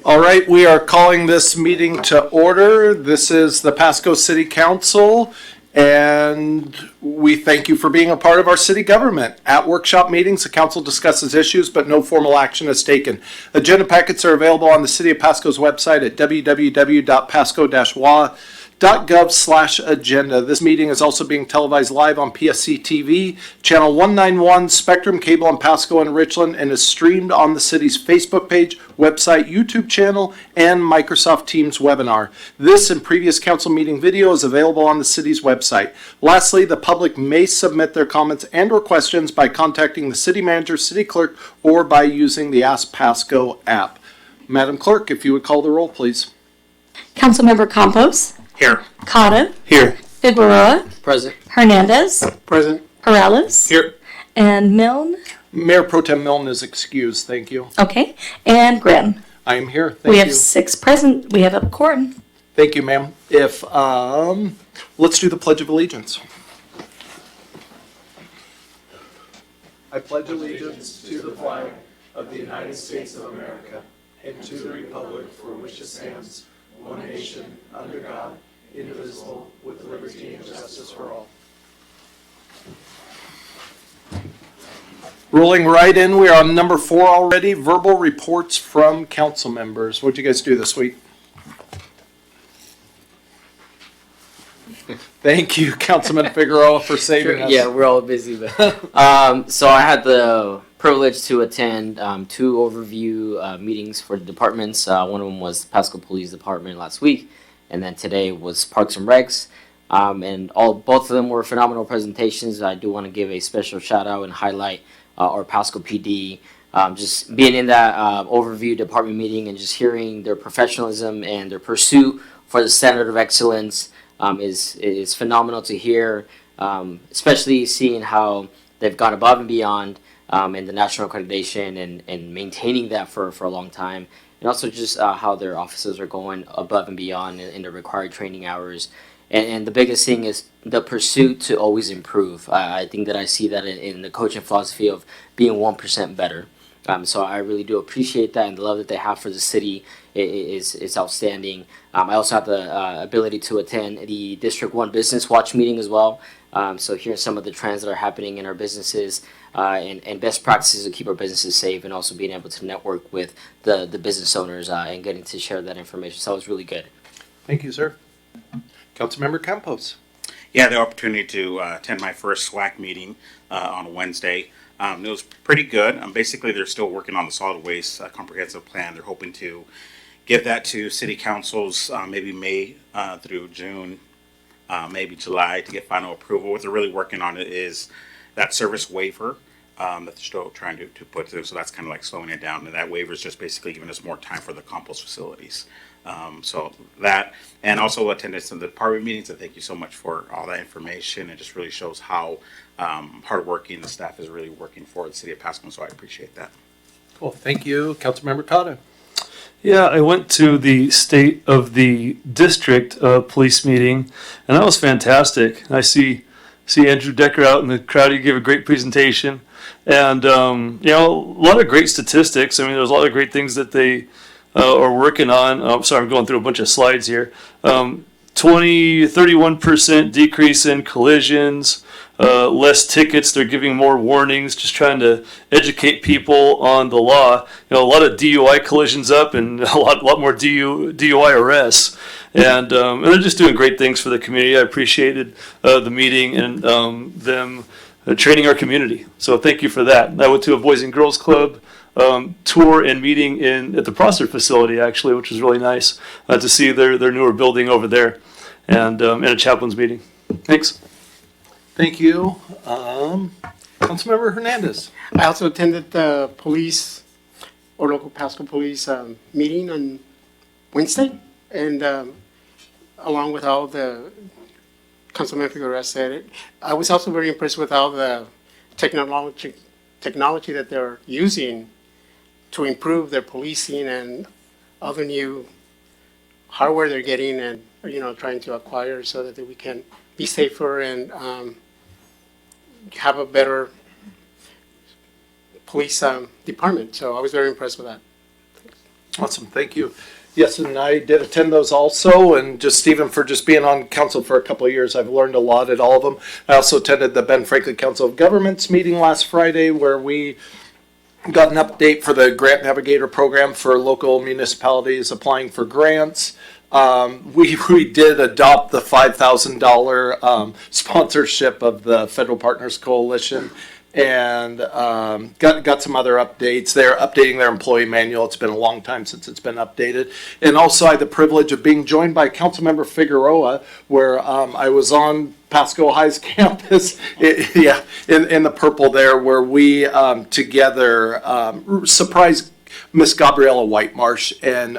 All right, we are calling this meeting to order. This is the Pasco City Council, and we thank you for being a part of our city government. At workshop meetings, the council discusses issues, but no formal action is taken. Agenda packets are available on the City of Pasco's website at www.pasco-wa.gov/agenda. This meeting is also being televised live on PSC-TV, channel 191, Spectrum Cable in Pasco and Richland, and is streamed on the city's Facebook page, website, YouTube channel, and Microsoft Teams webinar. This and previous council meeting video is available on the city's website. Lastly, the public may submit their comments and or questions by contacting the city manager, city clerk, or by using the Ask Pasco app. Madam Clerk, if you would call the roll, please. Councilmember Campos. Here. Cotta. Here. Figueroa. Present. Hernandez. Present. Perales. Here. And Milne. Mayor Pro Tem Milne is excused. Thank you. Okay. And Grimm. I am here. Thank We you. have 6 present. We have a quorum. Thank you, ma'am. If let's do the Pledge of Allegiance. I pledge allegiance to the flag of the United States of America and to the republic for which it stands, one nation, under God, indivisible, with liberty and justice for all. Rolling right in, we are on number 4 already, verbal reports from council members. What'd you guys do this week? Thank you, Councilman Figueroa, for saving us. Yeah, we're all busy. But so I had the privilege to attend 2 overview meetings for the departments. One of them was the Pasco Police Department last week, and then today was Parks and Recs. And both of them were phenomenal presentations. I do want to give a special shout out and highlight our Pasco PD. Just being in that overview department meeting and just hearing their professionalism and their pursuit for the standard of excellence is phenomenal to hear, especially seeing how they've gone above and beyond in the national accreditation and maintaining that for a long time. And also just how their officers are going above and beyond in the required training hours. And the biggest thing is the pursuit to always improve. I think that I see that in the coaching philosophy of being 1% better. So I really do appreciate that, and the love that they have for the city is outstanding. I also have the ability to attend the District 1 Business Watch meeting as well. So hearing some of the trends that are happening in our businesses and best practices to keep our businesses safe, and also being able to network with the business owners and getting to share that information. So it was really good. Thank you, sir. Councilmember Campos. Yeah, the opportunity to attend my first SWAC meeting on Wednesday. It was pretty good. Basically, they're still working on the solid waste comprehensive plan. They're hoping to give that to city councils maybe May through June, maybe July to get final approval. What they're really working on is that service waiver that they're still trying to put through. So that's kind of like slowing it down. And that waiver is just basically giving us more time for the compost facilities. So that, and also attended some of the department meetings. And thank you so much for all that information. It just really shows how hardworking the staff is really working for the city of Pasco. So I appreciate that. Cool. Thank you, Councilmember Cotta. Yeah, I went to the State of the District police meeting, and that was fantastic. I see Andrew Decker out in the crowd. He gave a great presentation, and a lot of great statistics. I mean, there's a lot of great things that they are working on. Oh, sorry, I'm going through a bunch of slides here. 31% decrease in collisions, less tickets. They're giving more warnings, just trying to educate people on the law. A lot of DUI collisions up and a lot more DUI arrests. And they're just doing great things for the community. I appreciated the meeting and them training our community. So thank you for that. I went to a Boys and Girls Club tour and meeting at the Prosser facility, actually, which was really nice to see their newer building over there, and a chaplain's meeting. Thanks. Thank you. Councilmember Hernandez. I also attended the police or local Pasco police meeting on Wednesday, and along with all the Councilman Figueroa said it, I was also very impressed with all the technology that they're using to improve their policing and other new hardware they're getting and trying to acquire so that we can be safer and have a better police department. So I was very impressed with that. Awesome, thank you. Yes, and I did attend those also, and just Stephen, for just being on council for a couple of years, I've learned a lot at all of them. I also attended the Ben Franklin Council of Governments meeting last Friday, where we got an update for the Grant Navigator program for local municipalities applying for grants. We did adopt the $5,000 sponsorship of the Federal Partners Coalition, and got some other updates. They're updating their employee manual. It's been a long time since it's been updated. And also I had the privilege of being joined by Councilmember Figueroa, where I was on Pasco High's campus, in the purple there, where we together surprised Miss Gabriella Whitemarsh and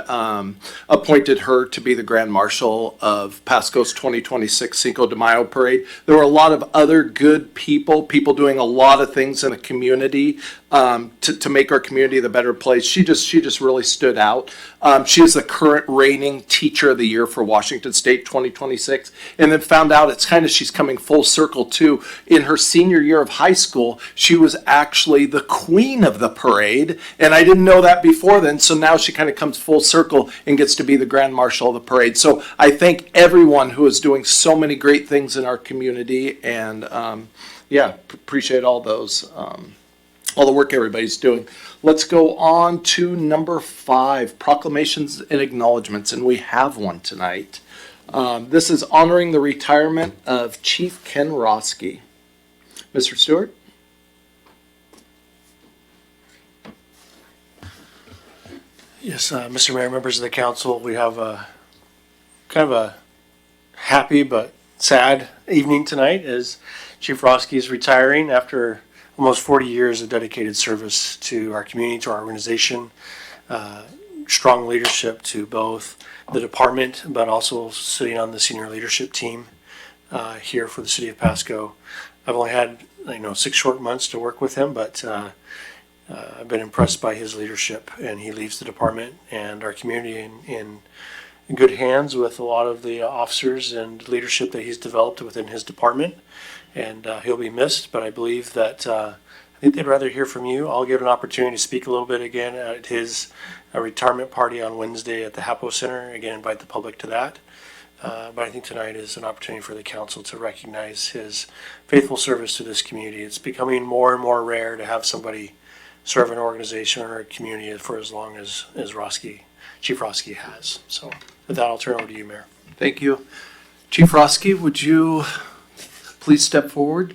appointed her to be the Grand Marshal of Pasco's 2026 Cinco de Mayo Parade. There were a lot of other good people doing a lot of things in the community to make our community the better place. She just really stood out. She is the current reigning Teacher of the Year for Washington State 2026, and then found out she's coming full circle too. In her senior year of high school, she was actually the queen of the parade, and I didn't know that before then, so now she kind of comes full circle and gets to be the Grand Marshal of the parade. So I thank everyone who is doing so many great things in our community, and appreciate all those. All the work everybody's doing. Let's go on to number 5, proclamations and acknowledgements, and we have one tonight. This is honoring the retirement of Chief Ken Roski. Mr. Stewart? Yes, Mr. Mayor, members of the council, we have a kind of a happy but sad evening tonight as Chief Roski is retiring after almost 40 years of dedicated service to our community, to our organization, strong leadership to both the department, but also sitting on the senior leadership team here for the city of Pasco. I've only had 6 short months to work with him, but I've been impressed by his leadership, and he leaves the department and our community in good hands with a lot of the officers and leadership that he's developed within his department. And he'll be missed, but I believe that I think they'd rather hear from you. I'll give an opportunity to speak a little bit again at his retirement party on Wednesday at the Hapo Center. Again, invite the public to that. But I think tonight is an opportunity for the council to recognize his faithful service to this community. It's becoming more and more rare to have somebody serve an organization or a community for as long as Chief Roski has. So with that, I'll turn it over to you, Mayor. Thank you. Chief Roski, would you please step forward?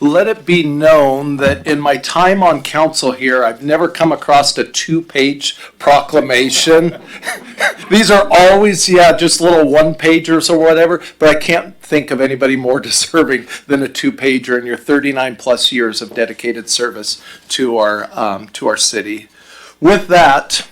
Let it be known that in my time on council here, I've never come across a 2-page proclamation. These are always, just little 1-pagers or whatever, but I can't think of anybody more deserving than a 2-pager in your 39 plus years of dedicated service to our city. With that,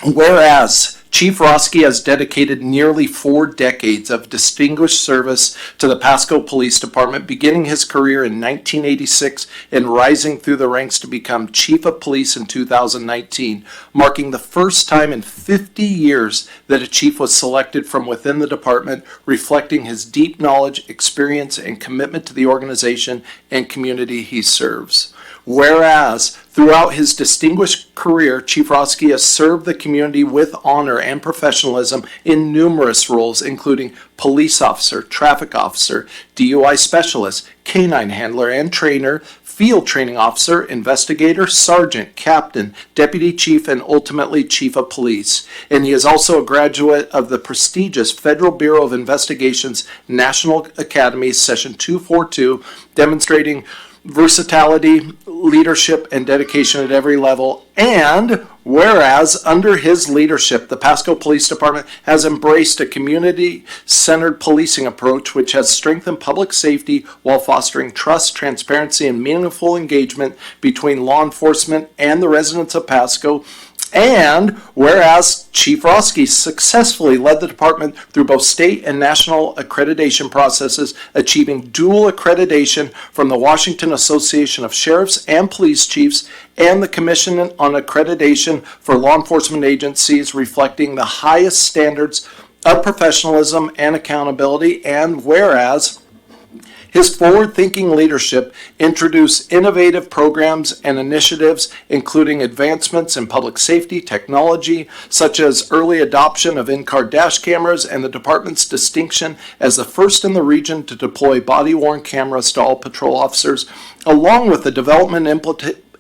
whereas Chief Roski has dedicated nearly 4 decades of distinguished service to the Pasco Police Department, beginning his career in 1986 and rising through the ranks to become Chief of Police in 2019, marking the first time in 50 years that a chief was selected from within the department, reflecting his deep knowledge, experience, and commitment to the organization and community he serves. Whereas, throughout his distinguished career, Chief Roski has served the community with honor and professionalism in numerous roles, including police officer, traffic officer, DUI specialist, canine handler and trainer, field training officer, investigator, sergeant, captain, deputy chief, and ultimately chief of police. And he is also a graduate of the prestigious Federal Bureau of Investigation's National Academy Session 242, demonstrating versatility, leadership, and dedication at every level. And whereas under his leadership, the Pasco Police Department has embraced a community-centered policing approach which has strengthened public safety while fostering trust, transparency, and meaningful engagement between law enforcement and the residents of Pasco. And whereas Chief Roski successfully led the department through both state and national accreditation processes, achieving dual accreditation from the Washington Association of Sheriffs and Police Chiefs and the Commission on Accreditation for Law Enforcement Agencies, reflecting the highest standards of professionalism and accountability. And whereas His forward-thinking leadership introduced innovative programs and initiatives, including advancements in public safety technology, such as early adoption of in-car dash cameras and the department's distinction as the first in the region to deploy body-worn cameras to all patrol officers, along with the development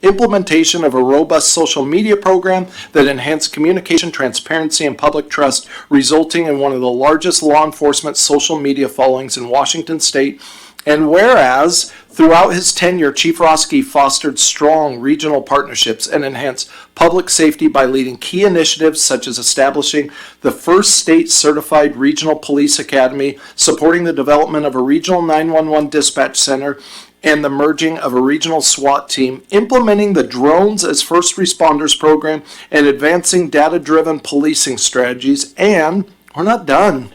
implementation of a robust social media program that enhanced communication, transparency, and public trust, resulting in one of the largest law enforcement social media followings in Washington state. And whereas throughout his tenure, Chief Roski fostered strong regional partnerships and enhanced public safety by leading key initiatives such as establishing the first state-certified regional police academy, supporting the development of a regional 911 dispatch center, and the merging of a regional SWAT team, implementing the Drones as First Responders program, and advancing data-driven policing strategies. And we're not done.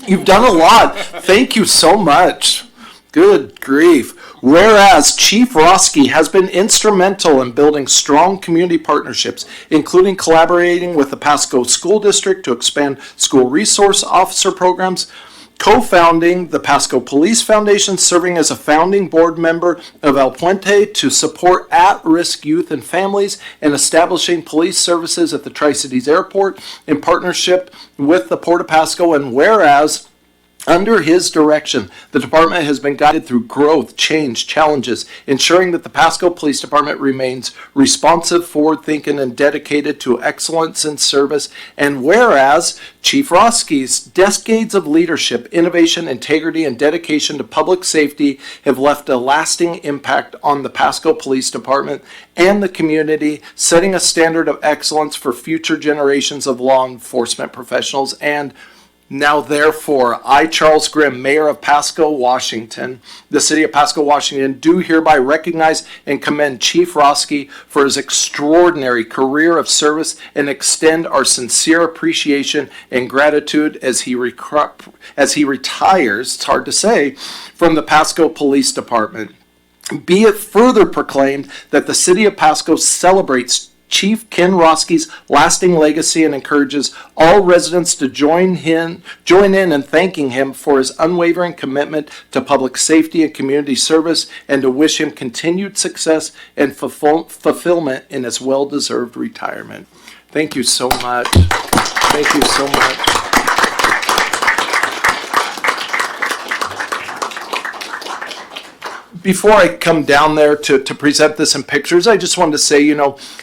You've done a lot. Thank you so much. Good grief. Whereas Chief Roski has been instrumental in building strong community partnerships, including collaborating with the Pasco School District to expand school resource officer programs, co-founding the Pasco Police Foundation, serving as a founding board member of El Puente to support at-risk youth and families, and establishing police services at the Tri-Cities Airport in partnership with the Port of Pasco. And whereas under his direction, the department has been guided through growth, change, challenges, ensuring that the Pasco Police Department remains responsive, forward-thinking, and dedicated to excellence in service. And whereas Chief Roski's decades of leadership, innovation, integrity, and dedication to public safety have left a lasting impact on the Pasco Police Department and the community, setting a standard of excellence for future generations of law enforcement professionals. And now, therefore, I, Charles Grimm, Mayor of Pasco, Washington, the City of Pasco, Washington, do hereby recognize and commend Chief Roski for his extraordinary career of service and extend our sincere appreciation and gratitude as he retires, it's hard to say, from the Pasco Police Department. Be it further proclaimed that the City of Pasco celebrates Chief Ken Roski's lasting legacy and encourages all residents to join in and thanking him for his unwavering commitment to public safety and community service, and to wish him continued success and fulfillment in his well-deserved retirement. Thank you so much. Thank you so much. Before I come down there to present this in pictures, I just wanted to say,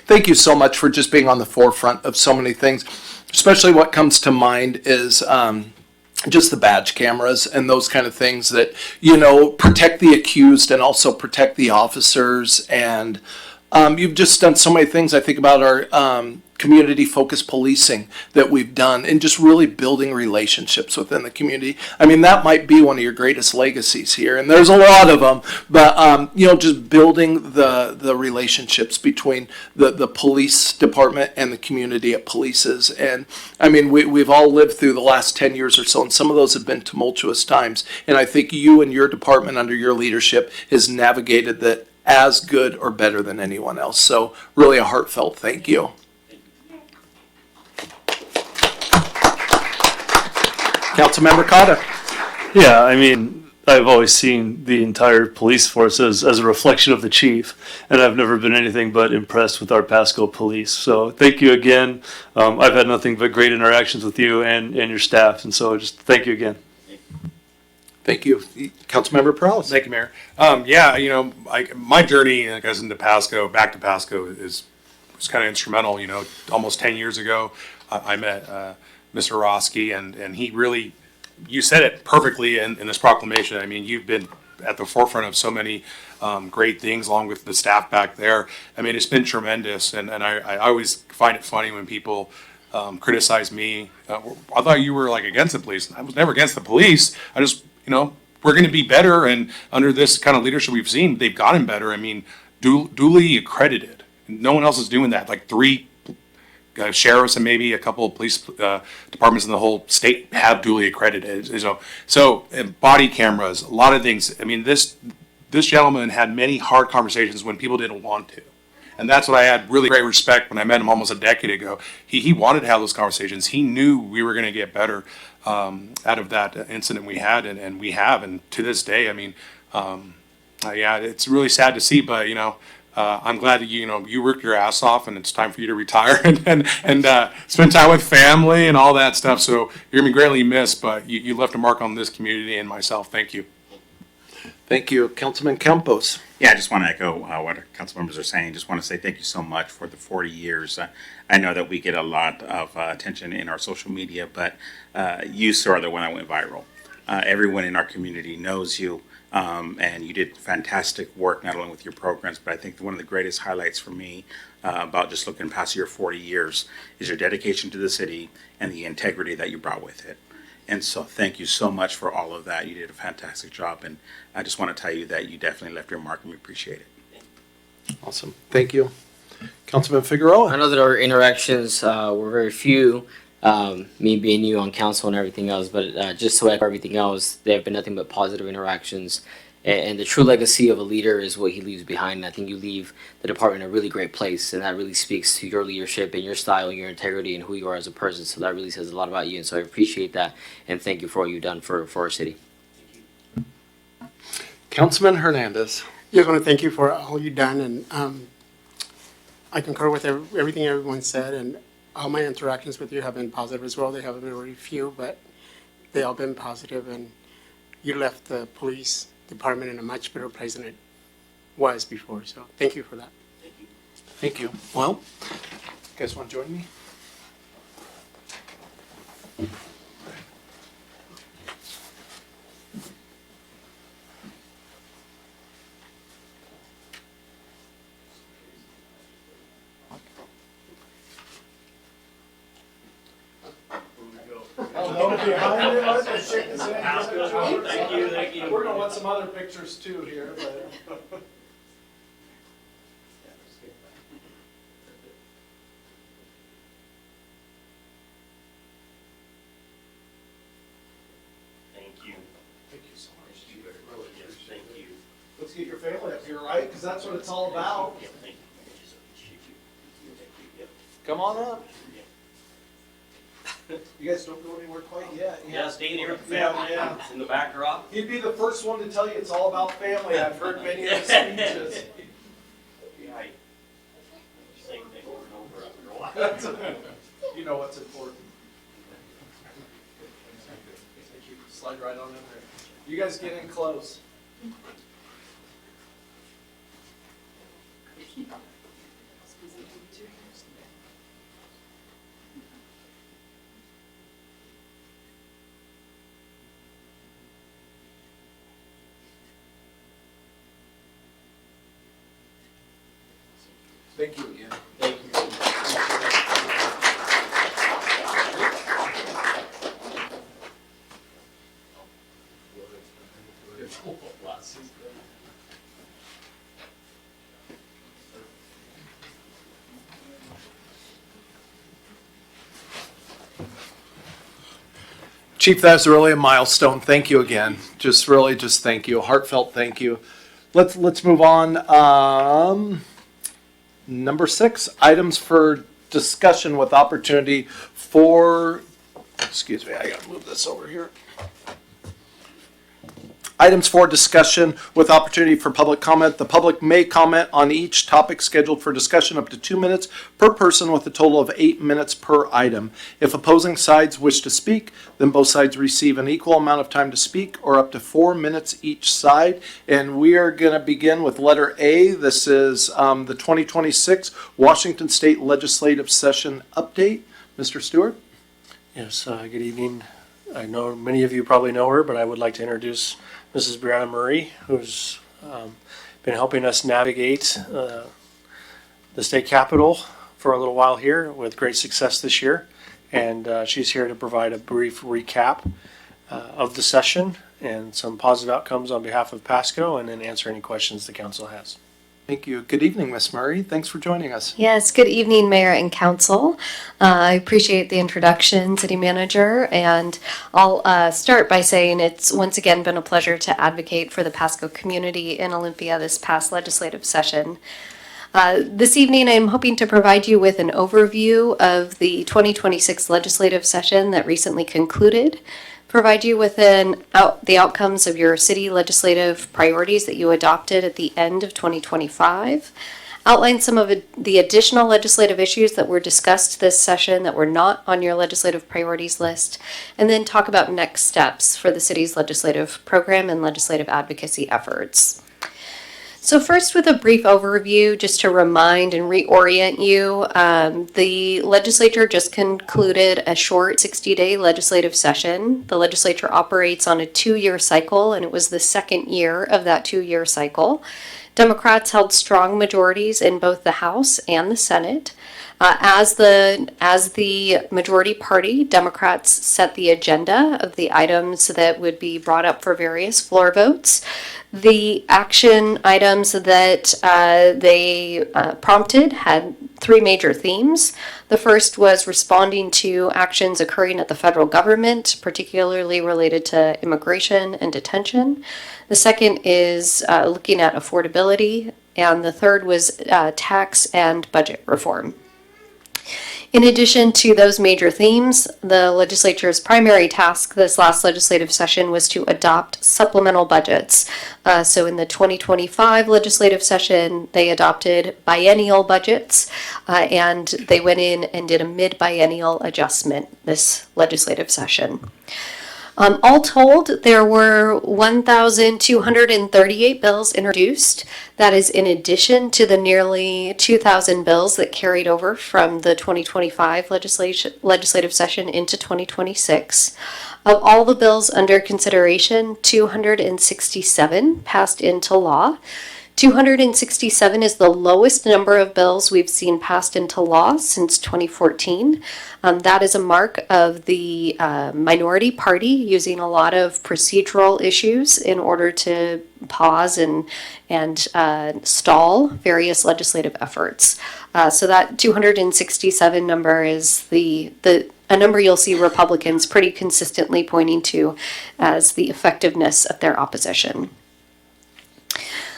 thank you so much for just being on the forefront of so many things. Especially what comes to mind is just the badge cameras and those kind of things that, protect the accused and also protect the officers. And you've just done so many things. I think about our community-focused policing that we've done and just really building relationships within the community. I mean, that might be one of your greatest legacies here, and there's a lot of them, but, just building the relationships between the police department and the community it polices. And, I mean, we've all lived through the last 10 years or so, and some of those have been tumultuous times, and I think you and your department under your leadership has navigated that as good or better than anyone else. So really a heartfelt thank you. Councilmember Cotta. Yeah, I mean, I've always seen the entire police force as a reflection of the chief, and I've never been anything but impressed with our Pasco police. So thank you again. I've had nothing but great interactions with you and your staff, and so just thank you again. Thank you. Councilmember Perales. Thank you, Mayor. My journey, I guess, back to Pasco was kind of instrumental. Almost 10 years ago, I met Mr. Roski, and he really, you said it perfectly in this proclamation. I mean, you've been at the forefront of so many great things, along with the staff back there. I mean, it's been tremendous, and I always find it funny when people criticize me. I thought you were against the police. I was never against the police. I just, we're going to be better, and under this kind of leadership we've seen, they've gotten better. I mean, duly accredited. No one else is doing that. 3 sheriffs and maybe a couple of police departments in the whole state have duly accredited. So body cameras, a lot of things. I mean, this gentleman had many hard conversations when people didn't want to. And that's what I had really great respect when I met him almost a decade ago. He wanted to have those conversations. He knew we were going to get better out of that incident we had, and we have. And to this day, I mean, Yeah, it's really sad to see, but I'm glad that you worked your ass off, and it's time for you to retire and spend time with family and all that stuff. So you're gonna be greatly missed, but you left a mark on this community and myself. Thank you. Thank you. Councilman Campos. Yeah, I just want to echo what our council members are saying. Just want to say thank you so much for the 40 years. I know that we get a lot of attention in our social media, but you, sir, are the one that went viral. Everyone in our community knows you, and you did fantastic work, not only with your programs, but I think one of the greatest highlights for me about just looking past your 40 years is your dedication to the city and the integrity that you brought with it. And so thank you so much for all of that. You did a fantastic job, and I just want to tell you that you definitely left your mark, and we appreciate it. Awesome. Thank you. Councilman Figueroa. I know that our interactions were very few, me being new on council and everything else, but just to echo everything else, there have been nothing but positive interactions. And the true legacy of a leader is what he leaves behind. And I think you leave the department in a really great place, and that really speaks to your leadership and your style, your integrity, and who you are as a person. So that really says a lot about you, and so I appreciate that, and thank you for what you've done for our city. Councilman Hernandez. Just want to thank you for all you've done, and I concur with everything everyone said, and all my interactions with you have been positive as well. They haven't been very few, but they all been positive, and you left the police department in a much better place than it was before. So thank you for that. Thank you. Well, you guys want to join me? Thank you. We're gonna want some other pictures too here, but. Thank you. Thank you so much. Yes, thank you. Let's get your family up here, right? Because that's what it's all about. Yeah, thank you. I just appreciate you. Thank you. Yep. Come on up. You guys don't go anywhere quite yet. Yeah, staying here with the Yeah, family. yeah. In the backdrop. He'd be the first one to tell you it's all about family. I've heard many of his speeches. Yeah, same thing over and over after a while. You know what's important. Thank you. Slide right on in there. You guys get in close. Thank you again. Thank you. Chief, that's really a milestone. Thank you again. Just thank you. Heartfelt thank you. Let's move on. Number 6, items for discussion with opportunity for, excuse me, I gotta move this over here. Items for discussion with opportunity for public comment. The public may comment on each topic scheduled for discussion up to 2 minutes per person with a total of 8 minutes per item. If opposing sides wish to speak, then both sides receive an equal amount of time to speak or up to 4 minutes each side. And we are going to begin with letter A. This is the 2026 Washington State Legislative Session update. Mr. Stewart? Yes, good evening. I know many of you probably know her, but I would like to introduce Mrs. Brianna Murray, who's been helping us navigate the state capitol for a little while here with great success this year. And she's here to provide a brief recap of the session and some positive outcomes on behalf of Pasco, and then answer any questions the council has. Thank you. Good evening, Ms. Murray. Thanks for joining us. Yes, good evening, Mayor and Council. I appreciate the introduction, City Manager, and I'll start by saying it's once again been a pleasure to advocate for the Pasco community in Olympia this past legislative session. This evening, I'm hoping to provide you with an overview of the 2026 legislative session that recently concluded. provide you with the outcomes of your city legislative priorities that you adopted at the end of 2025, outline some of the additional legislative issues that were discussed this session that were not on your legislative priorities list, and then talk about next steps for the city's legislative program and legislative advocacy efforts. So first, with a brief overview, just to remind and reorient you, the legislature just concluded a short 60-day legislative session. The legislature operates on a 2-year cycle, and it was the second year of that 2-year cycle. Democrats held strong majorities in both the House and the Senate. As the majority party, Democrats set the agenda of the items that would be brought up for various floor votes. The action items that they prompted had 3 major themes. The first was responding to actions occurring at the federal government, particularly related to immigration and detention. The second is looking at affordability, and the third was tax and budget reform. In addition to those major themes, the legislature's primary task this last legislative session was to adopt supplemental budgets. So in the 2025 legislative session, they adopted biennial budgets, and they went in and did a mid-biennial adjustment this legislative session. All told, there were 1,238 bills introduced. That is in addition to the nearly 2,000 bills that carried over from the 2025 legislative session into 2026. Of all the bills under consideration, 267 passed into law. 267 is the lowest number of bills we've seen passed into law since 2014. That is a mark of the minority party using a lot of procedural issues in order to pause and stall various legislative efforts. So that 267 number is a number you'll see Republicans pretty consistently pointing to as the effectiveness of their opposition.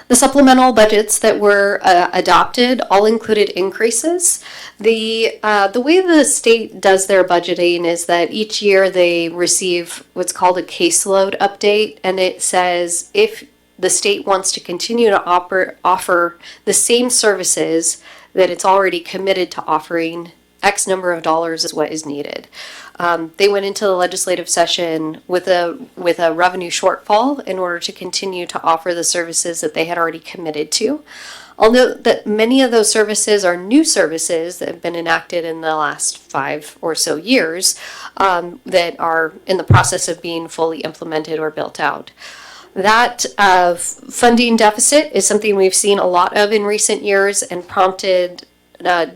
The supplemental budgets that were adopted all included increases. The way the state does their budgeting is that each year they receive what's called a caseload update, and it says if the state wants to continue to offer the same services that it's already committed to offering, X number of dollars is what is needed. They went into the legislative session with a revenue shortfall in order to continue to offer the services that they had already committed to. I'll note that many of those services are new services that have been enacted in the last 5 or so years that are in the process of being fully implemented or built out. That funding deficit is something we've seen a lot of in recent years and prompted the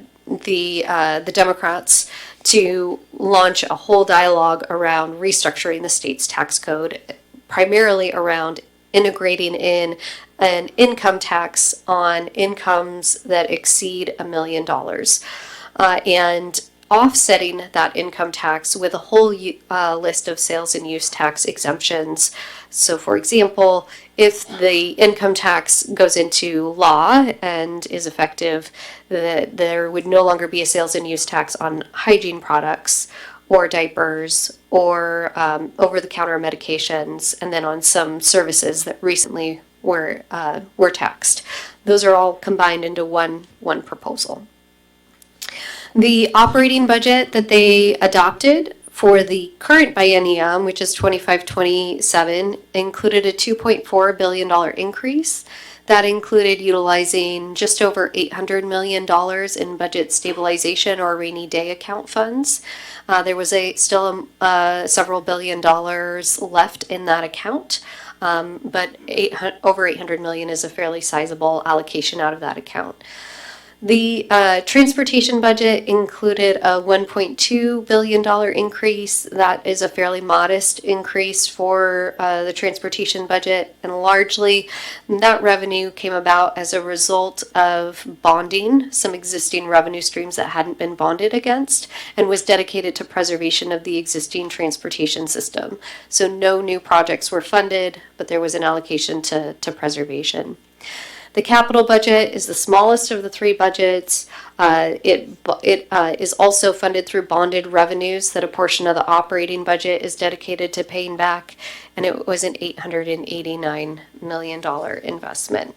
Democrats to launch a whole dialogue around restructuring the state's tax code, primarily around integrating in an income tax on incomes that exceed $1 million, and offsetting that income tax with a whole list of sales and use tax exemptions. So, for example, if the income tax goes into law and is effective, that there would no longer be a sales and use tax on hygiene products or diapers or over-the-counter medications, and then on some services that recently were taxed. Those are all combined into one proposal. The operating budget that they adopted for the current biennium, which is 25-27, included a $2.4 billion increase. That included utilizing just over $800 million in budget stabilization or rainy day account funds. There was still several $billion left in that account, but over $800 million is a fairly sizable allocation out of that account. The transportation budget included a $1.2 billion increase. That is a fairly modest increase for the transportation budget, and largely that revenue came about as a result of bonding some existing revenue streams that hadn't been bonded against, and was dedicated to preservation of the existing transportation system. So no new projects were funded, but there was an allocation to preservation. The capital budget is the smallest of the three budgets. It is also funded through bonded revenues that a portion of the operating budget is dedicated to paying back, and it was an $889 million investment.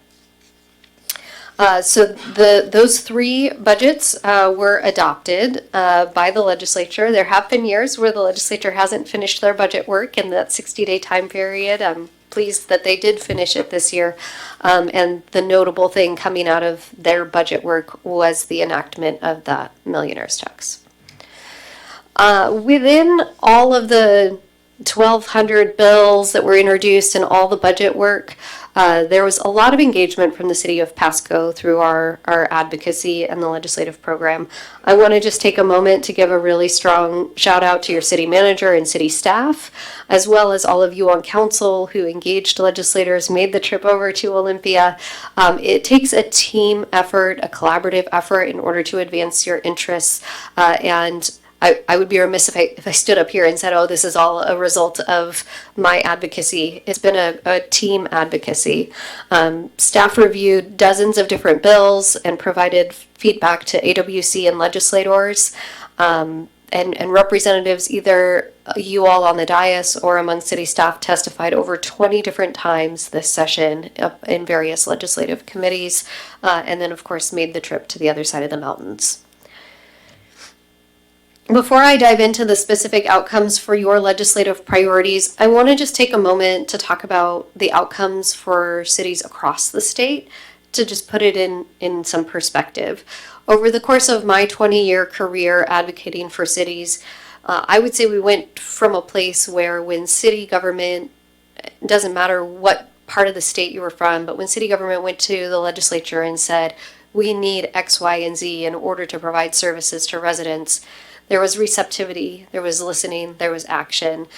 So those three budgets were adopted by the legislature. There have been years where the legislature hasn't finished their budget work in that 60-day time period. I'm pleased that they did finish it this year. And the notable thing coming out of their budget work was the enactment of the millionaire's tax. Within all of the 1,200 bills that were introduced and all the budget work, there was a lot of engagement from the city of Pasco through our advocacy and the legislative program. I want to just take a moment to give a really strong shout out to your city manager and city staff, as well as all of you on council who engaged legislators, made the trip over to Olympia. It takes a team effort, a collaborative effort in order to advance your interests, and I would be remiss if I stood up here and said, oh, this is all a result of my advocacy. It's been a team advocacy. Staff reviewed dozens of different bills and provided feedback to AWC and legislators, and representatives, either you all on the dais or among city staff, testified over 20 different times this session in various legislative committees, and then, of course, made the trip to the other side of the mountains. Before I dive into the specific outcomes for your legislative priorities, I want to just take a moment to talk about the outcomes for cities across the state, to just put it in some perspective. Over the course of my 20-year career advocating for cities, I would say we went from a place where when city government, doesn't matter what part of the state you were from, but when city government went to the legislature and said, we need X, Y, and Z in order to provide services to residents, there was receptivity, there was listening, there was action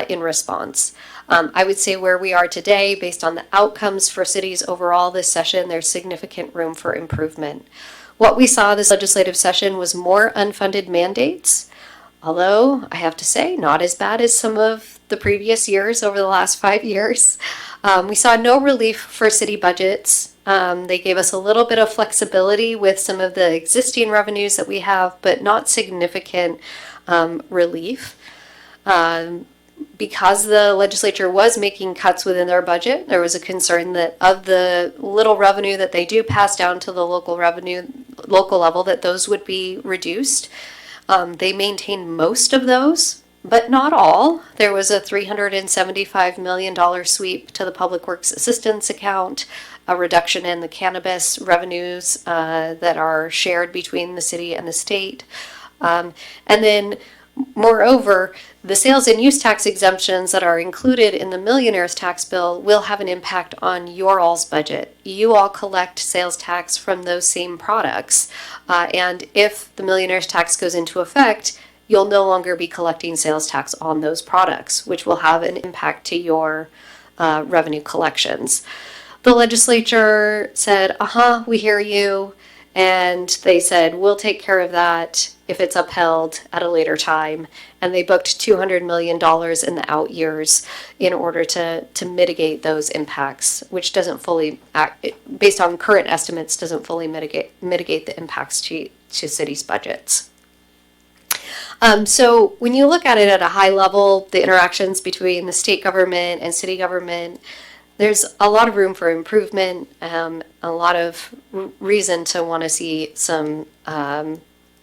in response. I would say where we are today, based on the outcomes for cities overall this session, there's significant room for improvement. What we saw this legislative session was more unfunded mandates, although I have to say not as bad as some of the previous years over the last 5 years. We saw no relief for city budgets. They gave us a little bit of flexibility with some of the existing revenues that we have, but not significant relief. Because the legislature was making cuts within their budget, there was a concern that of the little revenue that they do pass down to the local level, that those would be reduced. They maintained most of those, but not all. There was a $375 million sweep to the Public Works Assistance account, a reduction in the cannabis revenues that are shared between the city and the state. And then, moreover, the sales and use tax exemptions that are included in the millionaire's tax bill will have an impact on your all's budget. You all collect sales tax from those same products. And if the millionaire's tax goes into effect, you'll no longer be collecting sales tax on those products, which will have an impact to your revenue collections. The legislature said, we hear you. And they said, we'll take care of that if it's upheld at a later time. And they booked $200 million in the out years in order to mitigate those impacts, which doesn't fully, based on current estimates, doesn't fully mitigate the impacts to cities' budgets. So when you look at it at a high level, the interactions between the state government and city government, there's a lot of room for improvement, a lot of reason to want to see some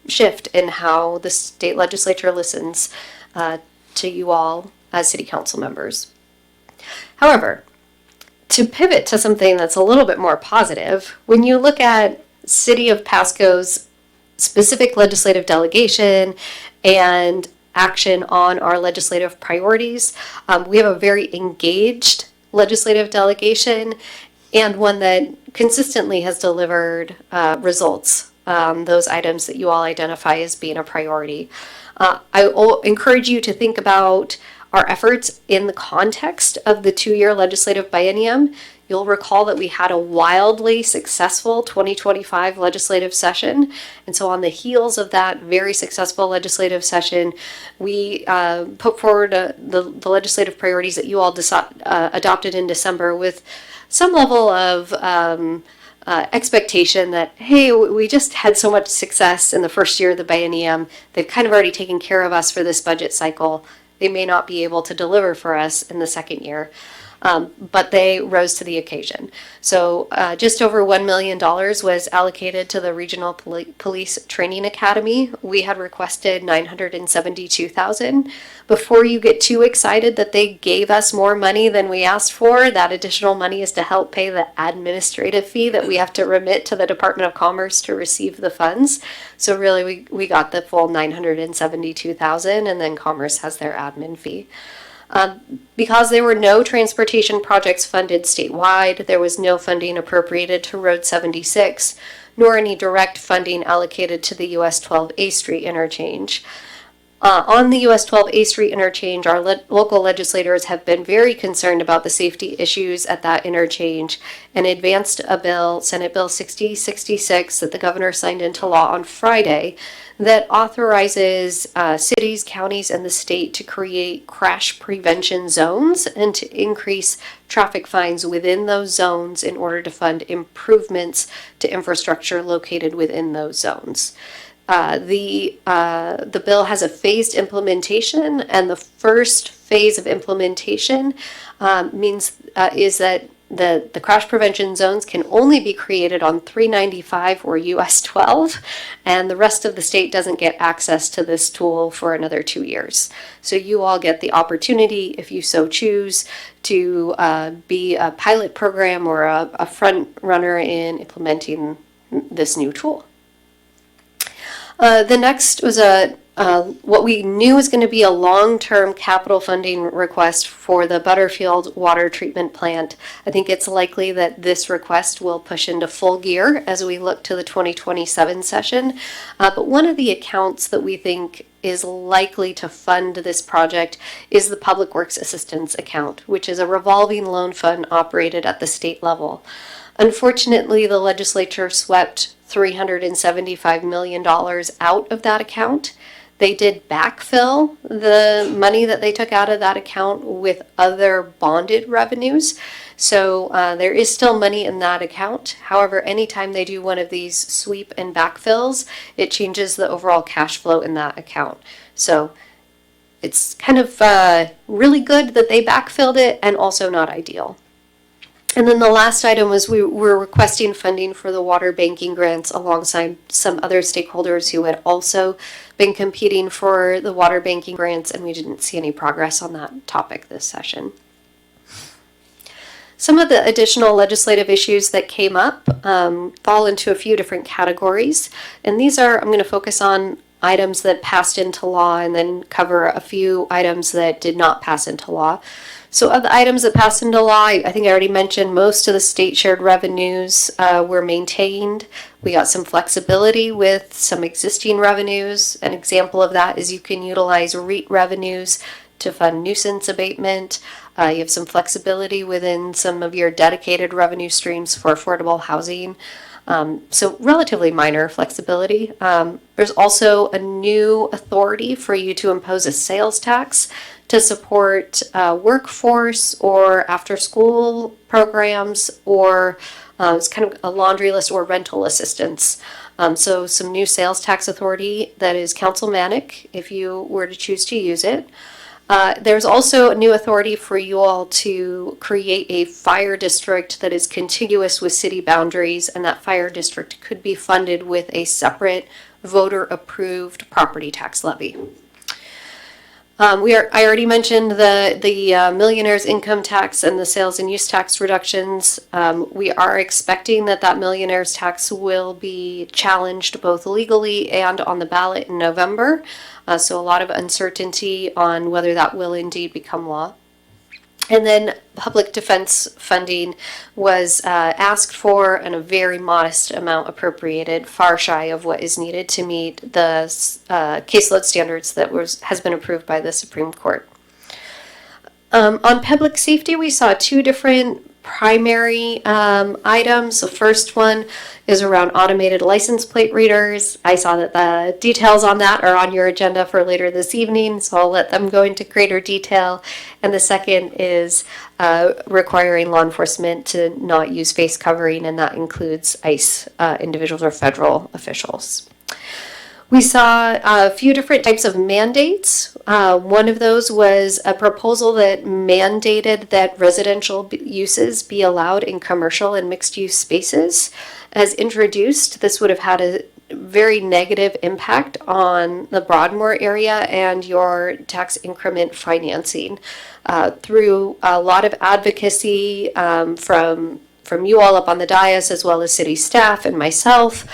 shift in how the state legislature listens to you all as city council members. However, to pivot to something that's a little bit more positive, when you look at City of Pasco's specific legislative delegation and action on our legislative priorities, we have a very engaged legislative delegation and one that consistently has delivered results, those items that you all identify as being a priority. I will encourage you to think about our efforts in the context of the 2-year legislative biennium. You'll recall that we had a wildly successful 2025 legislative session. And so on the heels of that very successful legislative session, we put forward the legislative priorities that you all adopted in December with some level of expectation that, hey, we just had so much success in the first year of the biennium. They've kind of already taken care of us for this budget cycle. They may not be able to deliver for us in the second year. But they rose to the occasion. So just over $1 million was allocated to the Regional Police Training Academy. We had requested $972,000. Before you get too excited that they gave us more money than we asked for, that additional money is to help pay the administrative fee that we have to remit to the Department of Commerce to receive the funds. So really, we got the full $972,000, and then Commerce has their admin fee. Because there were no transportation projects funded statewide, there was no funding appropriated to Road 76, nor any direct funding allocated to the US 12A Street interchange. On the US 12A Street interchange, our local legislators have been very concerned about the safety issues at that interchange and advanced a bill, Senate Bill 6066, that the governor signed into law on Friday, that authorizes cities, counties, and the state to create crash prevention zones and to increase traffic fines within those zones in order to fund improvements to infrastructure located within those zones. The bill has a phased implementation, and the first phase of implementation is that the crash prevention zones can only be created on 395 or US 12, and the rest of the state doesn't get access to this tool for another 2 years. So you all get the opportunity, if you so choose, to be a pilot program or a front runner in implementing this new tool. The next was what we knew was going to be a long-term capital funding request for the Butterfield water treatment plant. I think it's likely that this request will push into full gear as we look to the 2027 session. But one of the accounts that we think is likely to fund this project is the Public Works Assistance account, which is a revolving loan fund operated at the state level. Unfortunately, the legislature swept $375 million out of that account. They did backfill the money that they took out of that account with other bonded revenues. So there is still money in that account. However, anytime they do one of these sweep and backfills, it changes the overall cash flow in that account. So it's kind of really good that they backfilled it, and also not ideal. And then the last item was we were requesting funding for the water banking grants alongside some other stakeholders who had also been competing for the water banking grants, and we didn't see any progress on that topic this session. Some of the additional legislative issues that came up fall into a few different categories, and these are, I'm going to focus on items that passed into law and then cover a few items that did not pass into law. So of the items that passed into law, I think I already mentioned most of the state shared revenues were maintained. We got some flexibility with some existing revenues. An example of that is you can utilize REIT revenues to fund nuisance abatement. You have some flexibility within some of your dedicated revenue streams for affordable housing. So relatively minor flexibility. There's also a new authority for you to impose a sales tax to support workforce or after-school programs, or it's kind of a laundry list or rental assistance. So some new sales tax authority that is councilmanic if you were to choose to use it. There's also a new authority for you all to create a fire district that is contiguous with city boundaries, and that fire district could be funded with a separate voter-approved property tax levy. I already mentioned the millionaire's income tax and the sales and use tax reductions. We are expecting that millionaire's tax will be challenged both legally and on the ballot in November. So a lot of uncertainty on whether that will indeed become law. And then public defense funding was asked for, and a very modest amount appropriated, far shy of what is needed to meet the caseload standards that has been approved by the Supreme Court. On public safety, we saw two different primary items. The first one is around automated license plate readers. I saw that the details on that are on your agenda for later this evening, so I'll let them go into greater detail. And the second is requiring law enforcement to not use face covering, and that includes ICE individuals or federal officials. We saw a few different types of mandates. One of those was a proposal that mandated that residential uses be allowed in commercial and mixed-use spaces. As introduced, this would have had a very negative impact on the Broadmoor area and your tax increment financing. Through a lot of advocacy from you all up on the dais, as well as city staff and myself,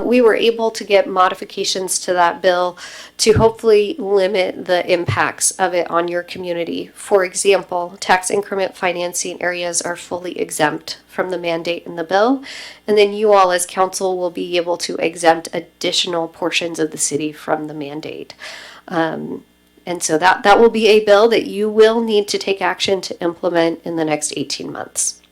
we were able to get modifications to that bill to hopefully limit the impacts of it on your community. For example, tax increment financing areas are fully exempt from the mandate in the bill, and then you all as council will be able to exempt additional portions of the city from the mandate. And so that will be a bill that you will need to take action to implement in the next 18 months.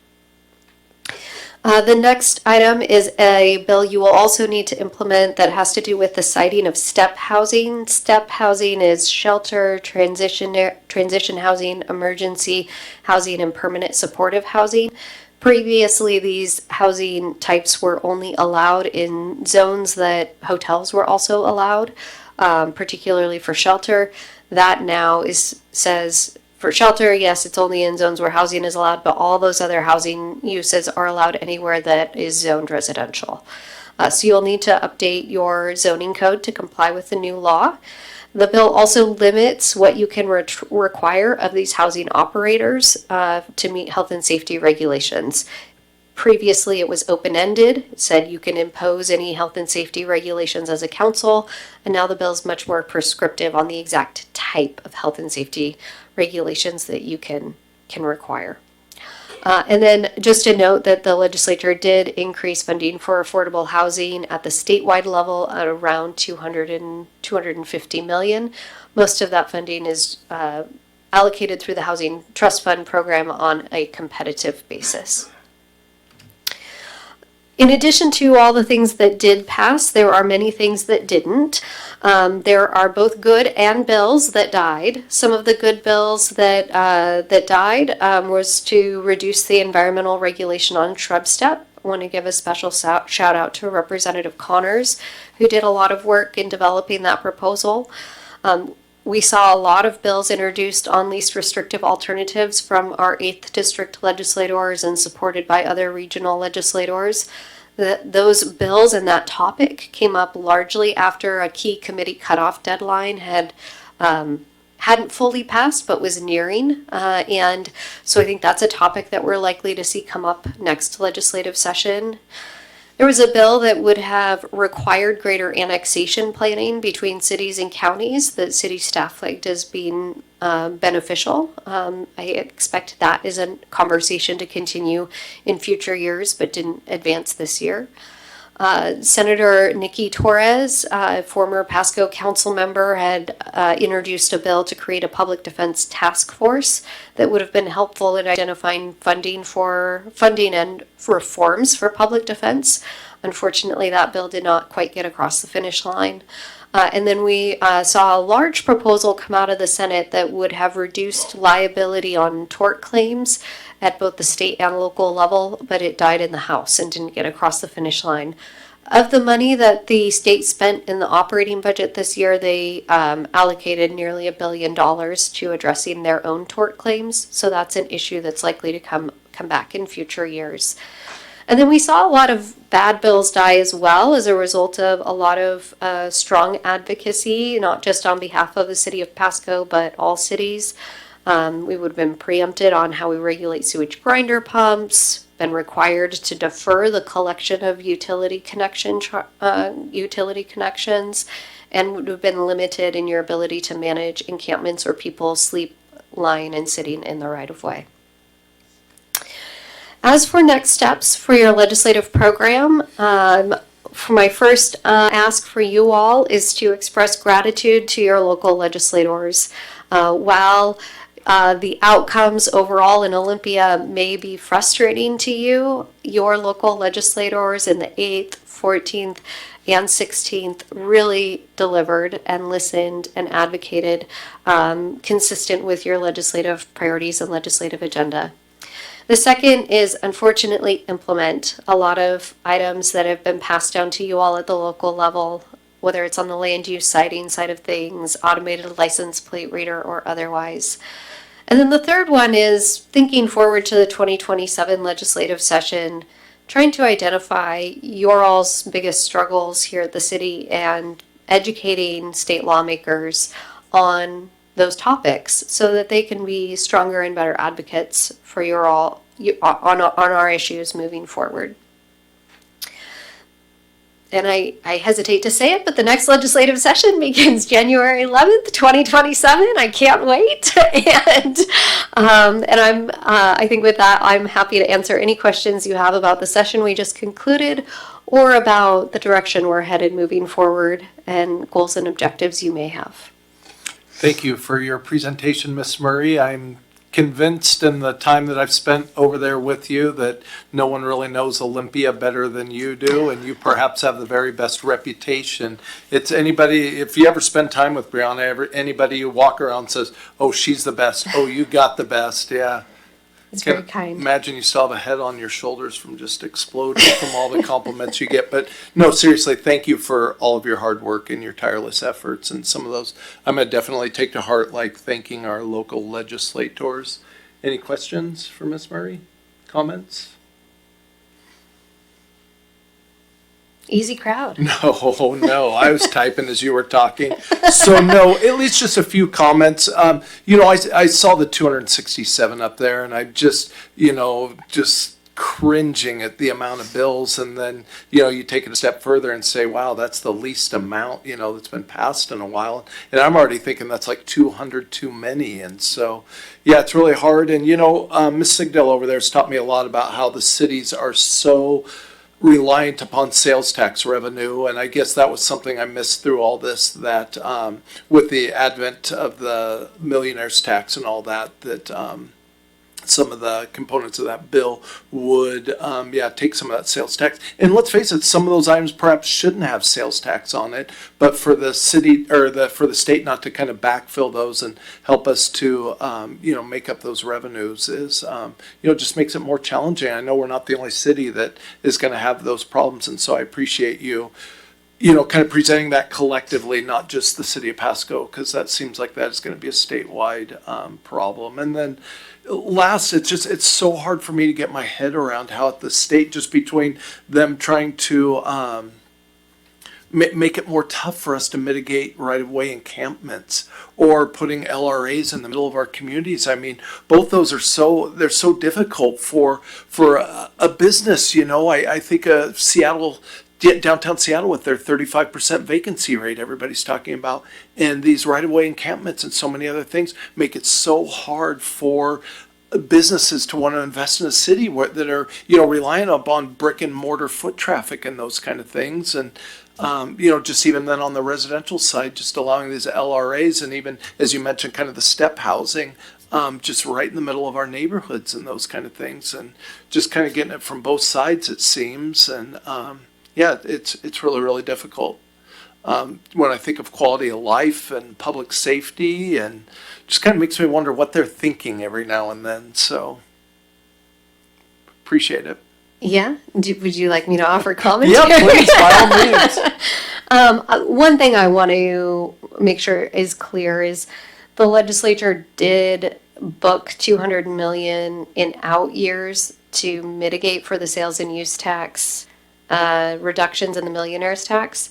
The next item is a bill you will also need to implement that has to do with the siting of step housing. Step housing is shelter, transition housing, emergency housing, and permanent supportive housing. Previously, these housing types were only allowed in zones that hotels were also allowed, particularly for shelter. That now says for shelter, yes, it's only in zones where housing is allowed, but all those other housing uses are allowed anywhere that is zoned residential. So you'll need to update your zoning code to comply with the new law. The bill also limits what you can require of these housing operators to meet health and safety regulations. Previously, it was open-ended. It said you can impose any health and safety regulations as a council, and now the bill is much more prescriptive on the exact type of health and safety regulations that you can require. And then just to note that the legislature did increase funding for affordable housing at the statewide level at around $250 million. Most of that funding is allocated through the Housing Trust Fund program on a competitive basis. In addition to all the things that did pass, there are many things that didn't. There are both good and bills that died. Some of the good bills that died was to reduce the environmental regulation on shrub step. I want to give a special shout out to Representative Connors, who did a lot of work in developing that proposal. We saw a lot of bills introduced on least restrictive alternatives from our 8th District legislators and supported by other regional legislators. Those bills and that topic came up largely after a key committee cutoff deadline hadn't fully passed but was nearing. And so I think that's a topic that we're likely to see come up next legislative session. There was a bill that would have required greater annexation planning between cities and counties that city staff flagged as being beneficial. I expect that is a conversation to continue in future years, but didn't advance this year. Senator Nikki Torres, a former Pasco council member, had introduced a bill to create a public defense task force that would have been helpful in identifying funding and reforms for public defense. Unfortunately, that bill did not quite get across the finish line. And then we saw a large proposal come out of the Senate that would have reduced liability on tort claims at both the state and local level, but it died in the House and didn't get across the finish line. Of the money that the state spent in the operating budget this year, they allocated nearly $1 billion to addressing their own tort claims. So that's an issue that's likely to come back in future years. And then we saw a lot of bad bills die as well as a result of a lot of strong advocacy, not just on behalf of the city of Pasco, but all cities. We would have been preempted on how we regulate sewage grinder pumps, been required to defer the collection of utility connections, and would have been limited in your ability to manage encampments or people sleep, lying, and sitting in the right-of-way. As for next steps for your legislative program, for my first ask for you all is to express gratitude to your local legislators. While the outcomes overall in Olympia may be frustrating to you, your local legislators in the 8th, 14th, and 16th really delivered and listened and advocated consistent with your legislative priorities and legislative agenda. The second is, unfortunately, implement a lot of items that have been passed down to you all at the local level, whether it's on the land use siting side of things, automated license plate reader, or otherwise. And then the third one is thinking forward to the 2027 legislative session, trying to identify your all's biggest struggles here at the city and educating state lawmakers on those topics so that they can be stronger and better advocates for on our issues moving forward. And I hesitate to say it, but the next legislative session begins January 11th, 2027. I can't wait. And I think with that, I'm happy to answer any questions you have about the session we just concluded or about the direction we're headed moving forward and goals and objectives you may have. Thank you for your presentation, Ms. Murray. I'm convinced in the time that I've spent over there with you that no one really knows Olympia better than you do, and you perhaps have the very best reputation. It's anybody, if you ever spend time with Brianna, anybody you walk around says, oh, she's the best. Oh, you got the best. Yeah. It's very kind. Imagine you still have a head on your shoulders from just exploding from all the compliments you get. But no, seriously, thank you for all of your hard work and your tireless efforts. And some of those I'm going to definitely take to heart, like thanking our local legislators. Any questions for Ms. Murray? Comments? Easy crowd. No, I was typing as you were talking. So no, at least just a few comments. I saw the 267 up there and I just cringing at the amount of bills. And then, you take it a step further and say, wow, that's the least amount, that's been passed in a while. And I'm already thinking that's like 200 too many. And so, yeah, it's really hard. And, Ms. Sigdell over there has taught me a lot about how the cities are so reliant upon sales tax revenue, and I guess that was something I missed through all this, that with the advent of the millionaire's tax and all that some of the components of that bill would take some of that sales tax. And let's face it, some of those items perhaps shouldn't have sales tax on it, but for the city or for the state not to kind of backfill those and help us to make up those revenues is just makes it more challenging. I know we're not the only city that is going to have those problems, and so I appreciate you kind of presenting that collectively, not just the city of Pasco, because that seems like that is going to be a statewide problem. And then last, it's so hard for me to get my head around how at the state, just between them trying to make it more tough for us to mitigate right-of-way encampments or putting LRAs in the middle of our communities. I mean, both those are they're so difficult for a business. I think Seattle, downtown Seattle, with their 35% vacancy rate everybody's talking about, and these right-of-way encampments and so many other things make it so hard for businesses to want to invest in a city that are reliant upon brick and mortar foot traffic and those kind of things. And just even then on the residential side, just allowing these LRAs, and even as you mentioned, kind of the step housing, just right in the middle of our neighborhoods and those kind of things, and just kind of getting it from both sides, it seems. And it's really, really difficult. When I think of quality of life and public safety, and just kind of makes me wonder what they're thinking every now and then. So appreciate it. Yeah. Would you like me to offer comments? Yeah, please, by all means. One thing I want to make sure is clear is the legislature did book $200 million in out years to mitigate for the sales and use tax reductions in the millionaire's tax.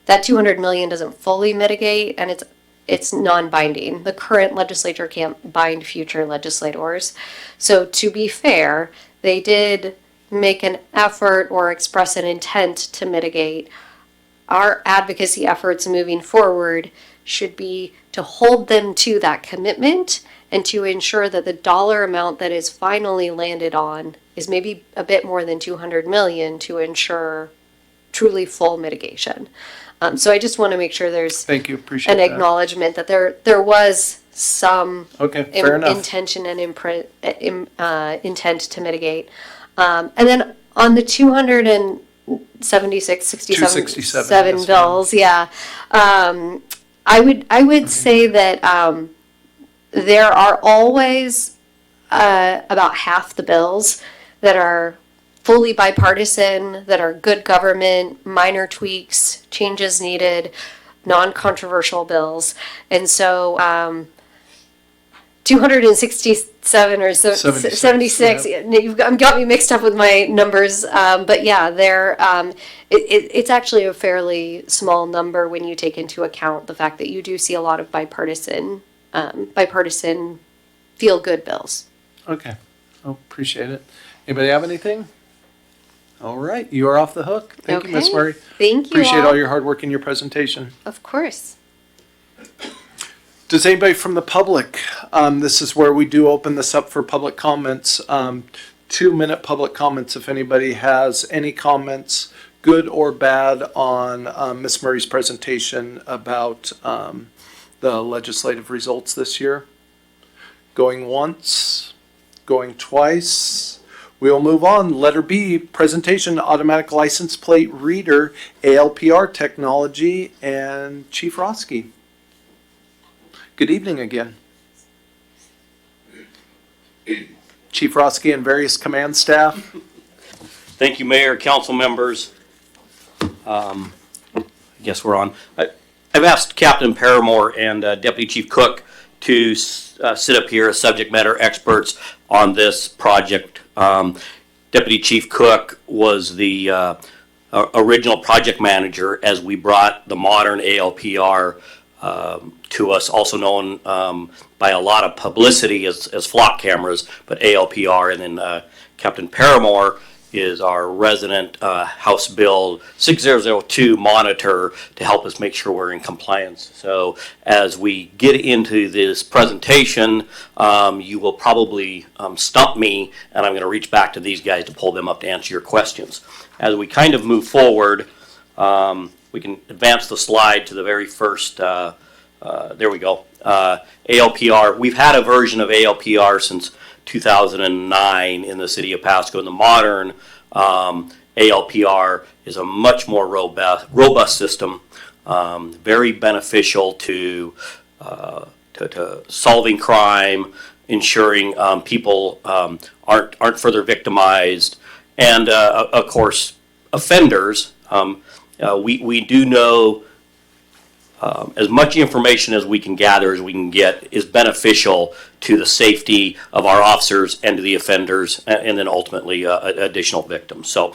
That $200 million doesn't fully mitigate, and it's non-binding. The current legislature can't bind future legislators. So to be fair, they did make an effort or express an intent to mitigate. Our advocacy efforts moving forward should be to hold them to that commitment and to ensure that the dollar amount that is finally landed on is maybe a bit more than $200 million to ensure truly full mitigation. So I just want to make sure there's Thank you. Appreciate an that. acknowledgement that there was some Okay, fair enough. intention and intent to mitigate. And then on the 276, 67 267, seven yes, bills, yeah. I would say that there are always about half the bills that are fully bipartisan, that are good government, minor tweaks, changes needed, non-controversial bills. And so 267 or so, 76. You've got me mixed up with my numbers, but yeah, it's actually a fairly small number when you take into account the fact that you do see a lot of bipartisan feel-good bills. Okay, appreciate it. Anybody have anything? All right, you are off the hook. Thank you, Ms. Okay. Murray. Thank you. Appreciate all your hard work in your presentation. Of course. Does anybody from the public, this is where we do open this up for public comments, 2-minute public comments if anybody has any comments, good or bad, on Ms. Murray's presentation about the legislative results this year. Going once, going twice. We'll move on. Letter B, presentation, automatic license plate reader, ALPR technology, and Chief Roski. Good evening again. Chief Roski and various command staff. Thank you, Mayor, council members. I guess we're on. I've asked Captain Paramore and Deputy Chief Cook to sit up here as subject matter experts on this project. Deputy Chief Cook was the original project manager as we brought the modern ALPR to us, also known by a lot of publicity as flock cameras, but ALPR. And then Captain Paramore is our resident House Bill 6002 monitor to help us make sure we're in compliance. So as we get into this presentation, you will probably stump me, and I'm going to reach back to these guys to pull them up to answer your questions. As we kind of move forward, we can advance the slide to the very first, there we go, ALPR. We've had a version of ALPR since 2009 in the city of Pasco. And the modern ALPR is a much more robust system, very beneficial to solving crime, ensuring people aren't further victimized, and of course offenders. We do know as much information as we can gather, as we can get, is beneficial to the safety of our officers and to the offenders, and then ultimately additional victims. So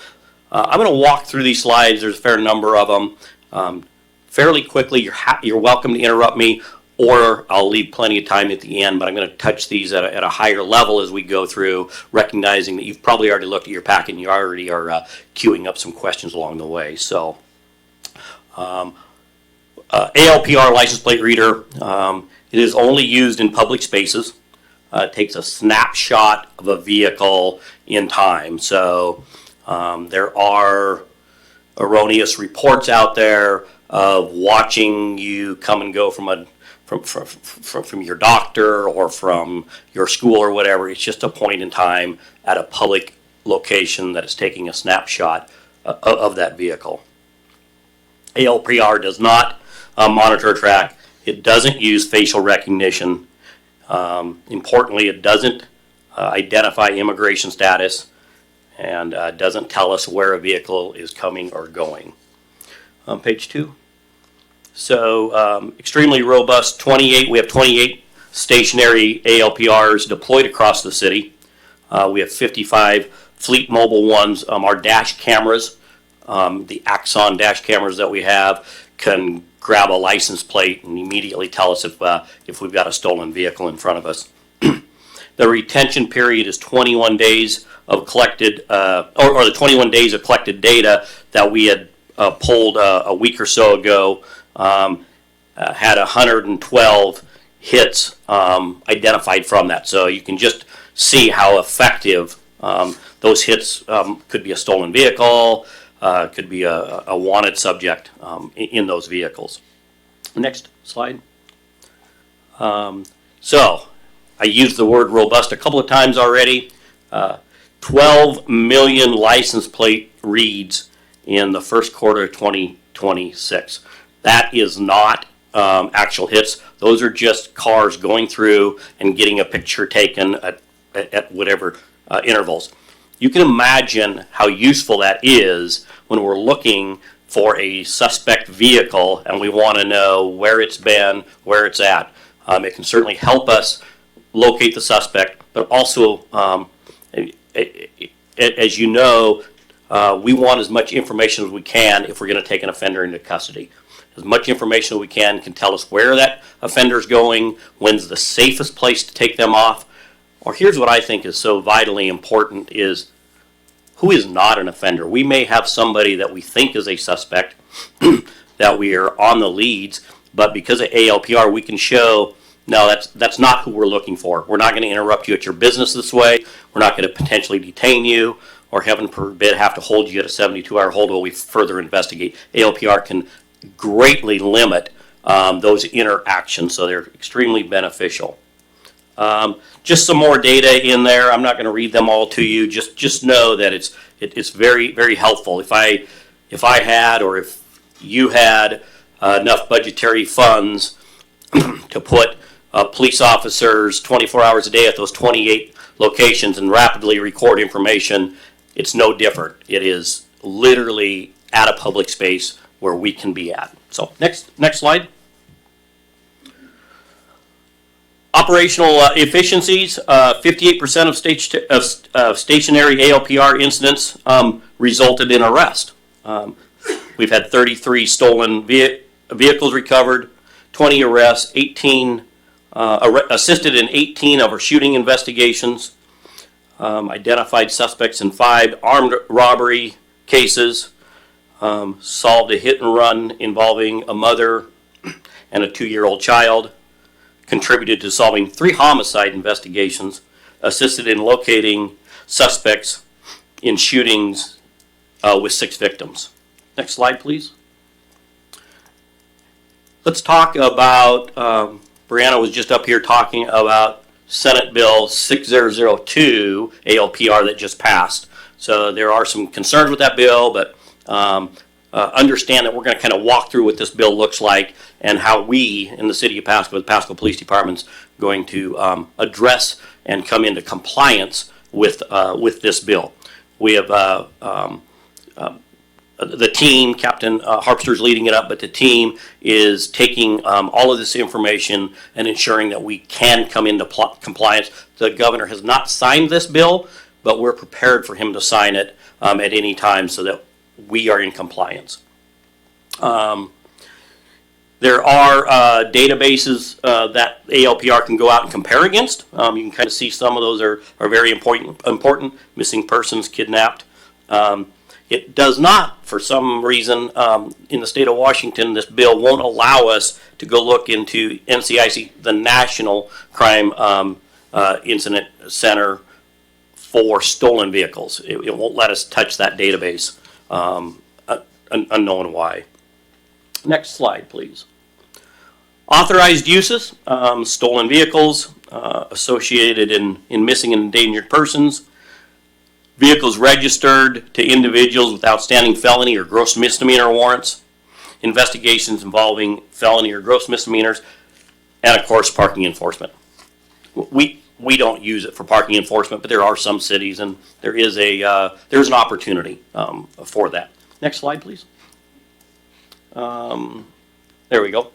I'm going to walk through these slides. There's a fair number of them fairly quickly. You're welcome to interrupt me, or I'll leave plenty of time at the end, but I'm going to touch these at a higher level as we go through, recognizing that you've probably already looked at your packet and you already are queuing up some questions along the way. So ALPR license plate reader, it is only used in public spaces. It takes a snapshot of a vehicle in time. So there are erroneous reports out there of watching you come and go from your doctor or from your school or whatever. It's just a point in time at a public location that is taking a snapshot of that vehicle. ALPR does not monitor track. It doesn't use facial recognition. Importantly, it doesn't identify immigration status, and doesn't tell us where a vehicle is coming or going. Page 2. So extremely robust. We have 28 stationary ALPRs deployed across the city. We have 55 fleet mobile ones. Our dash cameras, the Axon dash cameras that we have, can grab a license plate and immediately tell us if we've got a stolen vehicle in front of us. The retention period is 21 days of collected, or the 21 days of collected data that we had pulled a week or so ago. Had 112 hits identified from that. So you can just see how effective those hits could be a stolen vehicle, could be a wanted subject in those vehicles. Next slide. So, I used the word robust a couple of times already. 12 million license plate reads in the first quarter of 2026. That is not actual hits. Those are just cars going through and getting a picture taken at whatever intervals. You can imagine how useful that is when we're looking for a suspect vehicle and we want to know where it's been, where it's at. It can certainly help us locate the suspect, but also, as you know, we want as much information as we can if we're going to take an offender into custody. As much information as we can tell us where that offender's going, when's the safest place to take them off. Or here's what I think is so vitally important is who is not an offender. We may have somebody that we think is a suspect that we are on the leads, but because of ALPR we can show, no, that's not who we're looking for. We're not going to interrupt you at your business this way. We're not going to potentially detain you or heaven forbid have to hold you at a 72-hour hold while we further investigate. ALPR can greatly limit those interactions, so they're extremely beneficial. Just some more data in there. I'm not going to read them all to you. Just know that it's very, very helpful. If I had, or if you had enough budgetary funds to put police officers 24 hours a day at those 28 locations and rapidly record information, it's no different. It is literally at a public space where we can be at. So next slide. Operational efficiencies, 58% of stationary ALPR incidents resulted in arrest. We've had 33 stolen vehicles recovered, 20 arrests, 18 assisted in 18 of our shooting investigations, identified suspects in 5 armed robbery cases, solved a hit and run involving a mother and a 2-year-old child, contributed to solving 3 homicide investigations, assisted in locating suspects in shootings with 6 victims. Next slide, please. Let's talk about, Brianna was just up here talking about Senate Bill 6002 ALPR that just passed. So there are some concerns with that bill, but understand that we're going to kind of walk through what this bill looks like and how we in the city of Pasco, the Pasco Police Department's going to address and come into compliance with this bill. We have the team, Captain Harpster's leading it up, but the team is taking all of this information and ensuring that we can come into compliance. The governor has not signed this bill, but we're prepared for him to sign it at any time so that we are in compliance. There are databases that ALPR can go out and compare against. You can kind of see some of those are very important. Missing persons, kidnapped. It does not, for some reason, in the state of Washington, this bill won't allow us to go look into NCIC, the National Crime Incident Center for stolen vehicles. It won't let us touch that database, unknown why. Next slide, please. Authorized uses, stolen vehicles associated in missing and endangered persons, vehicles registered to individuals with outstanding felony or gross misdemeanor warrants, investigations involving felony or gross misdemeanors, and of course parking enforcement. We don't use it for parking enforcement, but there are some cities, and there is there's an opportunity for that. Next slide, please. There we go.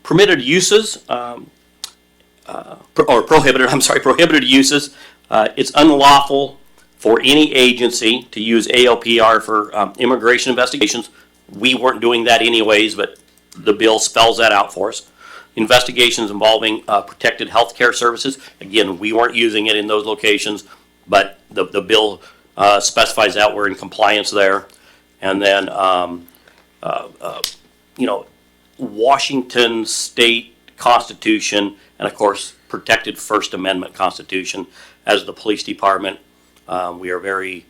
Permitted uses, prohibited uses. It's unlawful for any agency to use ALPR for immigration investigations. We weren't doing that anyways, but the bill spells that out for us. Investigations involving protected health care services. Again, we weren't using it in those locations, but the bill specifies that we're in compliance there. And then, Washington State Constitution, and of course, protected First Amendment Constitution. As the police department, we are very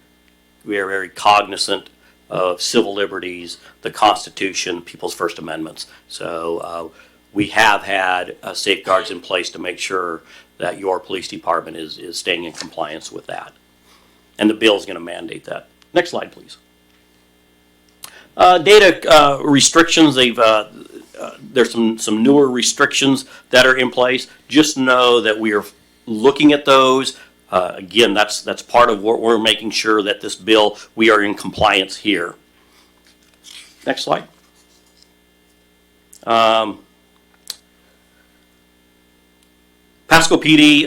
cognizant of civil liberties, the Constitution, people's First Amendments. So we have had safeguards in place to make sure that your police department is staying in compliance with that. And the bill is going to mandate that. Next slide, please. Data restrictions, there's some newer restrictions that are in place. Just know that we are looking at those. Again, that's part of what we're making sure that this bill, we are in compliance here. Next slide. Pasco PD,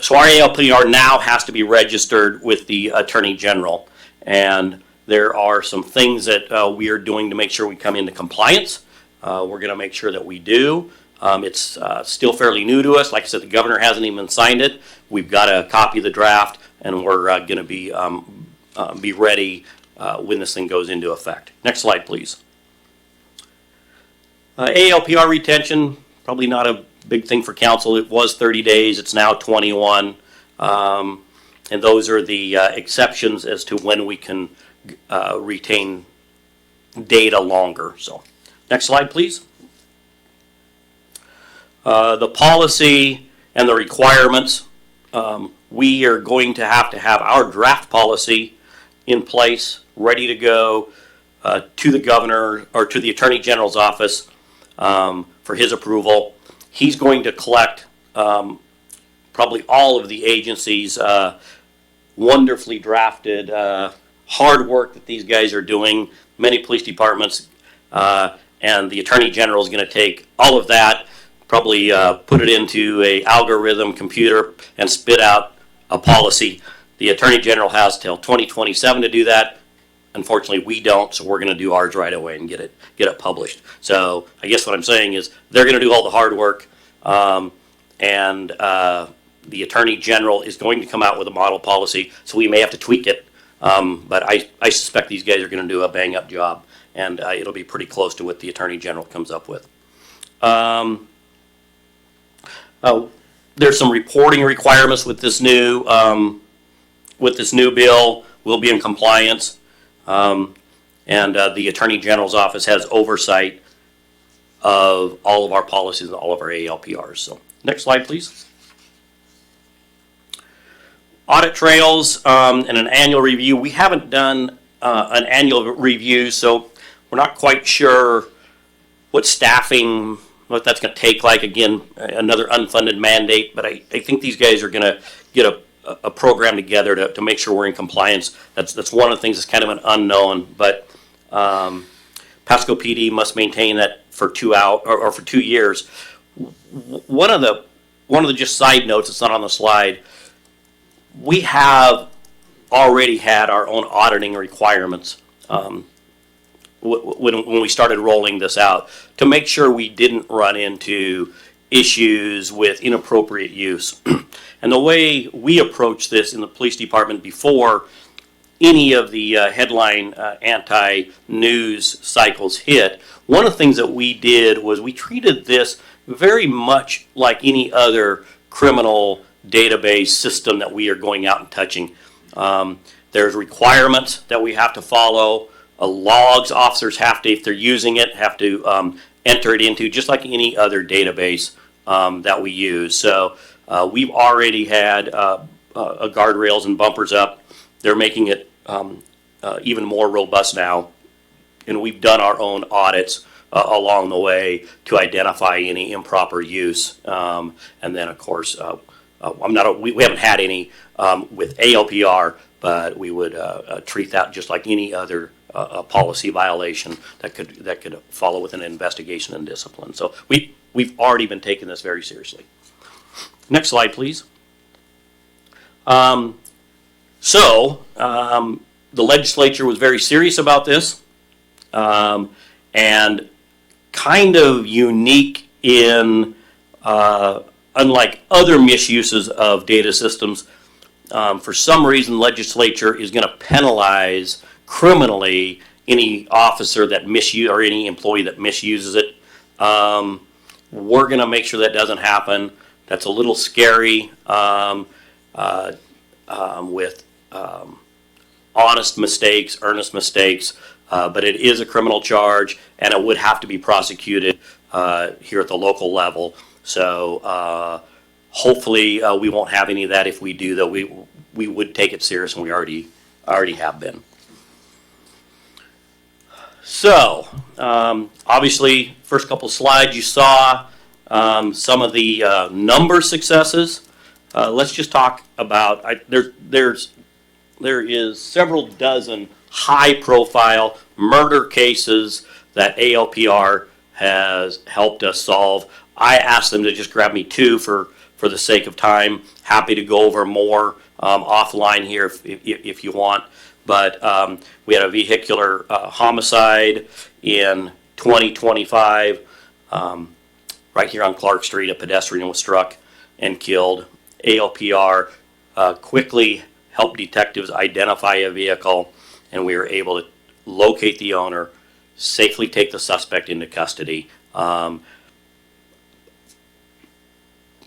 so our ALPR now has to be registered with the Attorney General, and there are some things that we are doing to make sure we come into compliance. We're going to make sure that we do. It's still fairly new to us. Like I said, the governor hasn't even signed it. We've got a copy of the draft, and we're going to be ready when this thing goes into effect. Next slide, please. ALPR retention, probably not a big thing for council. It was 30 days. It's now 21. And those are the exceptions as to when we can retain data longer. So, next slide, please. The policy and the requirements. We are going to have our draft policy in place, ready to go to the governor or to the Attorney General's office for his approval. He's going to collect probably all of the agencies' wonderfully drafted hard work that these guys are doing, many police departments, and the Attorney General is going to take all of that, probably put it into a algorithm computer and spit out a policy. The Attorney General has till 2027 to do that. Unfortunately, we don't, so we're going to do ours right away and get it published. So I guess what I'm saying is they're going to do all the hard work, and the Attorney General is going to come out with a model policy, so we may have to tweak it. But I suspect these guys are going to do a bang-up job, and it'll be pretty close to what the Attorney General comes up with. There's some reporting requirements with this new bill. We'll be in compliance. And the Attorney General's office has oversight of all of our policies and all of our ALPRs. So, next slide, please. Audit trails and an annual review. We haven't done an annual review, so we're not quite sure what staffing, what that's going to take like. Again, another unfunded mandate, but I think these guys are going to get a program together to make sure we're in compliance. That's one of the things that's kind of an unknown, but Pasco PD must maintain that for 2 years. One of the just side notes that's not on the slide, we have already had our own auditing requirements when we started rolling this out to make sure we didn't run into issues with inappropriate use. And the way we approach this in the police department before any of the headline anti-news cycles hit, one of the things that we did was we treated this very much like any other criminal database system that we are going out and touching. There's requirements that we have to follow. Logs officers have to, if they're using it, have to enter it into just like any other database that we use. So we've already had guardrails and bumpers up. They're making it even more robust now. And we've done our own audits along the way to identify any improper use. And then, of course, we haven't had any with ALPR, but we would treat that just like any other policy violation that could follow with an investigation and discipline. So we've already been taking this very seriously. Next slide, please. The legislature was very serious about this, and kind of unique in, unlike other misuses of data systems, for some reason legislature is going to penalize criminally any officer that or any employee that misuses it. We're going to make sure that doesn't happen. That's a little scary with honest mistakes, earnest mistakes, but it is a criminal charge, and it would have to be prosecuted here at the local level. So hopefully we won't have any of that. If we do, though, we would take it serious, and we already have been. So obviously, first couple slides you saw some of the number successes. Let's just talk about there is several dozen high-profile murder cases that ALPR has helped us solve. I asked them to just grab me 2 for the sake of time. Happy to go over more offline here if you want. But we had a vehicular homicide in 2025 right here on Clark Street. A pedestrian was struck and killed. ALPR quickly helped detectives identify a vehicle, and we were able to locate the owner, safely take the suspect into custody.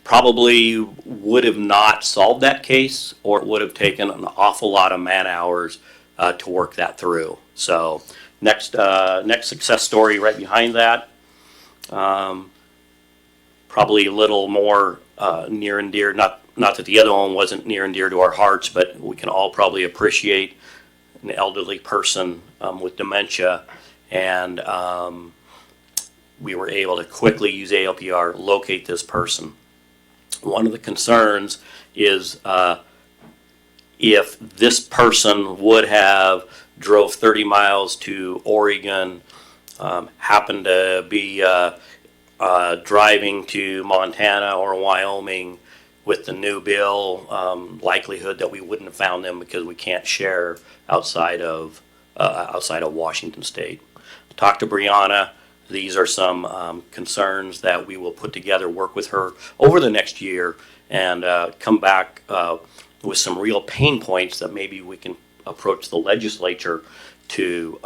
Probably would have not solved that case, or it would have taken an awful lot of man hours to work that through. So next success story right behind that, probably a little more near and dear, not that the other one wasn't near and dear to our hearts, but we can all probably appreciate an elderly person with dementia, and we were able to quickly use ALPR, locate this person. One of the concerns is if this person would have drove 30 miles to Oregon, happened to be driving to Montana or Wyoming with the new bill, likelihood that we wouldn't have found them because we can't share outside of Washington State. Talk to Brianna. These are some concerns that we will put together, work with her over the next year, and come back with some real pain points that maybe we can approach the legislature to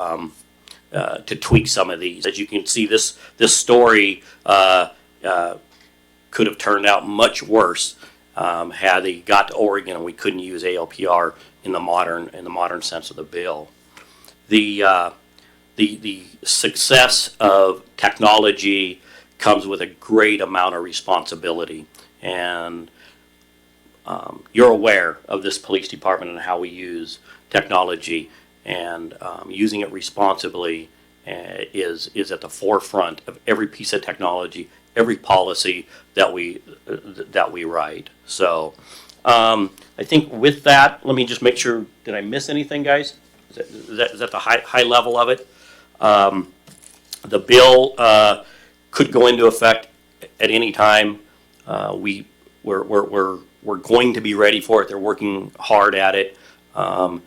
tweak some of these. As you can see, this story could have turned out much worse had they got to Oregon and we couldn't use ALPR in the modern sense of the bill. The success of technology comes with a great amount of responsibility, and you're aware of this police department and how we use technology, and using it responsibly is at the forefront of every piece of technology, every policy that we write. So I think with that, let me just make sure, did I miss anything, guys? Is that the high level of it? The bill could go into effect at any time. We're going to be ready for it. They're working hard at it. I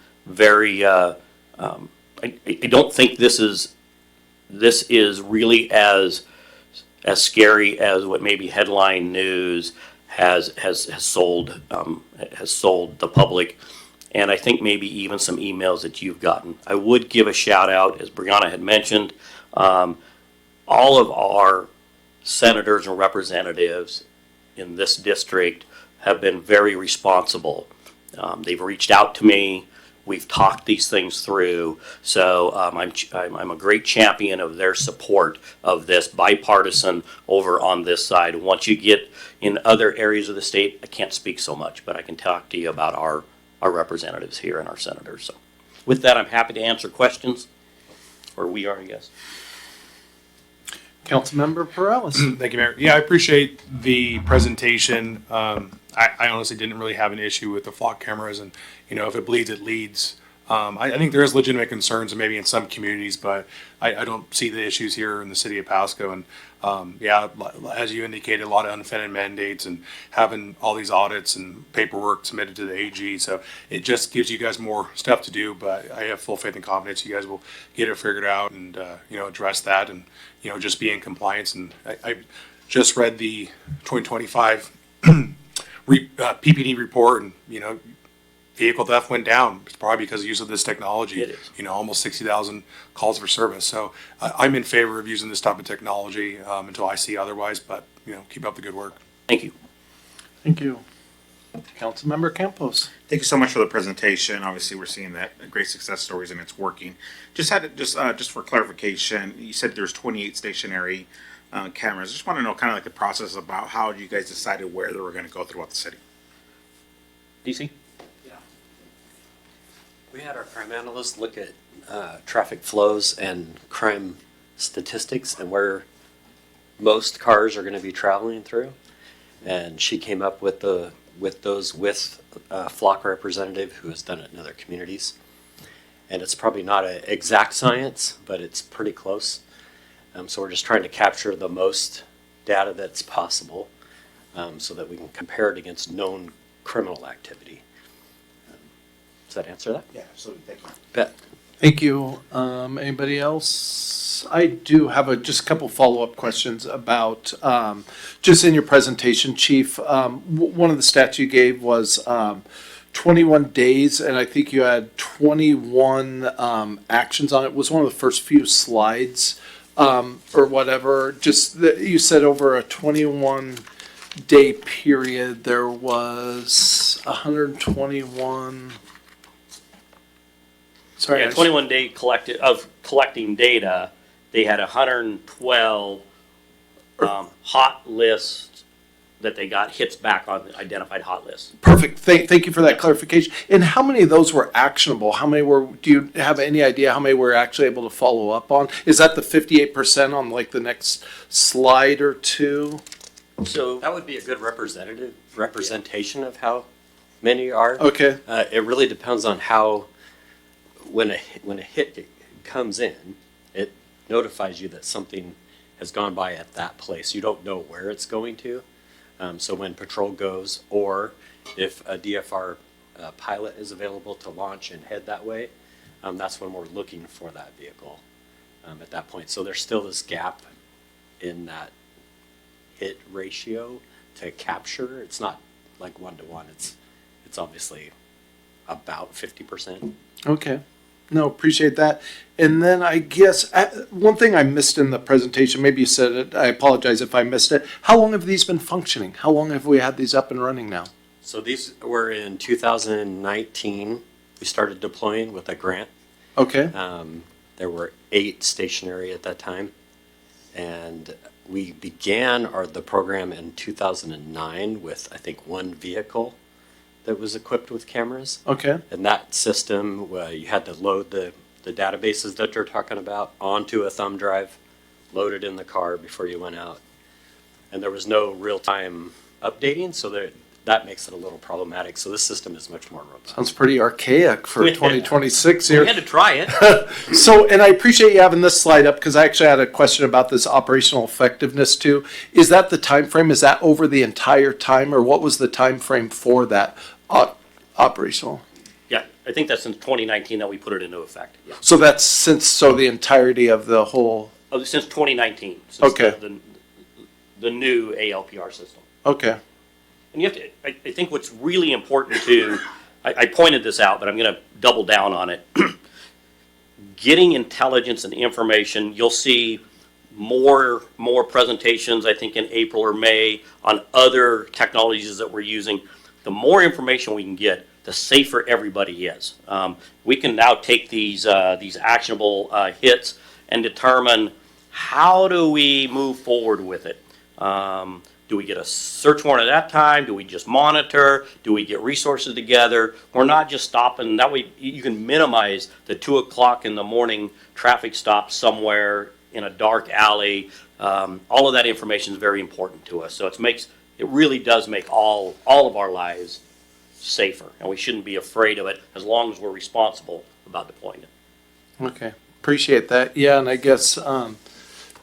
don't think this is really as scary as what maybe headline news has sold the public, and I think maybe even some emails that you've gotten. I would give a shout out, as Brianna had mentioned, all of our senators and representatives in this district have been very responsible. They've reached out to me. We've talked these things through. So I'm a great champion of their support of this, bipartisan over on this side. Once you get in other areas of the state, I can't speak so much, but I can talk to you about our representatives here and our senators. So with that, I'm happy to answer questions, or we are, yes. Councilmember Perales. Thank you, Mayor. Yeah, I appreciate the presentation. I honestly didn't really have an issue with the flock cameras, and if it bleeds, it leads. I think there is legitimate concerns, and maybe in some communities, but I don't see the issues here in the city of Pasco. And yeah, as you indicated, a lot of unfunded mandates and having all these audits and paperwork submitted to the AG. So it just gives you guys more stuff to do. But I have full faith and confidence you guys will get it figured out and address that and just be in compliance. And I just read the 2025 PPD report, and vehicle theft went down. It's probably because of use of this technology. It is. Almost 60,000 calls for service. So I'm in favor of using this type of technology until I see otherwise. But keep up the good work. Thank you. Thank you. Councilmember Campos. Thank you so much for the presentation. Obviously, we're seeing that great success stories and it's working. Just for clarification, you said there's 28 stationary cameras. Just want to know kind of like the process about how you guys decided where they were going to go throughout the city. DC? We had our crime analyst look at traffic flows and crime statistics and where most cars are going to be traveling through. And she came up with those with a flock representative who has done it in other communities. And it's probably not an exact science, but it's pretty close. So we're just trying to capture the most data that's possible so that we can compare it against known criminal activity. Does that answer that? Yeah, absolutely. Thank you. Bet. Thank you. Anybody else? I do have just a couple follow-up questions about, just in your presentation, Chief. One of the stats you gave was 21 days, and I think you had 21 actions on it. It was one of the first few slides or whatever. Just that you said over a 21-day period, there was 121. Sorry, Yeah, 21 day collecting data, they had 112 hot lists that they got hits back on the identified hot lists. Perfect. Thank you for that clarification. And how many of those were actionable? How many do you have any idea how many we're actually able to follow up on? Is that the 58% on like the next slide or two? So that would be a good representation of how many are. Okay. It really depends on how, when a hit comes in, it notifies you that something has gone by at that place. You don't know where it's going to. So when patrol goes, or if a DFR pilot is available to launch and head that way, that's when we're looking for that vehicle at that point. So there's still this gap in that hit ratio to capture. It's not like 1-to-1. It's obviously about 50%. Okay. No, appreciate that. And then I guess one thing I missed in the presentation, maybe you said it, I apologize if I missed it. How long have these been functioning? How long have we had these up and running now? So these were in 2019. We started deploying with a grant. Okay. There were 8 stationary at that time. And we began the program in 2009 with, I think, 1 vehicle that was equipped with cameras. Okay. And that system, you had to load the databases that you're talking about onto a thumb drive, load it in the car before you went out. And there was no real-time updating, so that makes it a little problematic. So this system is much more robust. Sounds pretty archaic for 2026 here. We had to try it. So, and I appreciate you having this slide up because I actually had a question about this operational effectiveness too. Is that the time frame? Is that over the entire time, or what was the time frame for that operational? Yeah, I think that's since 2019 that we put it into effect. Yeah. So that's the entirety of the whole. Oh, since 2019. Since Okay. The new ALPR system. Okay. And you have to, I think what's really important too, I pointed this out, but I'm going to double down on it. Getting intelligence and information, you'll see more presentations, I think in April or May, on other technologies that we're using. The more information we can get, the safer everybody is. We can now take these actionable hits and determine how do we move forward with it. Do we get a search warrant at that time? Do we just monitor? Do we get resources together? We're not just stopping. That way you can minimize the 2 o'clock in the morning traffic stop somewhere in a dark alley. All of that information is very important to us. So it really does make all of our lives safer, and we shouldn't be afraid of it as long as we're responsible about deploying it. Okay. Appreciate that. Yeah, and I guess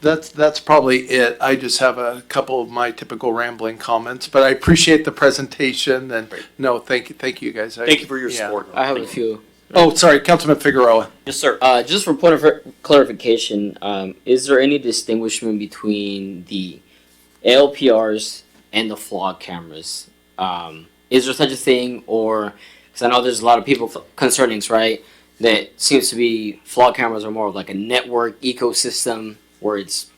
that's probably it. I just have a couple of my typical rambling comments, but I appreciate the presentation and no, thank you guys. Thank you for your support. I have a few. Oh, sorry, Councilman Figueroa. Yes, sir. Just for point of clarification, is there any distinguishment between the ALPRs and the flog cameras? Is there such a thing, or because I know there's a lot of people concernings, right? That seems to be flog cameras are more of like a network ecosystem where it's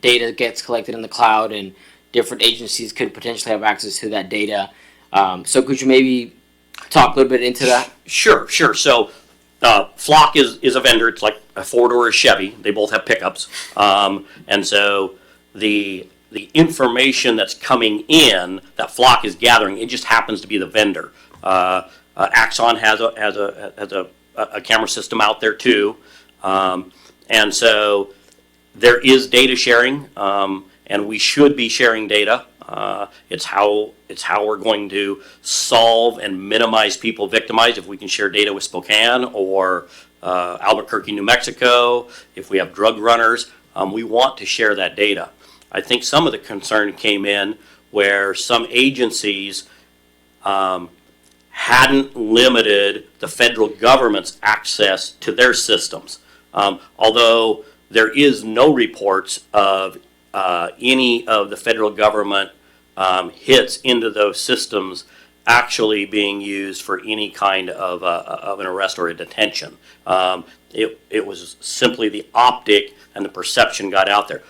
data gets collected in the cloud and different agencies could potentially have access to that data. So could you maybe talk a little bit into that? Sure. So Flock is a vendor. It's like a Ford or a Chevy. They both have pickups. And so the information that's coming in, that Flock is gathering, it just happens to be the vendor. Axon has a camera system out there too. And so there is data sharing, and we should be sharing data. It's how we're going to solve and minimize people victimized. If we can share data with Spokane or Albuquerque, New Mexico, if we have drug runners, we want to share that data. I think some of the concern came in where some agencies hadn't limited the federal government's access to their systems. Although there is no reports of any of the federal government hits into those systems actually being used for any kind of an arrest or a detention. It was simply the optic and the perception got out there.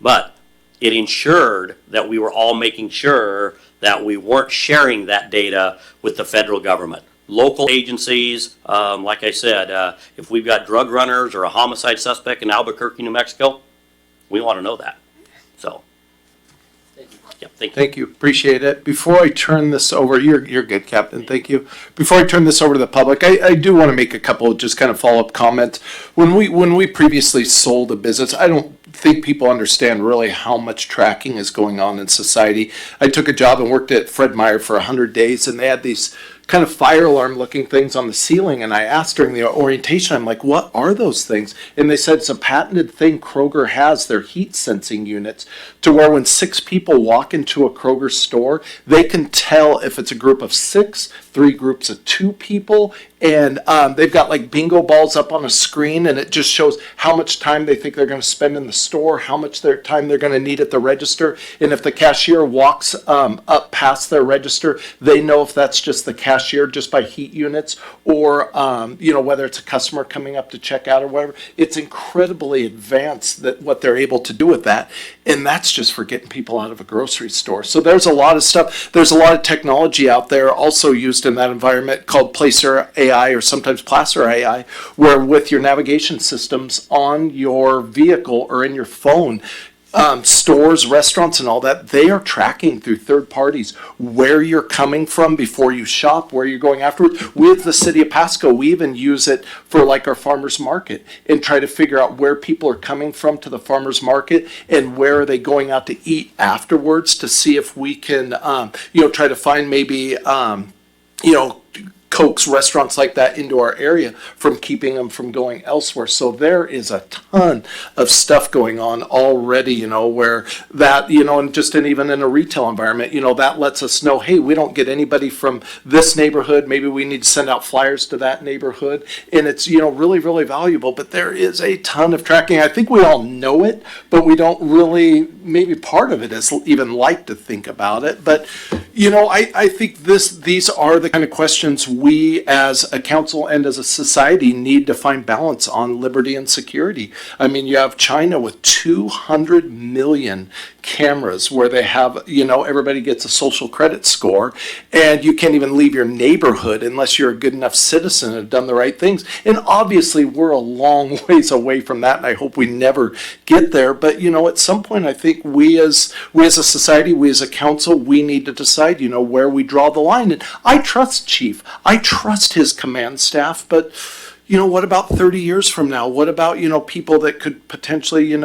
But it ensured that we were all making sure that we weren't sharing that data with the federal government. Local agencies, like I said, if we've got drug runners or a homicide suspect in Albuquerque, New Mexico, we want to know that. So, yeah, thank you. Thank you, appreciate it. Before I turn this over, you're good, Captain, thank you. Before I turn this over to the public, I do want to make a couple of just kind of follow-up comments. When we previously sold a business, I don't think people understand really how much tracking is going on in society. I took a job and worked at Fred Meyer for 100 days, and they had these kind of fire alarm looking things on the ceiling, and I asked during the orientation, I'm like, what are those things? And they said it's a patented thing Kroger has, their heat sensing units, to where when 6 people walk into a Kroger store, they can tell if it's a group of 6, 3 groups of 2 people, and they've got like bingo balls up on a screen, and it just shows how much time they think they're going to spend in the store, how much time they're going to need at the register, and if the cashier walks up past their register, they know if that's just the cashier just by heat units, or whether it's a customer coming up to check out or whatever. It's incredibly advanced that what they're able to do with that, and that's just for getting people out of a grocery store. So there's a lot of stuff. There's a lot of technology out there also used in that environment called Placer AI, or sometimes Placer AI, where with your navigation systems on your vehicle or in your phone, stores, restaurants, and all that, they are tracking through third parties where you're coming from before you shop, where you're going afterwards. With the city of Pasco, we even use it for like our farmers market and try to figure out where people are coming from to the farmers market and where are they going out to eat afterwards, to see if we can, try to find maybe, coax restaurants like that into our area from keeping them from going elsewhere. So there is a ton of stuff going on already, where that, and just even in a retail environment, that lets us know, hey, we don't get anybody from this neighborhood. Maybe we need to send out flyers to that neighborhood. And it's, really, really valuable. But there is a ton of tracking. I think we all know it, but we don't really, maybe part of it is even like to think about it. But, I think these are the kind of questions we as a council and as a society need to find balance on liberty and security. I mean, you have China with 200 million cameras where they have, everybody gets a social credit score, and you can't even leave your neighborhood unless you're a good enough citizen and have done the right things. And obviously we're a long ways away from that, and I hope we never get there. But, at some point, I think we as a society, we as a council, we need to decide, where we draw the line. And I trust Chief. I trust his command staff, but what about 30 years from now? What about, people that could potentially,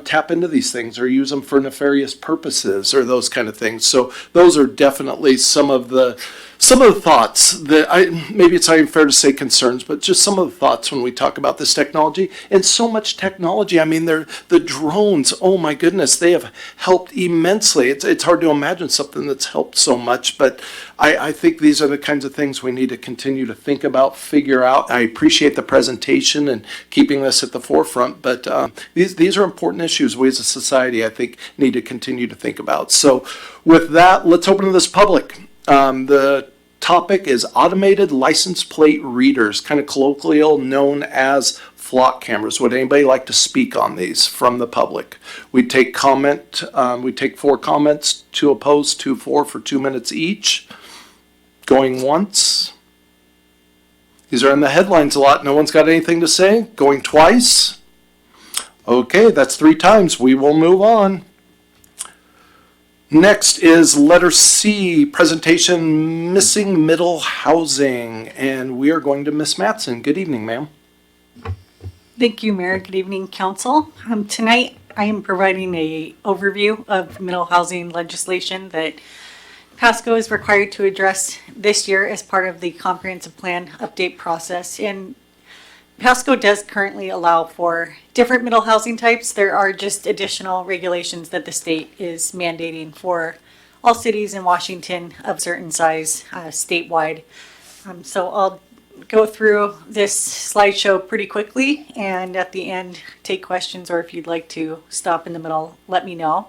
tap into these things or use them for nefarious purposes or those kind of things? So those are definitely some of the thoughts that maybe it's not even fair to say concerns, but just some of the thoughts when we talk about this technology. And so much technology. I mean, the drones, oh my goodness, they have helped immensely. It's hard to imagine something that's helped so much, but I think these are the kinds of things we need to continue to think about, figure out. I appreciate the presentation and keeping this at the forefront, but these are important issues we as a society, I think, need to continue to think about. So with that, let's open to this public. The topic is automated license plate readers, kind of colloquial known as flock cameras. Would anybody like to speak on these from the public? We take 4 comments, 2 opposed, 2 for 2 minutes each. Going once. These are in the headlines a lot. No one's got anything to say. Going twice. Okay, that's 3 times. We will move on. Next is letter C, presentation missing middle housing. And we are going to Miss Matson. Good evening, ma'am. Thank you, Mayor. Good evening, Council. Tonight, I am providing a overview of middle housing legislation that Pasco is required to address this year as part of the comprehensive plan update process. And Pasco does currently allow for different middle housing types. There are just additional regulations that the state is mandating for all cities in Washington of certain size statewide. So I'll go through this slideshow pretty quickly, and at the end take questions, or if you'd like to stop in the middle, let me know.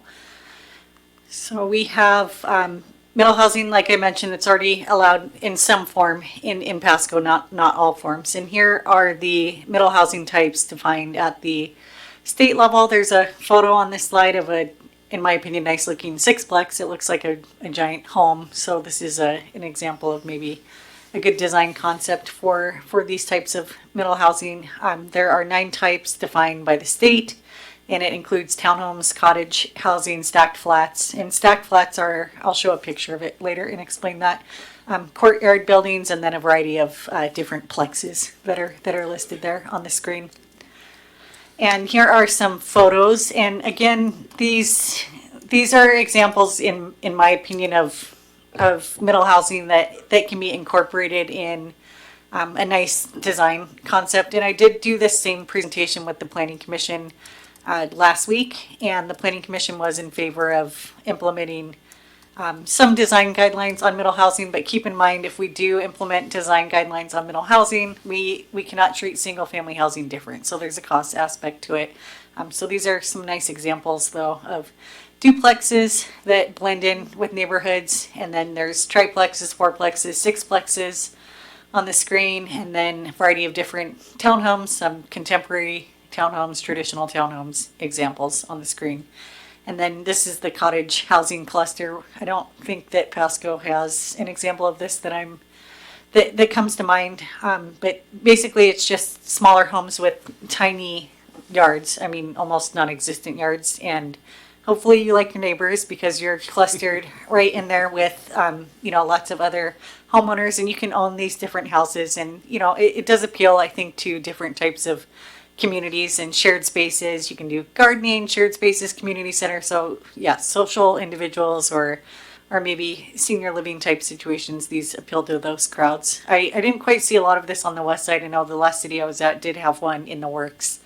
So we have middle housing, like I mentioned, it's already allowed in some form in Pasco, not all forms. And here are the middle housing types defined at the state level. There's a photo on this slide of a, in my opinion, nice looking sixplex. It looks like a giant home. So this is an example of maybe a good design concept for these types of middle housing. There are 9 types defined by the state, and it includes townhomes, cottage housing, stacked flats. And stacked flats are, I'll show a picture of it later and explain that, courtyard buildings, and then a variety of different plexes that are listed there on the screen. And here are some photos. And again, these are examples, in my opinion, of middle housing that can be incorporated in a nice design concept. And I did do this same presentation with the Planning Commission last week, and the Planning Commission was in favor of implementing some design guidelines on middle housing. But keep in mind, if we do implement design guidelines on middle housing, we cannot treat single family housing different. So there's a cost aspect to it. So these are some nice examples, though, of duplexes that blend in with neighborhoods, and then there's triplexes, fourplexes, sixplexes on the screen, and then a variety of different townhomes, some contemporary townhomes, traditional townhomes examples on the screen. And then this is the cottage housing cluster. I don't think that Pasco has an example of this that comes to mind, but basically it's just smaller homes with tiny yards. I mean, almost non-existent yards, and hopefully you like your neighbors because you're clustered right in there with, lots of other homeowners, and you can own these different houses. And, it does appeal, I think, to different types of communities and shared spaces. You can do gardening, shared spaces, community center. So yeah, social individuals or maybe senior living type situations, these appeal to those crowds. I didn't quite see a lot of this on the west side. I know the last city I was at did have one in the works.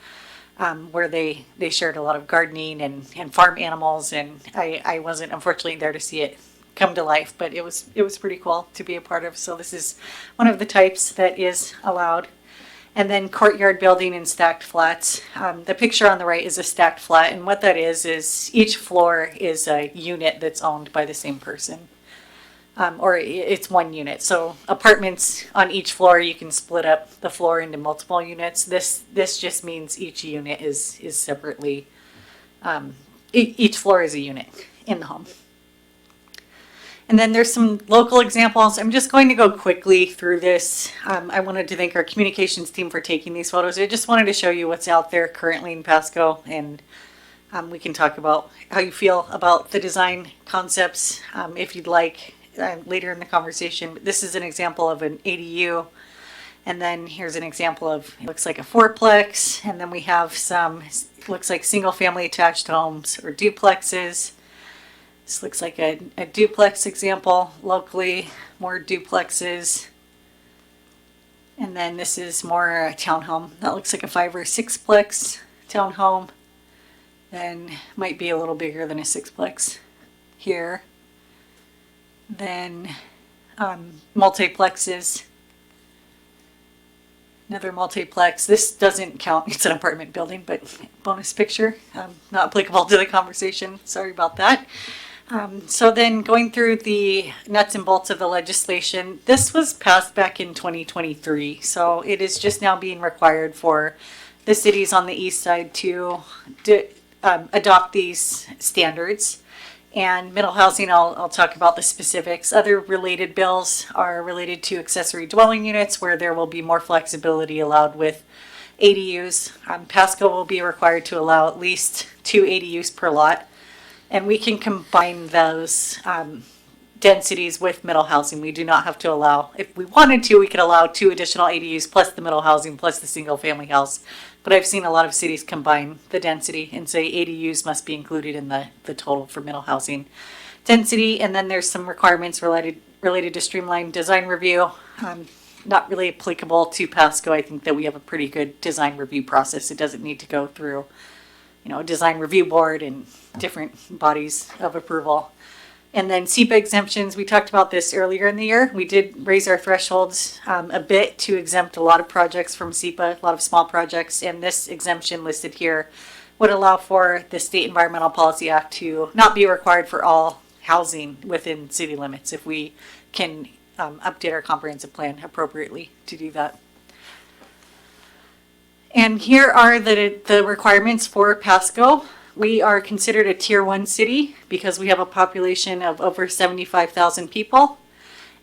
Where they shared a lot of gardening and farm animals, and I wasn't unfortunately there to see it come to life, but it was pretty cool to be a part of. So this is one of the types that is allowed. And then courtyard building and stacked flats. The picture on the right is a stacked flat, and what that is each floor is a unit that's owned by the same person. Or it's one unit. So apartments on each floor, you can split up the floor into multiple units. This just means each unit is separately, each floor is a unit in the home. And then there's some local examples. I'm just going to go quickly through this. I wanted to thank our communications team for taking these photos. I just wanted to show you what's out there currently in Pasco, and we can talk about how you feel about the design concepts if you'd like. Later in the conversation. This is an example of an ADU, and then here's an example of, it looks like a fourplex, and then we have some, looks like single family attached homes or duplexes. This looks like a duplex example locally, more duplexes, and then this is more a townhome. That looks like a 5 or 6plex townhome, then might be a little bigger than a 6plex here. Then multiplexes, another multiplex. This doesn't count, it's an apartment building, but bonus picture, not applicable to the conversation. Sorry about that. So then going through the nuts and bolts of the legislation, this was passed back in 2023. So it is just now being required for the cities on the east side to adopt these standards. And middle housing, I'll talk about the specifics. Other related bills are related to accessory dwelling units, where there will be more flexibility allowed with ADUs. Pasco will be required to allow at least 2 ADUs per lot. And we can combine those densities with middle housing. We do not have to allow, if we wanted to, we could allow 2 additional ADUs plus the middle housing plus the single family house. But I've seen a lot of cities combine the density and say ADUs must be included in the total for middle housing density. And then there's some requirements related to streamlined design review. Not really applicable to Pasco. I think that we have a pretty good design review process. It doesn't need to go through, a design review board and different bodies of approval. And then SEPA exemptions, we talked about this earlier in the year. We did raise our thresholds a bit to exempt a lot of projects from SEPA, a lot of small projects. And this exemption listed here would allow for the State Environmental Policy Act to not be required for all housing within city limits if we can update our comprehensive plan appropriately to do that. And here are the requirements for Pasco. We are considered a tier 1 city because we have a population of over 75,000 people.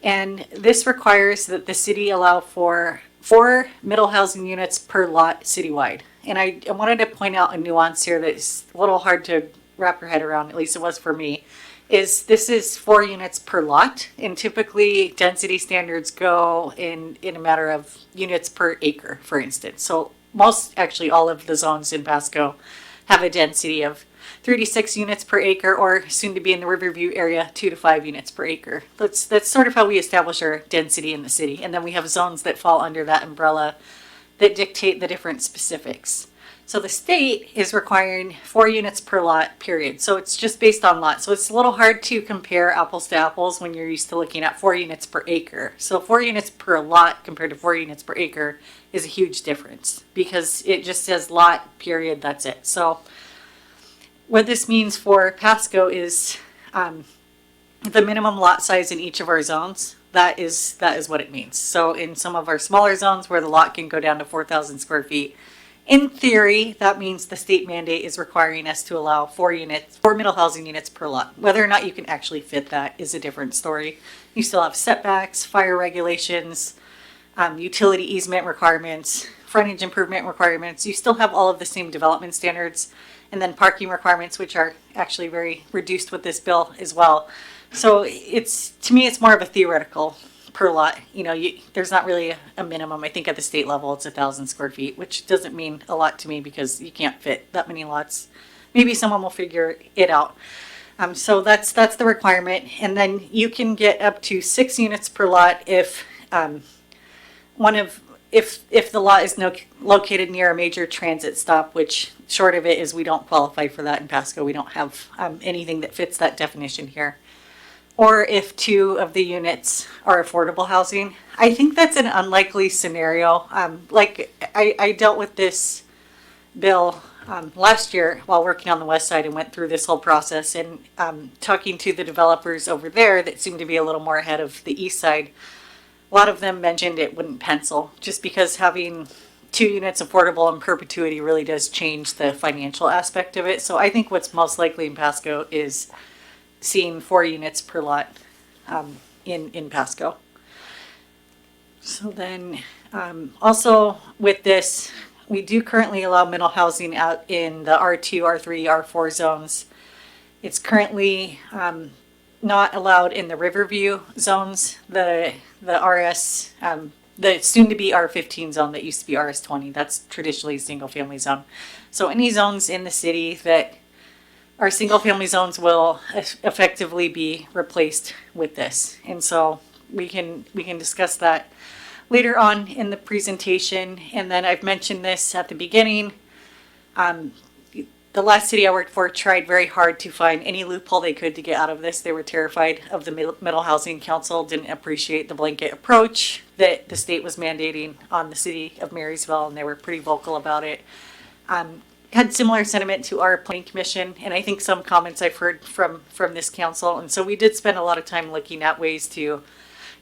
And this requires that the city allow for 4 middle housing units per lot citywide. And I wanted to point out a nuance here that's a little hard to wrap your head around, at least it was for me, is this is 4 units per lot. And typically density standards go in a matter of units per acre, for instance. So most, actually all of the zones in Pasco have a density of 3 to 6 units per acre, or soon to be in the Riverview area, 2 to 5 units per acre. That's sort of how we establish our density in the city. And then we have zones that fall under that umbrella that dictate the different specifics. So the state is requiring 4 units per lot, period. So it's just based on lot. So it's a little hard to compare apples to apples when you're used to looking at 4 units per acre. So 4 units per lot compared to 4 units per acre is a huge difference because it just says lot, period, that's it. So what this means for Pasco is the minimum lot size in each of our zones. That is what it means. So in some of our smaller zones where the lot can go down to 4,000 square feet, in theory, that means the state mandate is requiring us to allow 4 middle housing units per lot. Whether or not you can actually fit that is a different story. You still have setbacks, fire regulations, utility easement requirements, frontage improvement requirements. You still have all of the same development standards, and then parking requirements, which are actually very reduced with this bill as well. So to me, it's more of a theoretical per lot. There's not really a minimum. I think at the state level, it's 1,000 square feet, which doesn't mean a lot to me because you can't fit that many lots. Maybe someone will figure it out. So that's the requirement. And then you can get up to 6 units per lot if if the lot is located near a major transit stop, which short of it is we don't qualify for that in Pasco. We don't have anything that fits that definition here. Or if 2 of the units are affordable housing. I think that's an unlikely scenario. I dealt with this bill last year while working on the west side and went through this whole process and talking to the developers over there that seemed to be a little more ahead of the east side. A lot of them mentioned it wouldn't pencil just because having 2 units affordable in perpetuity really does change the financial aspect of it. So I think what's most likely in Pasco is seeing 4 units per lot in Pasco. So then also with this, we do currently allow middle housing out in the R2, R3, R4 zones. It's currently not allowed in the Riverview zones, the RS, the soon-to-be R15 zone that used to be RS20. That's traditionally a single-family zone. So any zones in the city that our single-family zones will effectively be replaced with this. And so we can discuss that later on in the presentation. And then I've mentioned this at the beginning. The last city I worked for tried very hard to find any loophole they could to get out of this. They were terrified of the Middle Housing Council, didn't appreciate the blanket approach that the state was mandating on the city of Marysville, and they were pretty vocal about it. Had similar sentiment to our planning commission, and I think some comments I've heard from this council. And so we did spend a lot of time looking at ways to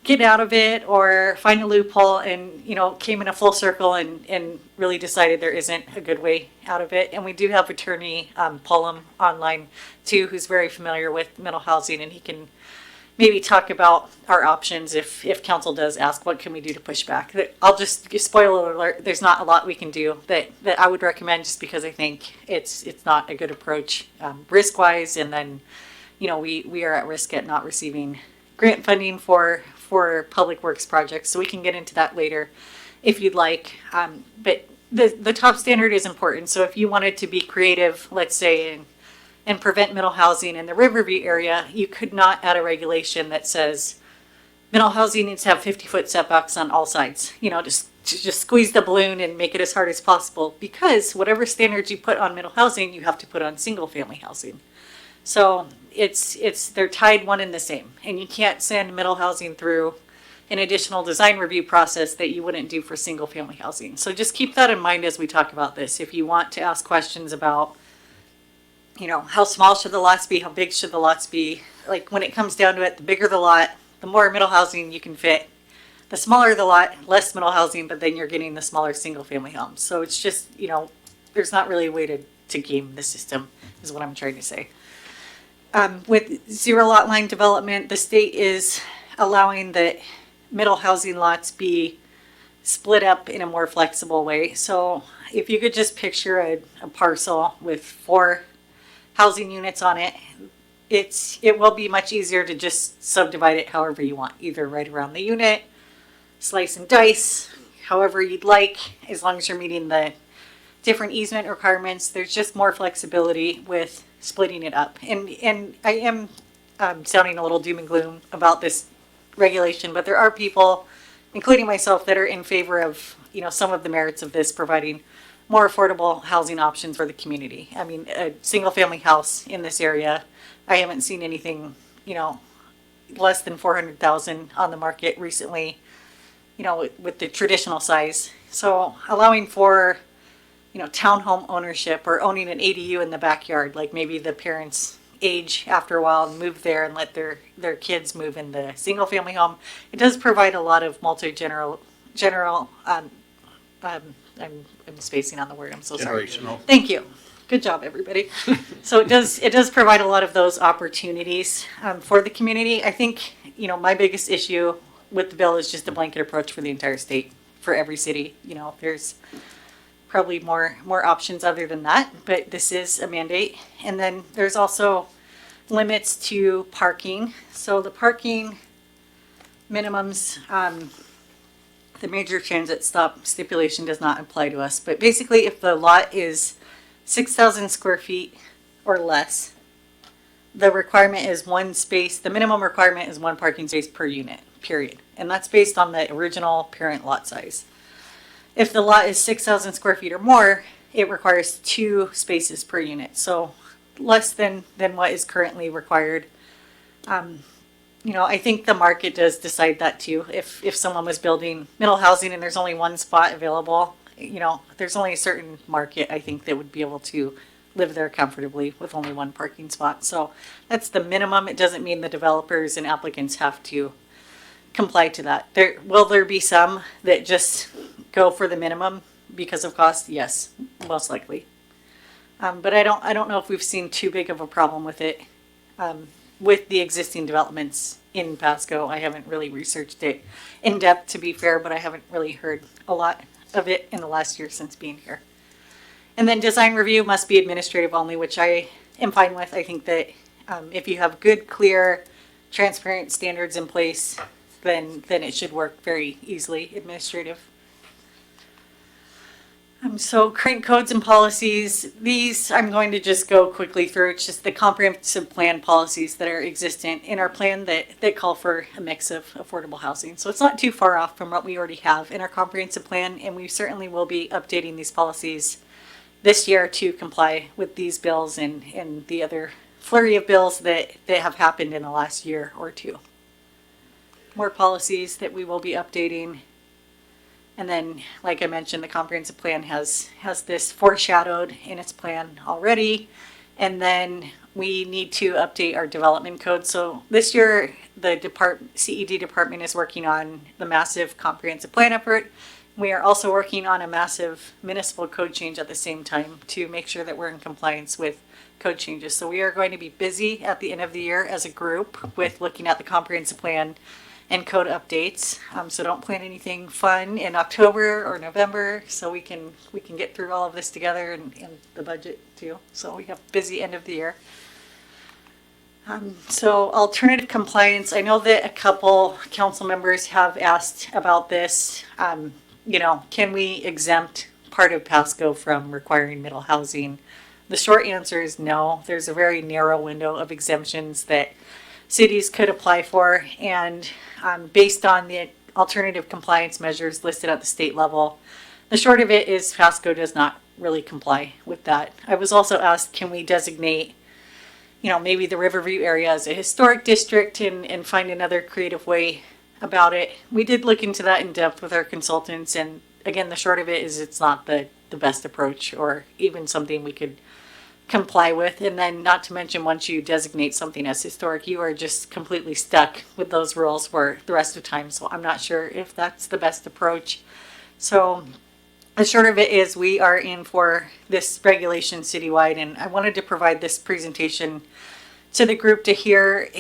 get out of it or find a loophole, and came in a full circle and really decided there isn't a good way out of it. And we do have attorney Pullum online too, who's very familiar with middle housing, and he can maybe talk about our options if council does ask, what can we do to push back? I'll just, spoiler alert, there's not a lot we can do that I would recommend, just because I think it's not a good approach, risk-wise, and then, we are at risk at not receiving grant funding for public works projects, so we can get into that later if you'd like. But the top standard is important, so if you wanted to be creative, let's say, and prevent middle housing in the Riverview area, you could not add a regulation that says middle housing needs to have 50-foot setbacks on all sides. Just squeeze the balloon and make it as hard as possible, because whatever standards you put on middle housing, you have to put on single family housing. So they're tied one and the same, and you can't send middle housing through an additional design review process that you wouldn't do for single family housing. So just keep that in mind as we talk about this. If you want to ask questions about, how small should the lots be? How big should the lots be? Like, when it comes down to it, the bigger the lot, the more middle housing you can fit. The smaller the lot, less middle housing, but then you're getting the smaller single family homes. So it's just, there's not really a way to game the system, is what I'm trying to say. With zero lot line development, the state is allowing that middle housing lots be split up in a more flexible way. So if you could just picture a parcel with 4 housing units on it, it will be much easier to just subdivide it however you want, either right around the unit, slice and dice, however you'd like, as long as you're meeting the different easement requirements. There's just more flexibility with splitting it up. And I am sounding a little doom and gloom about this regulation, but there are people, including myself, that are in favor of, some of the merits of this, providing more affordable housing options for the community. I mean, a single family house in this area, I haven't seen anything, less than 400,000 on the market recently, with the traditional size. So allowing for, townhome ownership, or owning an ADU in the backyard, like maybe the parents age after a while and move there and let their kids move in the single family home. It does provide a lot of I'm spacing on the word. I'm so sorry. Generational. Thank you. Good job, everybody. So it does provide a lot of those opportunities for the community. I think, my biggest issue with the bill is just a blanket approach for the entire state, for every city. There's probably more options other than that, but this is a mandate. And then there's also limits to parking. So the parking minimums, the major transit stop stipulation does not apply to us, but basically if the lot is 6,000 square feet or less, the requirement is 1 space. The minimum requirement is 1 parking space per unit, period. And that's based on the original parent lot size. If the lot is 6,000 square feet or more, it requires 2 spaces per unit. So less than what is currently required. I think the market does decide that too. If someone was building middle housing and there's only 1 spot available, there's only a certain market, I think, that would be able to live there comfortably with only 1 parking spot. So that's the minimum. It doesn't mean the developers and applicants have to comply to that. Will there be some that just go for the minimum because of cost? Yes, most likely. But I don't know if we've seen too big of a problem with it. With the existing developments in Pasco, I haven't really researched it in depth, to be fair, but I haven't really heard a lot of it in the last year since being here. And then design review must be administrative only, which I am fine with. I think that if you have good, clear, transparent standards in place, then it should work very easily, administrative. So current codes and policies, these I'm going to just go quickly through. It's just the comprehensive plan policies that are existent in our plan that call for a mix of affordable housing. So it's not too far off from what we already have in our comprehensive plan, and we certainly will be updating these policies this year to comply with these bills and the other flurry of bills that have happened in the last year or two. More policies that we will be updating. And then, like I mentioned, the comprehensive plan has this foreshadowed in its plan already. And then we need to update our development code. So this year, the CED department is working on the massive comprehensive plan effort. we are also working on a massive municipal code change at the same time to make sure that we're in compliance with code changes. So we are going to be busy at the end of the year as a group with looking at the comprehensive plan and code updates. So don't plan anything fun in October or November, so we can get through all of this together, and the budget too. So we have busy end of the year. So alternative compliance, I know that a couple council members have asked about this. Can we exempt part of Pasco from requiring middle housing? The short answer is no. There's a very narrow window of exemptions that cities could apply for, and based on the alternative compliance measures listed at the state level, the short of it is Pasco does not really comply with that. I was also asked, can we designate maybe the Riverview area as a historic district and find another creative way about it. We did look into that in depth with our consultants, and again, the short of it is it's not the best approach or even something we could comply with. And then not to mention, once you designate something as historic, you are just completely stuck with those rules for the rest of the time. So I'm not sure if that's the best approach. So the short of it is we are in for this regulation citywide, and I wanted to provide this presentation to the group to hear,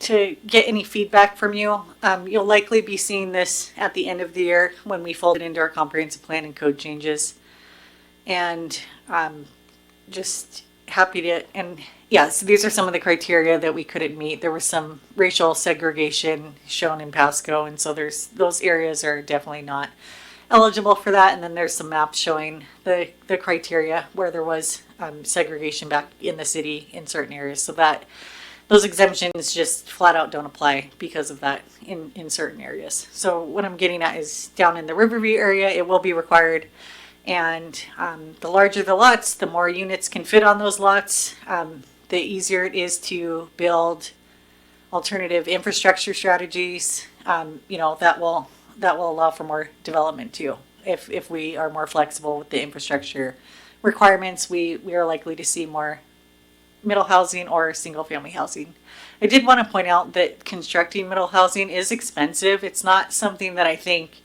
to get any feedback from you. You'll likely be seeing this at the end of the year when we fold it into our comprehensive plan and code changes. And just happy to, and yeah, so these are some of the criteria that we couldn't meet. There was some racial segregation shown in Pasco, and so those areas are definitely not eligible for that. And then there's some maps showing the criteria where there was segregation back in the city in certain areas. So that those exemptions just flat out don't apply because of that in certain areas. So what I'm getting at is down in the Riverview area, it will be required. And the larger the lots, the more units can fit on those lots, the easier it is to build alternative infrastructure strategies. That will allow for more development too. If we are more flexible with the infrastructure requirements, we are likely to see more middle housing or single family housing. I did want to point out that constructing middle housing is expensive. It's not something that I think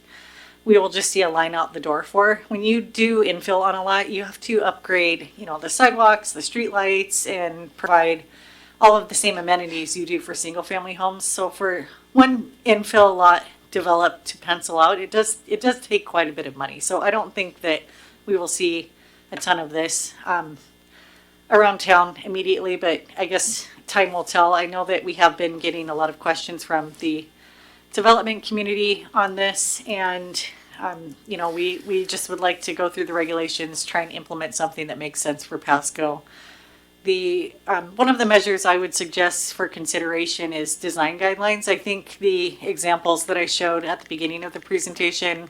we will just see a line out the door for. When you do infill on a lot, you have to upgrade, the sidewalks, the street lights, and provide all of the same amenities you do for single family homes. So for one infill lot developed to pencil out, it does take quite a bit of money. So I don't think that we will see a ton of this around town immediately, but I guess time will tell. I know that we have been getting a lot of questions from the development community on this, and we just would like to go through the regulations, try and implement something that makes sense for Pasco. One of the measures I would suggest for consideration is design guidelines. I think the examples that I showed at the beginning of the presentation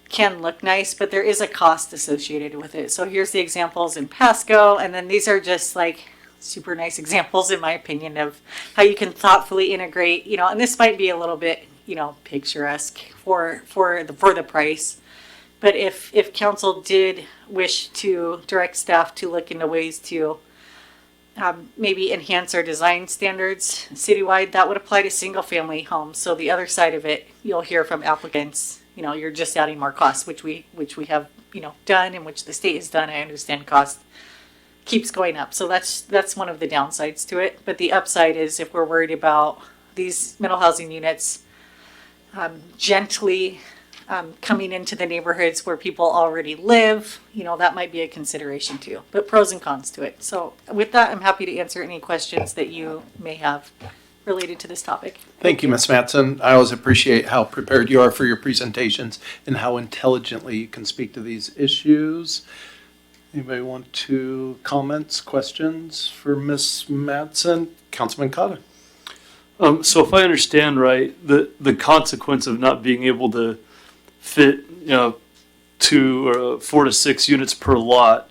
can look nice, but there is a cost associated with it. So here's the examples in Pasco, and then these are just like super nice examples, in my opinion, of how you can thoughtfully integrate, and this might be a little bit, picturesque for the price. But if council did wish to direct staff to look into ways to maybe enhance our design standards citywide, that would apply to single family homes. So the other side of it, you'll hear from applicants, you're just adding more costs, which we have, done, and which the state has done. I understand cost keeps going up. So that's one of the downsides to it. But the upside is if we're worried about these middle housing units gently coming into the neighborhoods where people already live, that might be a consideration too. But pros and cons to it. So with that, I'm happy to answer any questions that you may have related to this topic. Thank you, Ms. Mattson. I always appreciate how prepared you are for your presentations and how intelligently you can speak to these issues. Anybody want to comments, questions for Ms. Mattson? Councilman Cotta. So if I understand right, the consequence of not being able to fit, 4 to 6 units per lot,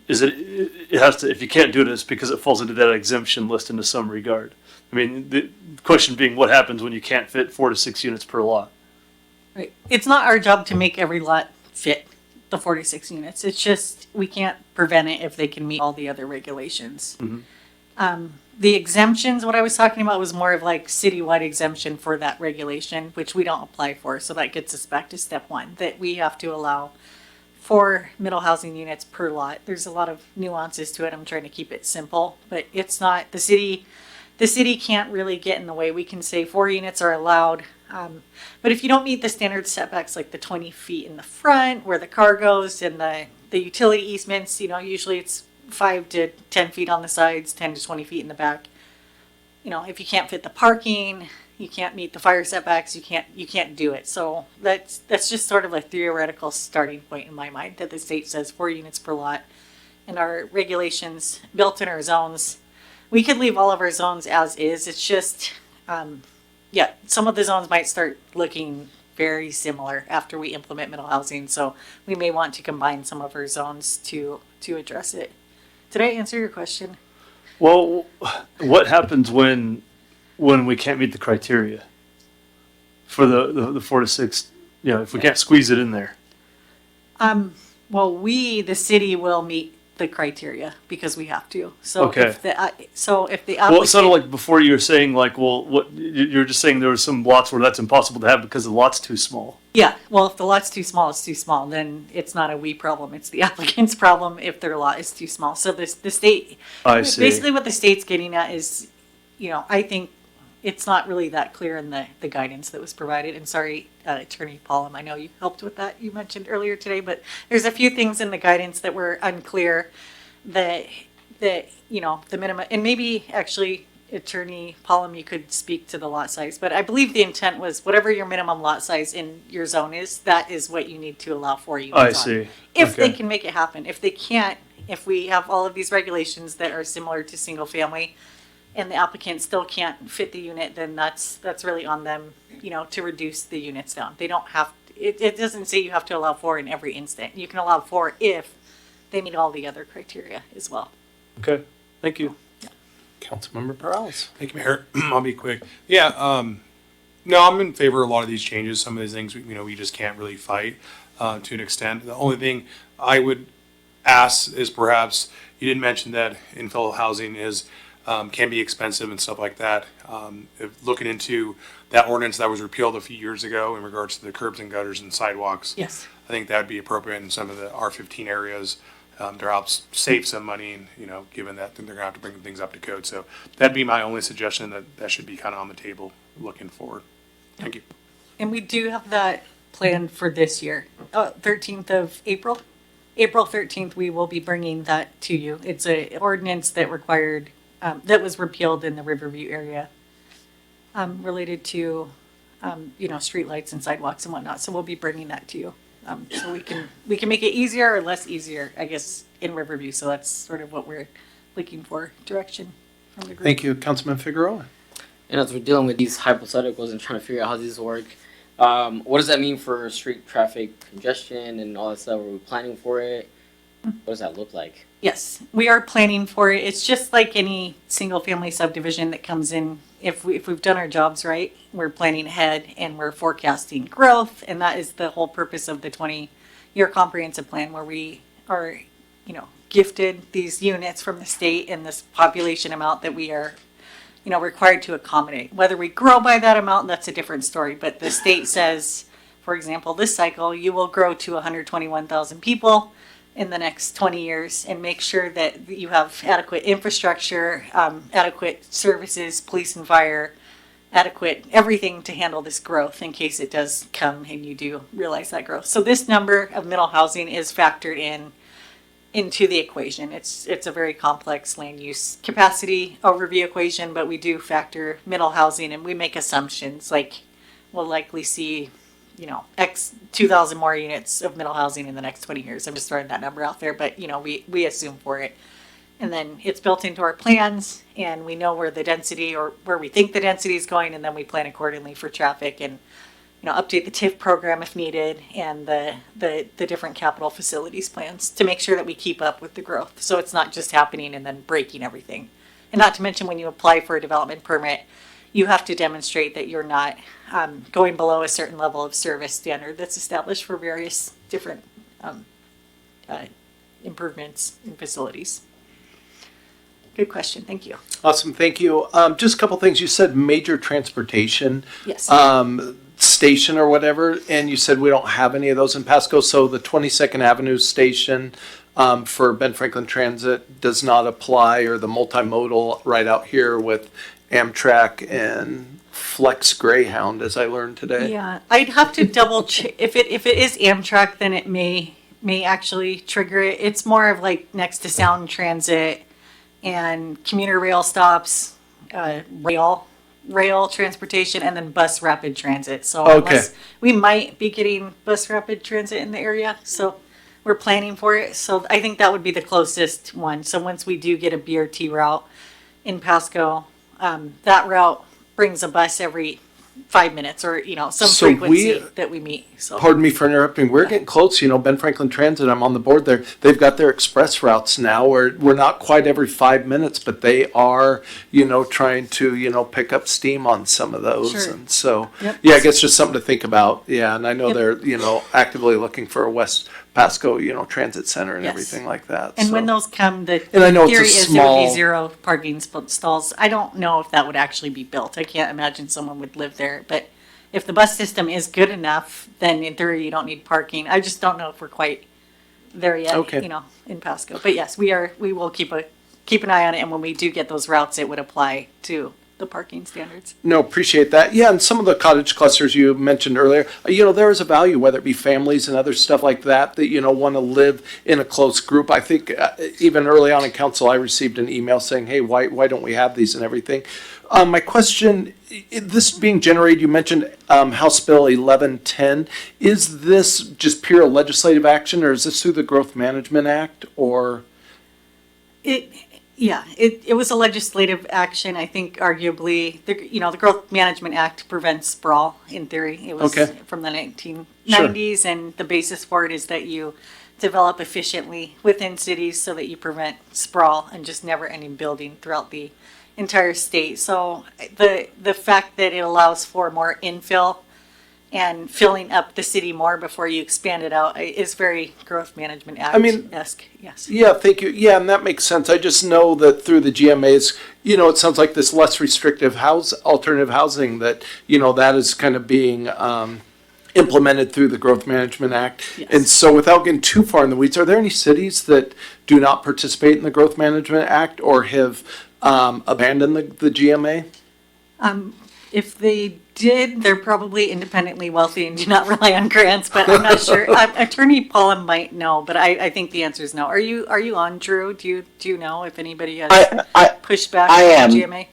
is it has to, if you can't do it, it's because it falls into that exemption list into some regard. I mean, the question being, what happens when you can't fit 4 to 6 units per lot? Right. It's not our job to make every lot fit the 46 units. It's just we can't prevent it if they can meet all the other regulations. Mm-hmm. The exemptions, what I was talking about was more of like citywide exemption for that regulation, which we don't apply for. So that gets us back to step one, that we have to allow 4 middle housing units per lot. There's a lot of nuances to it. I'm trying to keep it simple, but it's not, the city can't really get in the way. We can say 4 units are allowed. But if you don't meet the standard setbacks, like the 20 feet in the front where the car goes and the utility easements, usually it's 5 to 10 feet on the sides, 10 to 20 feet in the back. If you can't fit the parking, you can't meet the fire setbacks, you can't do it. So that's just sort of a theoretical starting point in my mind, that the state says 4 units per lot. And our regulations built in our zones, we could leave all of our zones as is. It's just, some of the zones might start looking very similar after we implement middle housing. So we may want to combine some of our zones to address it. Did I answer your question? Well, what happens when we can't meet the criteria for the 4 to 6? If we can't squeeze it in there. Well, the city will meet the criteria because we have to. So Okay. if the applicant, Well, it sounded like before you were saying you're just saying there were some lots where that's impossible to have because the lot's too small. yeah, well, if the lot's too small, it's too small. Then it's not a we problem; it's the applicant's problem if their lot is too small. So the state, I see. basically, what the state's getting at is, I think it's not really that clear in the guidance that was provided. And sorry, Attorney Paulum, I know you helped with that. You mentioned earlier today, but there's a few things in the guidance that were unclear. That the minimum, and maybe actually Attorney Paulum, you could speak to the lot size, but I believe the intent was whatever your minimum lot size in your zone is, that is what you need to allow for units I on. see. If they Okay. can make it happen. If they can't, if we have all of these regulations that are similar to single family and the applicant still can't fit the unit, then that's really on them, to reduce the units down. They don't have, it doesn't say you have to allow 4 in every instant. You can allow 4 if they meet all the other criteria as well. Okay. Thank you. Councilmember Perales. Thank you, Mayor. I'll be quick. Yeah, no, I'm in favor of a lot of these changes. Some of these things, we just can't really fight to an extent. The only thing I would ask is perhaps, you did mention that infill housing can be expensive and stuff like that. If looking into that ordinance that was repealed a few years ago in regards to the curbs and gutters and sidewalks, Yes. I think that would be appropriate in some of the R15 areas. To help save some money, and given that they're gonna have to bring things up to code. So that'd be my only suggestion, that should be kind of on the table looking forward. Thank you. And we do have that planned for this year, 13th of April. April 13th, we will be bringing that to you. It's a ordinance that required, that was repealed in the Riverview area, related to, streetlights and sidewalks and whatnot. So we'll be bringing that to you. So we can make it easier or less easier, I guess, in Riverview. So that's sort of what we're looking for, direction from the group. Thank you, Councilman Figueroa. And as we're dealing with these hypotheticals and trying to figure out how these work, what does that mean for street traffic congestion and all that stuff? Are we planning for it? What does that look like? Yes, we are planning for it. It's just like any single family subdivision that comes in. If we've done our jobs right, we're planning ahead and we're forecasting growth. And that is the whole purpose of the 20-year comprehensive plan, where we are, gifted these units from the state and this population amount that we are, required to accommodate. Whether we grow by that amount, that's a different story. But the state says, for example, this cycle, you will grow to 121,000 people in the next 20 years, and make sure that you have adequate infrastructure, adequate services, police and fire, adequate everything to handle this growth in case it does come and you do realize that growth. So this number of middle housing is factored into the equation. It's a very complex land use capacity overview equation, but we do factor middle housing, and we make assumptions like we'll likely see X 2,000 more units of middle housing in the next 20 years. I'm just throwing that number out there, but we assume for it. And then it's built into our plans, and we know where the density or where we think the density is going, and then we plan accordingly for traffic and update the TIF program if needed, and the different capital facilities plans to make sure that we keep up with the growth. So it's not just happening and then breaking everything. And not to mention, when you apply for a development permit, you have to demonstrate that you're not going below a certain level of service standard that's established for various different improvements in facilities. Good question. Thank you. Awesome, thank you. Just a couple things. You said major transportation Yes. station or whatever, and you said we don't have any of those in Pasco. So the 22nd Avenue station for Ben Franklin Transit does not apply, or the multimodal right out here with Amtrak and Flex Greyhound, as I learned today. Yeah, I'd have to double check. If it is Amtrak, then it may actually trigger it. It's more of like next to Sound Transit and commuter rail stops, rail transportation, and then bus rapid transit. So unless we might be getting bus rapid transit in the area, so we're planning for it. So I think that would be the closest one. So once we do get a BRT route in Pasco, that route brings a bus every 5 minutes, or some So frequency that we meet. So Pardon me for interrupting. We're getting close. Ben Franklin Transit, I'm on the board there. They've got their express routes now where we're not quite every 5 minutes, but they are, trying to, pick up steam on some of those. Sure. And so, Yep. yeah, I guess just something to think about. Yeah, and I know they're, actively looking for a West Pasco, transit center and Yes. everything like that. And so. when those come, the And I know it's a theory is there would small- be 0 parking stalls. I don't know if that would actually be built. I can't imagine someone would live there. But if the bus system is good enough, then in theory you don't need parking. I just don't know if we're quite there yet, Okay. in Pasco. But yes, we will keep an eye on it. And when we do get those routes, it would apply to the parking standards. No, appreciate that. Yeah, and some of the cottage clusters you mentioned earlier, there is a value, whether it be families and other stuff like that, want to live in a close group. I think even early on in council, I received an email saying, hey, why don't we have these and everything? My question, this being generated, you mentioned House Bill 1110. Is this just pure legislative action, or is this through the Growth Management Act, or? It was a legislative action. I think arguably, the Growth Management Act prevents sprawl in theory. It was from the 1990s, and the basis for it is that you develop efficiently within cities so that you prevent sprawl and just never ending building throughout the entire state. So the fact that it allows for more infill and filling up the city more before you expand it out is very Growth Management Act-esque, yes. Yeah, thank you. Yeah, and that makes sense. I just know that through the GMAs, it sounds like this less restrictive alternative housing that, that is kind of being implemented through the Growth Management Act. Yes. And so without getting too far in the weeds, are there any cities that do not participate in the Growth Management Act or have abandoned the GMA? If they did, they're probably independently wealthy and do not rely on grants, but I'm not sure. Attorney Paula might know, but I think the answer is no. Are you on, Drew? Do you know if anybody has pushed back on the GMA?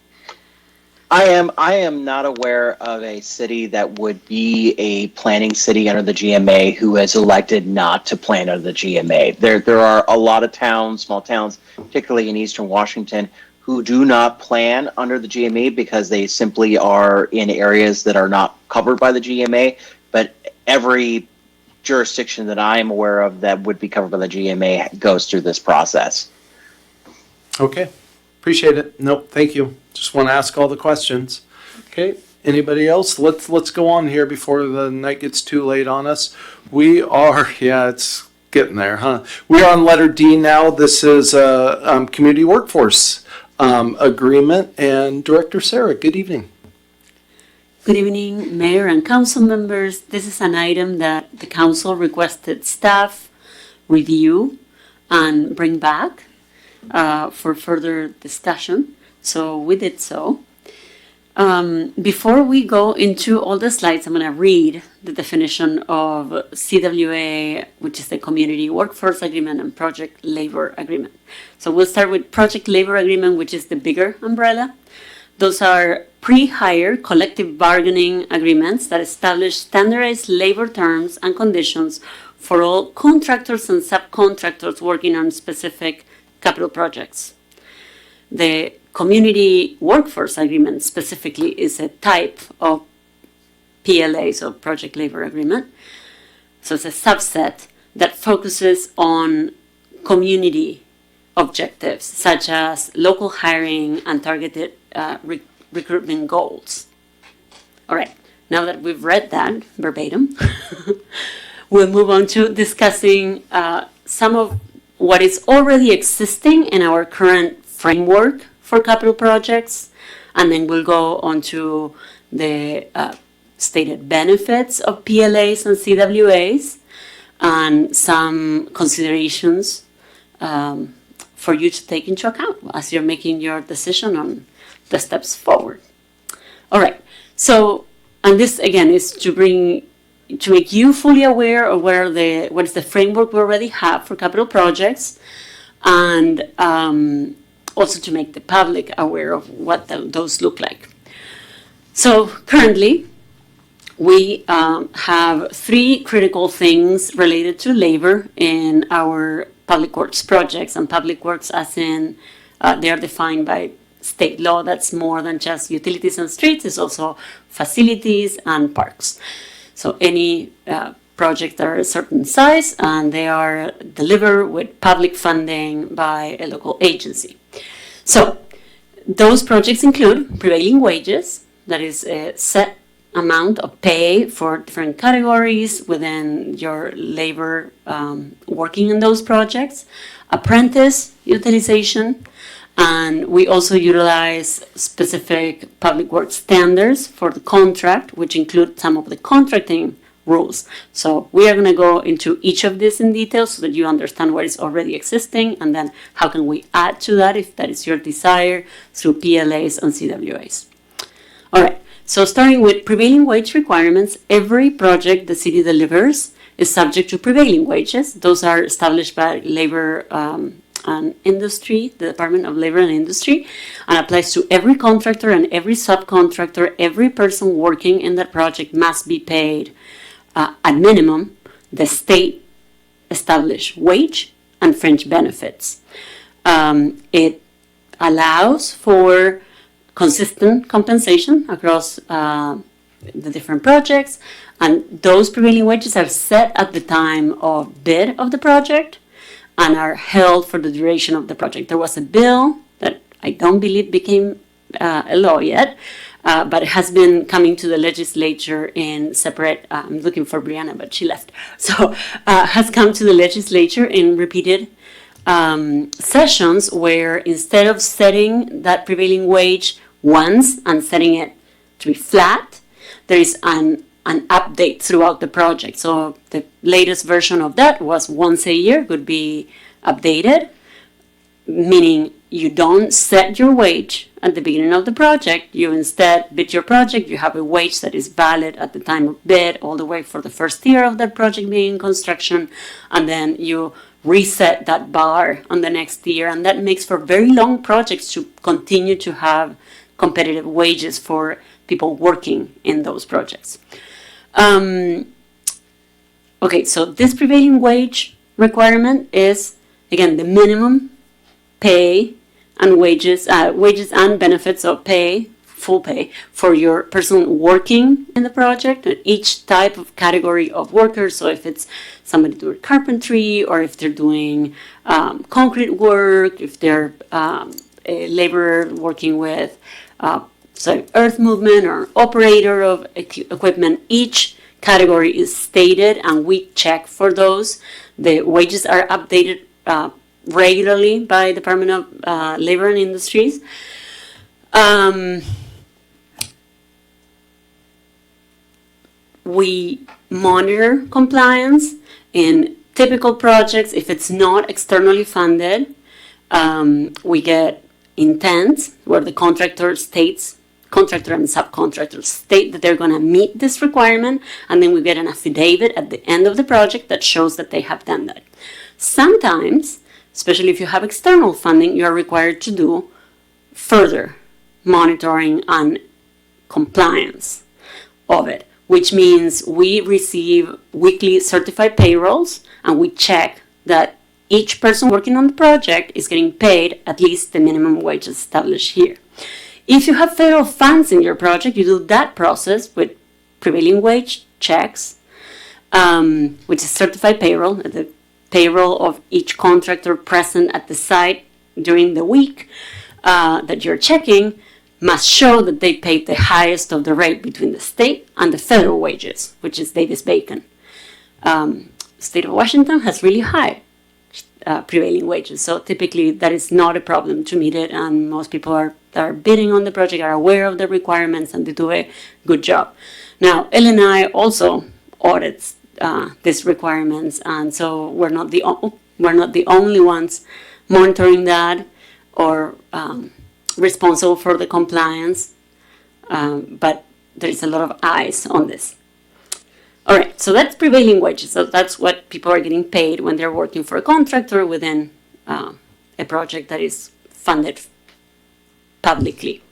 I am not aware of a city that would be a planning city under the GMA who has elected not to plan under the GMA. There are a lot of towns, small towns, particularly in Eastern Washington, who do not plan under the GMA because they simply are in areas that are not covered by the GMA. But every jurisdiction that I am aware of that would be covered by the GMA goes through this process. Okay, appreciate it. Nope, thank you. Just want to ask all the questions. Okay, anybody else? Let's go on here before the night gets too late on us. We are, it's getting there, huh? We are on letter D now. This is community workforce agreement, and Director Sarah, good evening. Good evening, Mayor and Council members. This is an item that the Council requested staff review and bring back for further discussion. So we did so. Before we go into all the slides, I'm going to read the definition of CWA, which is the Community Workforce Agreement, and Project Labor Agreement. So we'll start with Project Labor Agreement, which is the bigger umbrella. Those are pre-hire collective bargaining agreements that establish standardized labor terms and conditions for all contractors and subcontractors working on specific capital projects. The Community Workforce Agreement specifically is a type of PLA, so Project Labor Agreement. So it's a subset that focuses on community objectives, such as local hiring and targeted recruitment goals. All right, now that we've read that verbatim, we'll move on to discussing some of what is already existing in our current framework for capital projects, and then we'll go on to the stated benefits of PLAs and CWAs, and some considerations for you to take into account as you're making your decision on the steps forward. All right, so, and this again is to make you fully aware of what is the framework we already have for capital projects, and also to make the public aware of what those look like. So currently, we have three critical things related to labor in our public works projects, and public works as in they are defined by state law. That's more than just utilities and streets, it's also facilities and parks. So any projects that are a certain size and they are delivered with public funding by a local agency. So those projects include prevailing wages, that is a set amount of pay for different categories within your labor working in those projects, apprentice utilization, and we also utilize specific public works standards for the contract, which include some of the contracting rules. So we are going to go into each of these in detail so that you understand what is already existing, and then how can we add to that if that is your desire through PLAs and CWAs. All right. So starting with prevailing wage requirements, every project the city delivers is subject to prevailing wages. Those are established by Labor and Industry, the Department of Labor and Industry, and applies to every contractor and every subcontractor. Every person working in that project must be paid at minimum the state established wage and fringe benefits. It allows for consistent compensation across the different projects, and those prevailing wages are set at the time of bid of the project and are held for the duration of the project. There was a bill that I don't believe became a law yet, but it has been coming to the legislature in separate, I'm looking for Brianna, but she left. So has come to the legislature in repeated sessions where instead of setting that prevailing wage once and setting it to be flat, there is an update throughout the project. So the latest version of that was once a year could be updated, meaning you don't set your wage at the beginning of the project. You instead bid your project. You have a wage that is valid at the time of bid all the way for the first year of that project being in construction, and then you reset that bar on the next year, and that makes for very long projects to continue to have competitive wages for people working in those projects. Okay, so this prevailing wage requirement is, again, the minimum pay and wages and benefits of pay, full pay, for your person working in the project, and each type of category of workers. So if it's somebody doing carpentry, or if they're doing concrete work, if they're a laborer working with earth movement or operator of equipment, each category is stated and we check for those. The wages are updated regularly by Department of Labor and Industries. We monitor compliance in typical projects. If it's not externally funded, we get intent where the contractor and subcontractors state that they're going to meet this requirement, and then we get an affidavit at the end of the project that shows that they have done that. Sometimes, especially if you have external funding, you are required to do further monitoring and compliance of it, which means we receive weekly certified payrolls and we check that each person working on the project is getting paid at least the minimum wage established here. If you have federal funds in your project, you do that process with prevailing wage checks, which is certified payroll, the payroll of each contractor present at the site during the week that you're checking must show that they paid the highest of the rate between the state and the federal wages, which is Davis-Bacon. State of Washington has really high prevailing wages. So typically that is not a problem to meet it, and most people that are bidding on the project are aware of the requirements and they do a good job. Now, LNI also audits these requirements, and so we're not the only ones monitoring that or responsible for the compliance, but there is a lot of eyes on this. All right, so that's prevailing wages. So that's what people are getting paid when they're working for a contractor within a project that is funded publicly.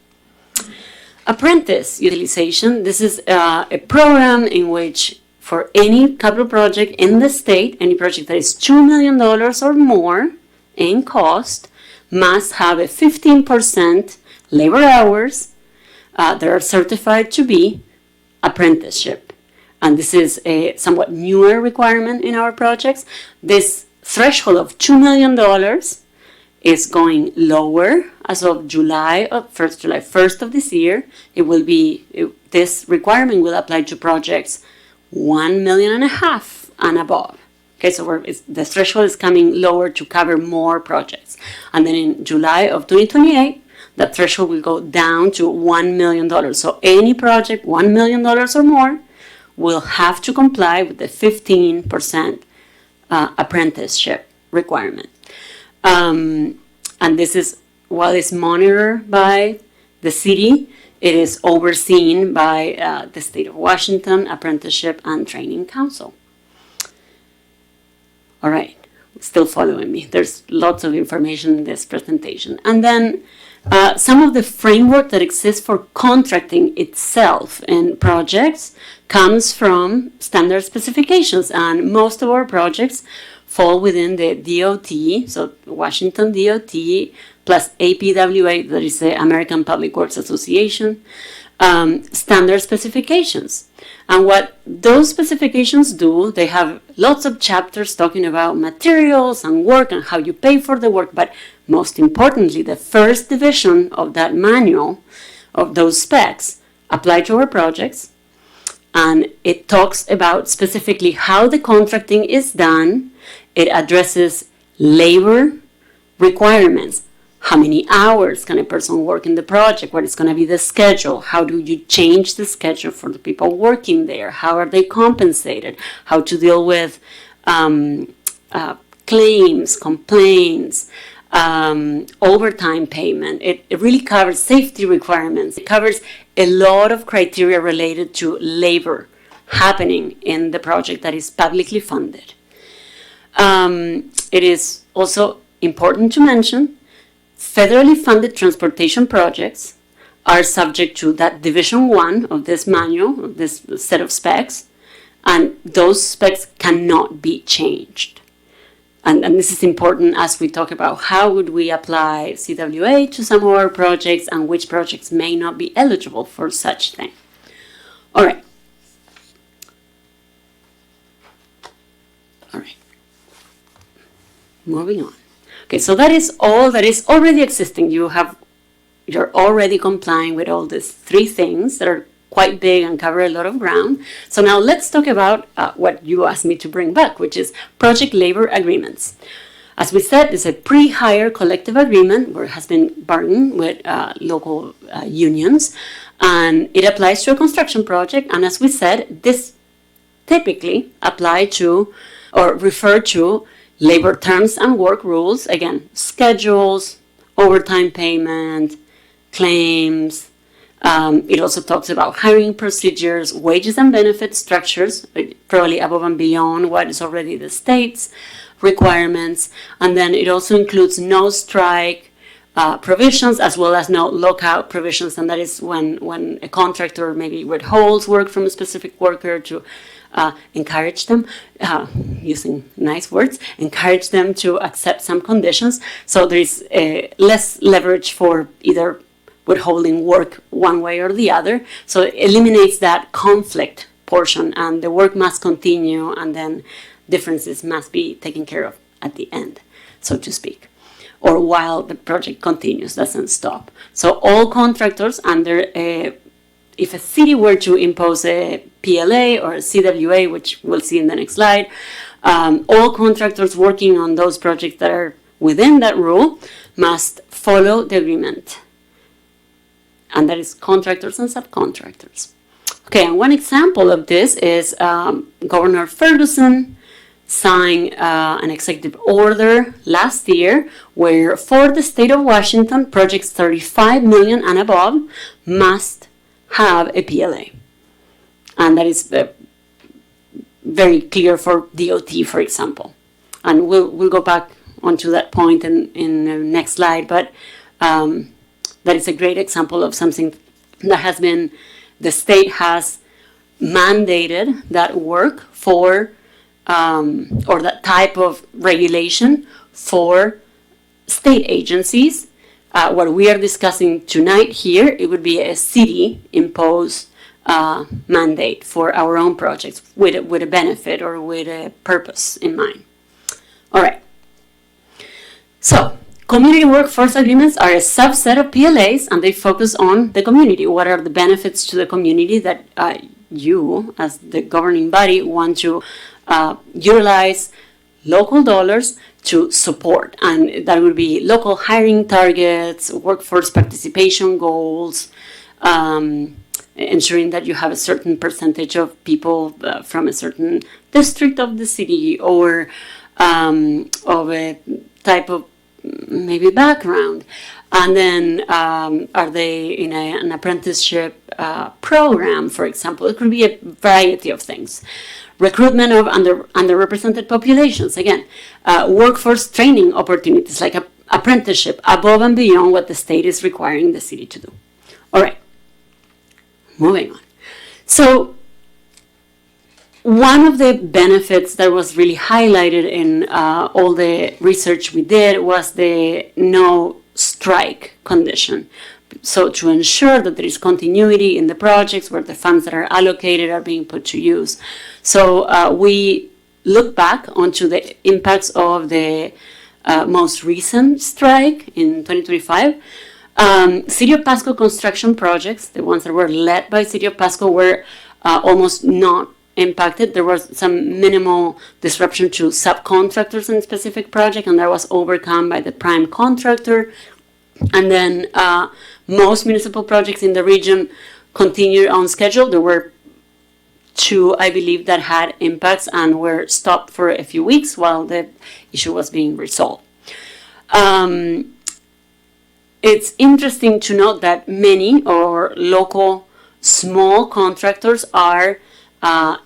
Apprentice utilization. This is a program in which for any capital project in the state, any project that is $2 million or more in cost must have a 15% labor hours that are certified to be apprenticeship. And this is a somewhat newer requirement in our projects. This threshold of $2 million is going lower as of July 1st of this year. This requirement will apply to projects $1.5 million and above. Okay, so the threshold is coming lower to cover more projects. And then in July of 2028, that threshold will go down to $1 million. So any project $1 million or more will have to comply with the 15% apprenticeship requirement. And this is, while it's monitored by the city, it is overseen by the State of Washington Apprenticeship and Training Council. All right, still following me. There's lots of information in this presentation. And then some of the framework that exists for contracting itself in projects comes from standard specifications, and most of our projects fall within the DOT, so Washington DOT plus APWA, that is the American Public Works Association, standard specifications. And what those specifications do, they have lots of chapters talking about materials and work and how you pay for the work, but most importantly, the first division of that manual, of those specs, apply to our projects. And it talks about specifically how the contracting is done. It addresses labor requirements. How many hours can a person work in the project? What is going to be the schedule? How do you change the schedule for the people working there? How are they compensated? How to deal with claims, complaints, overtime payment. It really covers safety requirements. It covers a lot of criteria related to labor happening in the project that is publicly funded. It is also important to mention federally funded transportation projects are subject to that Division 1 of this manual, of this set of specs, and those specs cannot be changed. And this is important as we talk about how would we apply CWA to some of our projects and which projects may not be eligible for such thing. All right. All right. Moving on. Okay, so that is all that is already existing. You're already complying with all these three things that are quite big and cover a lot of ground. So now let's talk about what you asked me to bring back, which is project labor agreements. As we said, it's a pre-hire collective agreement where it has been bargained with local unions, and it applies to a construction project. And as we said, this typically apply to or refer to labor terms and work rules, again, schedules, overtime payment, claims. It also talks about hiring procedures, wages and benefit structures, probably above and beyond what is already the state's requirements. And then it also includes no strike provisions as well as no lockout provisions. And that is when a contractor maybe withholds work from a specific worker to encourage them, using nice words, encourage them to accept some conditions. So there is less leverage for either withholding work one way or the other. So it eliminates that conflict portion, and the work must continue, and then differences must be taken care of at the end, so to speak, or while the project continues, doesn't stop. So all contractors under if a city were to impose a PLA or a CWA, which we'll see in the next slide, All contractors working on those projects that are within that rule must follow the agreement. And that is contractors and subcontractors. Okay, and one example of this is Governor Ferguson signed an executive order last year where for the state of Washington, projects 35 million and above must have a PLA. And that is very clear for DOT, for example. And we'll go back onto that point in the next slide, but that is a great example of something that has been, the state has mandated that work for, or that type of regulation for state agencies. What we are discussing tonight here, it would be a city imposed mandate for our own projects with a benefit or with a purpose in mind. All right. So, community workforce agreements are a subset of PLAs and they focus on the community. What are the benefits to the community that you, as the governing body, want to utilize local dollars to support? And that would be local hiring targets, workforce participation goals, ensuring that you have a certain percentage of people from a certain district of the city or of a type of maybe background. And then are they in an apprenticeship program, for example? It could be a variety of things. Recruitment of underrepresented populations. Again, workforce training opportunities like apprenticeship above and beyond what the state is requiring the city to do. All right, moving on. So one of the benefits that was really highlighted in all the research we did was the no strike condition. So to ensure that there is continuity in the projects where the funds that are allocated are being put to use. So we look back onto the impacts of the most recent strike in 2025. City of Pasco construction projects, the ones that were led by City of Pasco, were almost not impacted. There was some minimal disruption to subcontractors in specific project, and that was overcome by the prime contractor. And then most municipal projects in the region continued on schedule. There were two, I believe, that had impacts and were stopped for a few weeks while the issue was being resolved. It's interesting to note that many or local small contractors are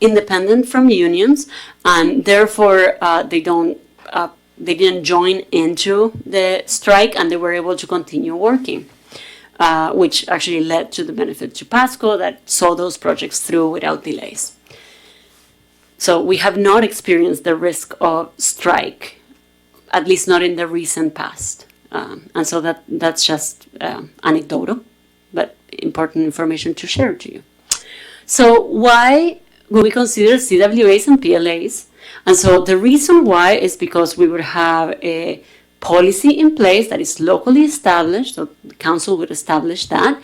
independent from unions, and therefore they didn't join into the strike, and they were able to continue working, which actually led to the benefit to Pasco that saw those projects through without delays. So we have not experienced the risk of strike, at least not in the recent past, and so that's just anecdotal, but important information to share to you. So why would we consider CWAs and PLAs? And so the reason why is because we would have a policy in place that is locally established, so the council would establish that,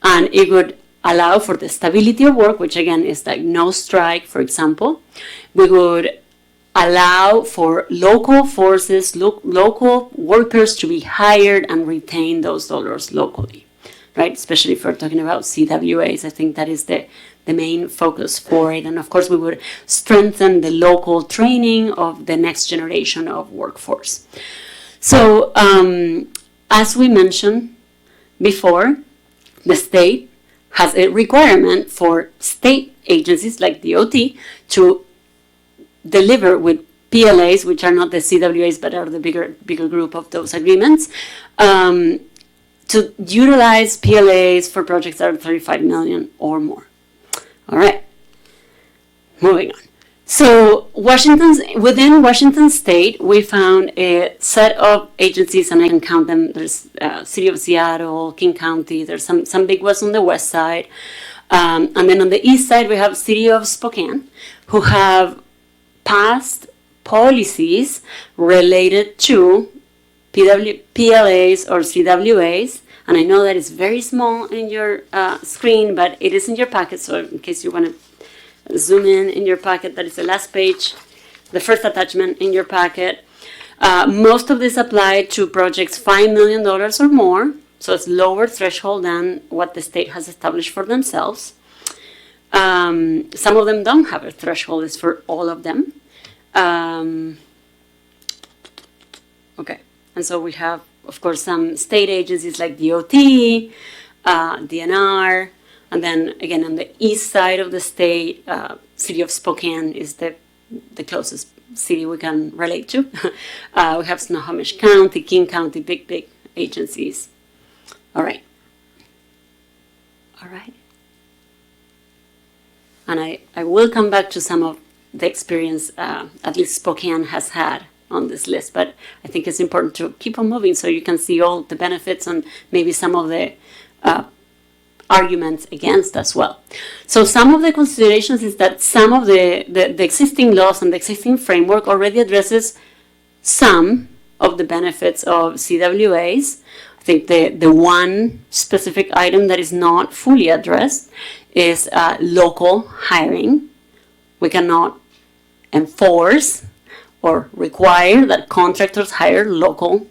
and it would allow for the stability of work, which again is like no strike, for example. We would allow for local forces, local workers to be hired and retain those dollars locally, right? Especially if we're talking about CWAs, I think that is the main focus for it. And of course, we would strengthen the local training of the next generation of workforce. So, as we mentioned before, the state has a requirement for state agencies like DOT to deliver with PLAs, which are not the CWAs, but are the bigger group of those agreements, to utilize PLAs for projects that are 35 million or more. All right, moving on. So within Washington State, we found a set of agencies, and I can count them. There's City of Seattle, King County. There's some big ones on the west side. And then on the east side, we have City of Spokane, who have passed policies related to PLAs or CWAs. And I know that it's very small in your screen, but it is in your packet. So in case you want to zoom in your packet, that is the last page the first attachment in your packet. Most of this apply to projects $5 million or more, so it's lower threshold than what the state has established for themselves. Some of them don't have a threshold, it's for all of them. Okay, and so we have, of course, some state agencies like DOT, DNR, and then again on the east side of the state, city of Spokane is the closest city we can relate to. We have Snohomish County, King County, big agencies. All right. And I will come back to some of the experience at least Spokane has had on this list, but I think it's important to keep on moving so you can see all the benefits and maybe some of the arguments against as well. So some of the considerations is that some of the existing laws and the existing framework already addresses some of the benefits of CWAs. I think the one specific item that is not fully addressed is local hiring. We cannot enforce or require that contractors hire local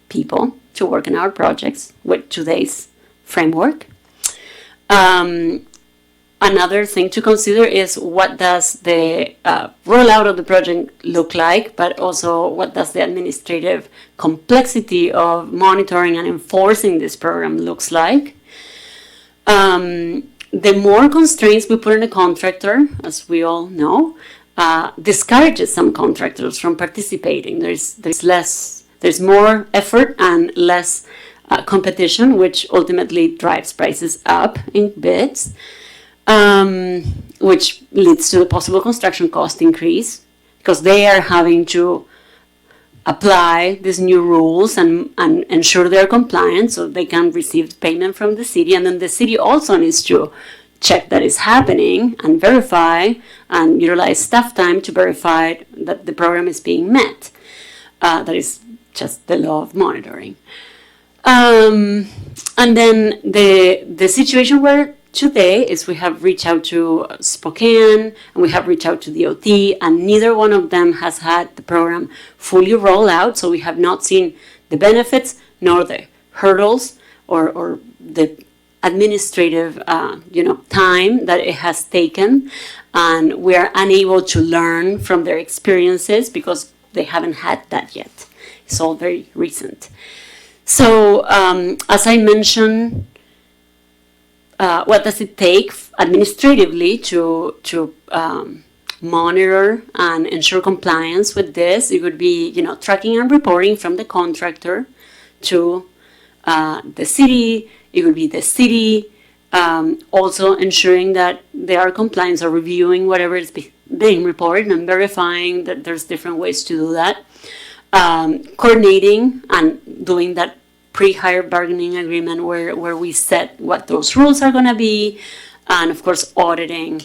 people to work in our projects with today's framework. Another thing to consider is what does the rollout of the project look like, but also what does the administrative complexity of monitoring and enforcing this program looks like. The more constraints we put in a contractor, as we all know, discourages some contractors from participating. There's more effort and less competition, which ultimately drives prices up in bids, which leads to a possible construction cost increase because they are having to apply these new rules and ensure they're compliant so they can receive payment from the city. And then the city also needs to check that is happening and verify and utilize staff time to verify that the program is being met. That is just the law of monitoring. And then the situation where today is we have reached out to Spokane and we have reached out to DOT, and neither one of them has had the program fully roll out. So we have not seen the benefits nor the hurdles or the administrative time that it has taken, and we are unable to learn from their experiences because they haven't had that yet. It's all very recent. So as I mentioned, what does it take administratively to monitor and ensure compliance with this? It would be, tracking and reporting from the contractor to the city. It would be the city also ensuring that they are compliant or reviewing whatever is being reported and verifying that there's different ways to do that. Coordinating and doing that pre-hire bargaining agreement where we set what those rules are going to be, and of course auditing,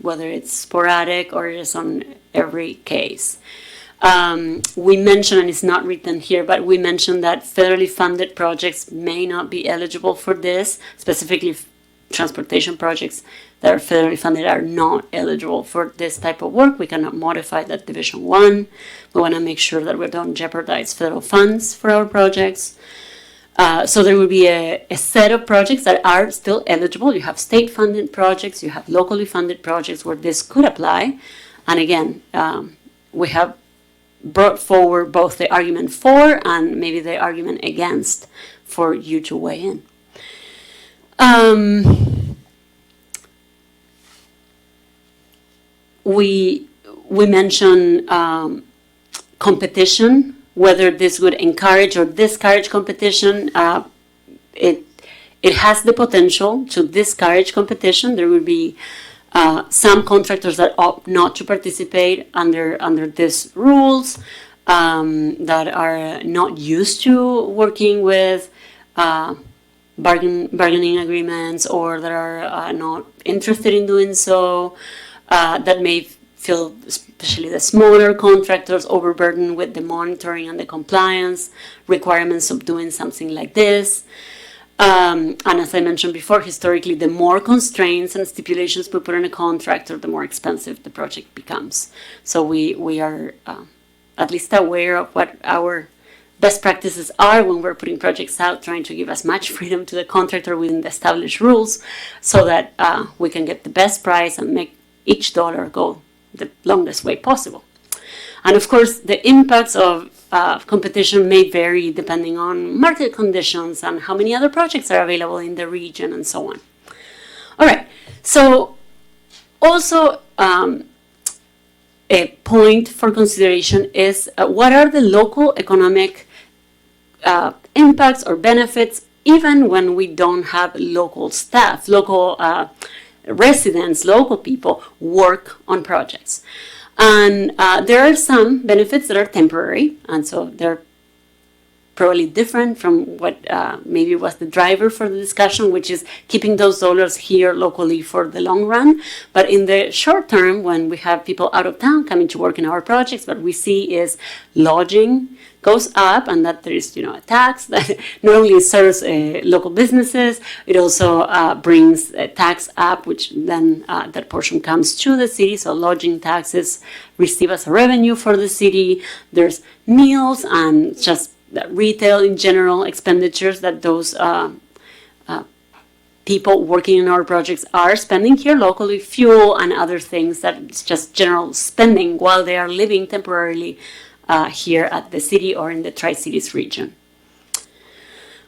whether it's sporadic or it's on every case. We mentioned, and it's not written here, but we mentioned that federally funded projects may not be eligible for this, specifically transportation projects that are federally funded are not eligible for this type of work. We cannot modify that Division 1. We want to make sure that we don't jeopardize federal funds for our projects. So there will be a set of projects that are still eligible. You have state-funded projects, you have locally funded projects where this could apply. And again, we have brought forward both the argument for and maybe the argument against for you to weigh in. We mentioned competition, whether this would encourage or discourage competition. It has the potential to discourage competition. There will be some contractors that opt not to participate under these rules, that are not used to working with bargaining agreements, or that are not interested in doing so, that may feel, especially the smaller contractors, overburdened with the monitoring and the compliance requirements of doing something like this. And as I mentioned before, historically, the more constraints and stipulations we put in a contractor, the more expensive the project becomes. So we are at least aware of what our best practices are when we're putting projects out, trying to give as much freedom to the contractor within the established rules so that we can get the best price and make each dollar go the longest way possible. And of course, the impacts of competition may vary depending on market conditions and how many other projects are available in the region and so on. All right, so also a point for consideration is what are the local economic impacts or benefits even when we don't have local staff, local residents, local people work on projects. And there are some benefits that are temporary, and so they're probably different from what maybe was the driver for the discussion, which is keeping those dollars here locally for the long run. But in the short term, when we have people out of town coming to work in our projects, what we see is lodging goes up, and that there is, a tax that not only serves local businesses, it also brings a tax up, which then that portion comes to the city. So lodging taxes receive as a revenue for the city. There's meals and just retail in general expenditures that those people working in our projects are spending here locally, fuel and other things that it's just general spending while they are living temporarily here at the city or in the Tri-Cities region.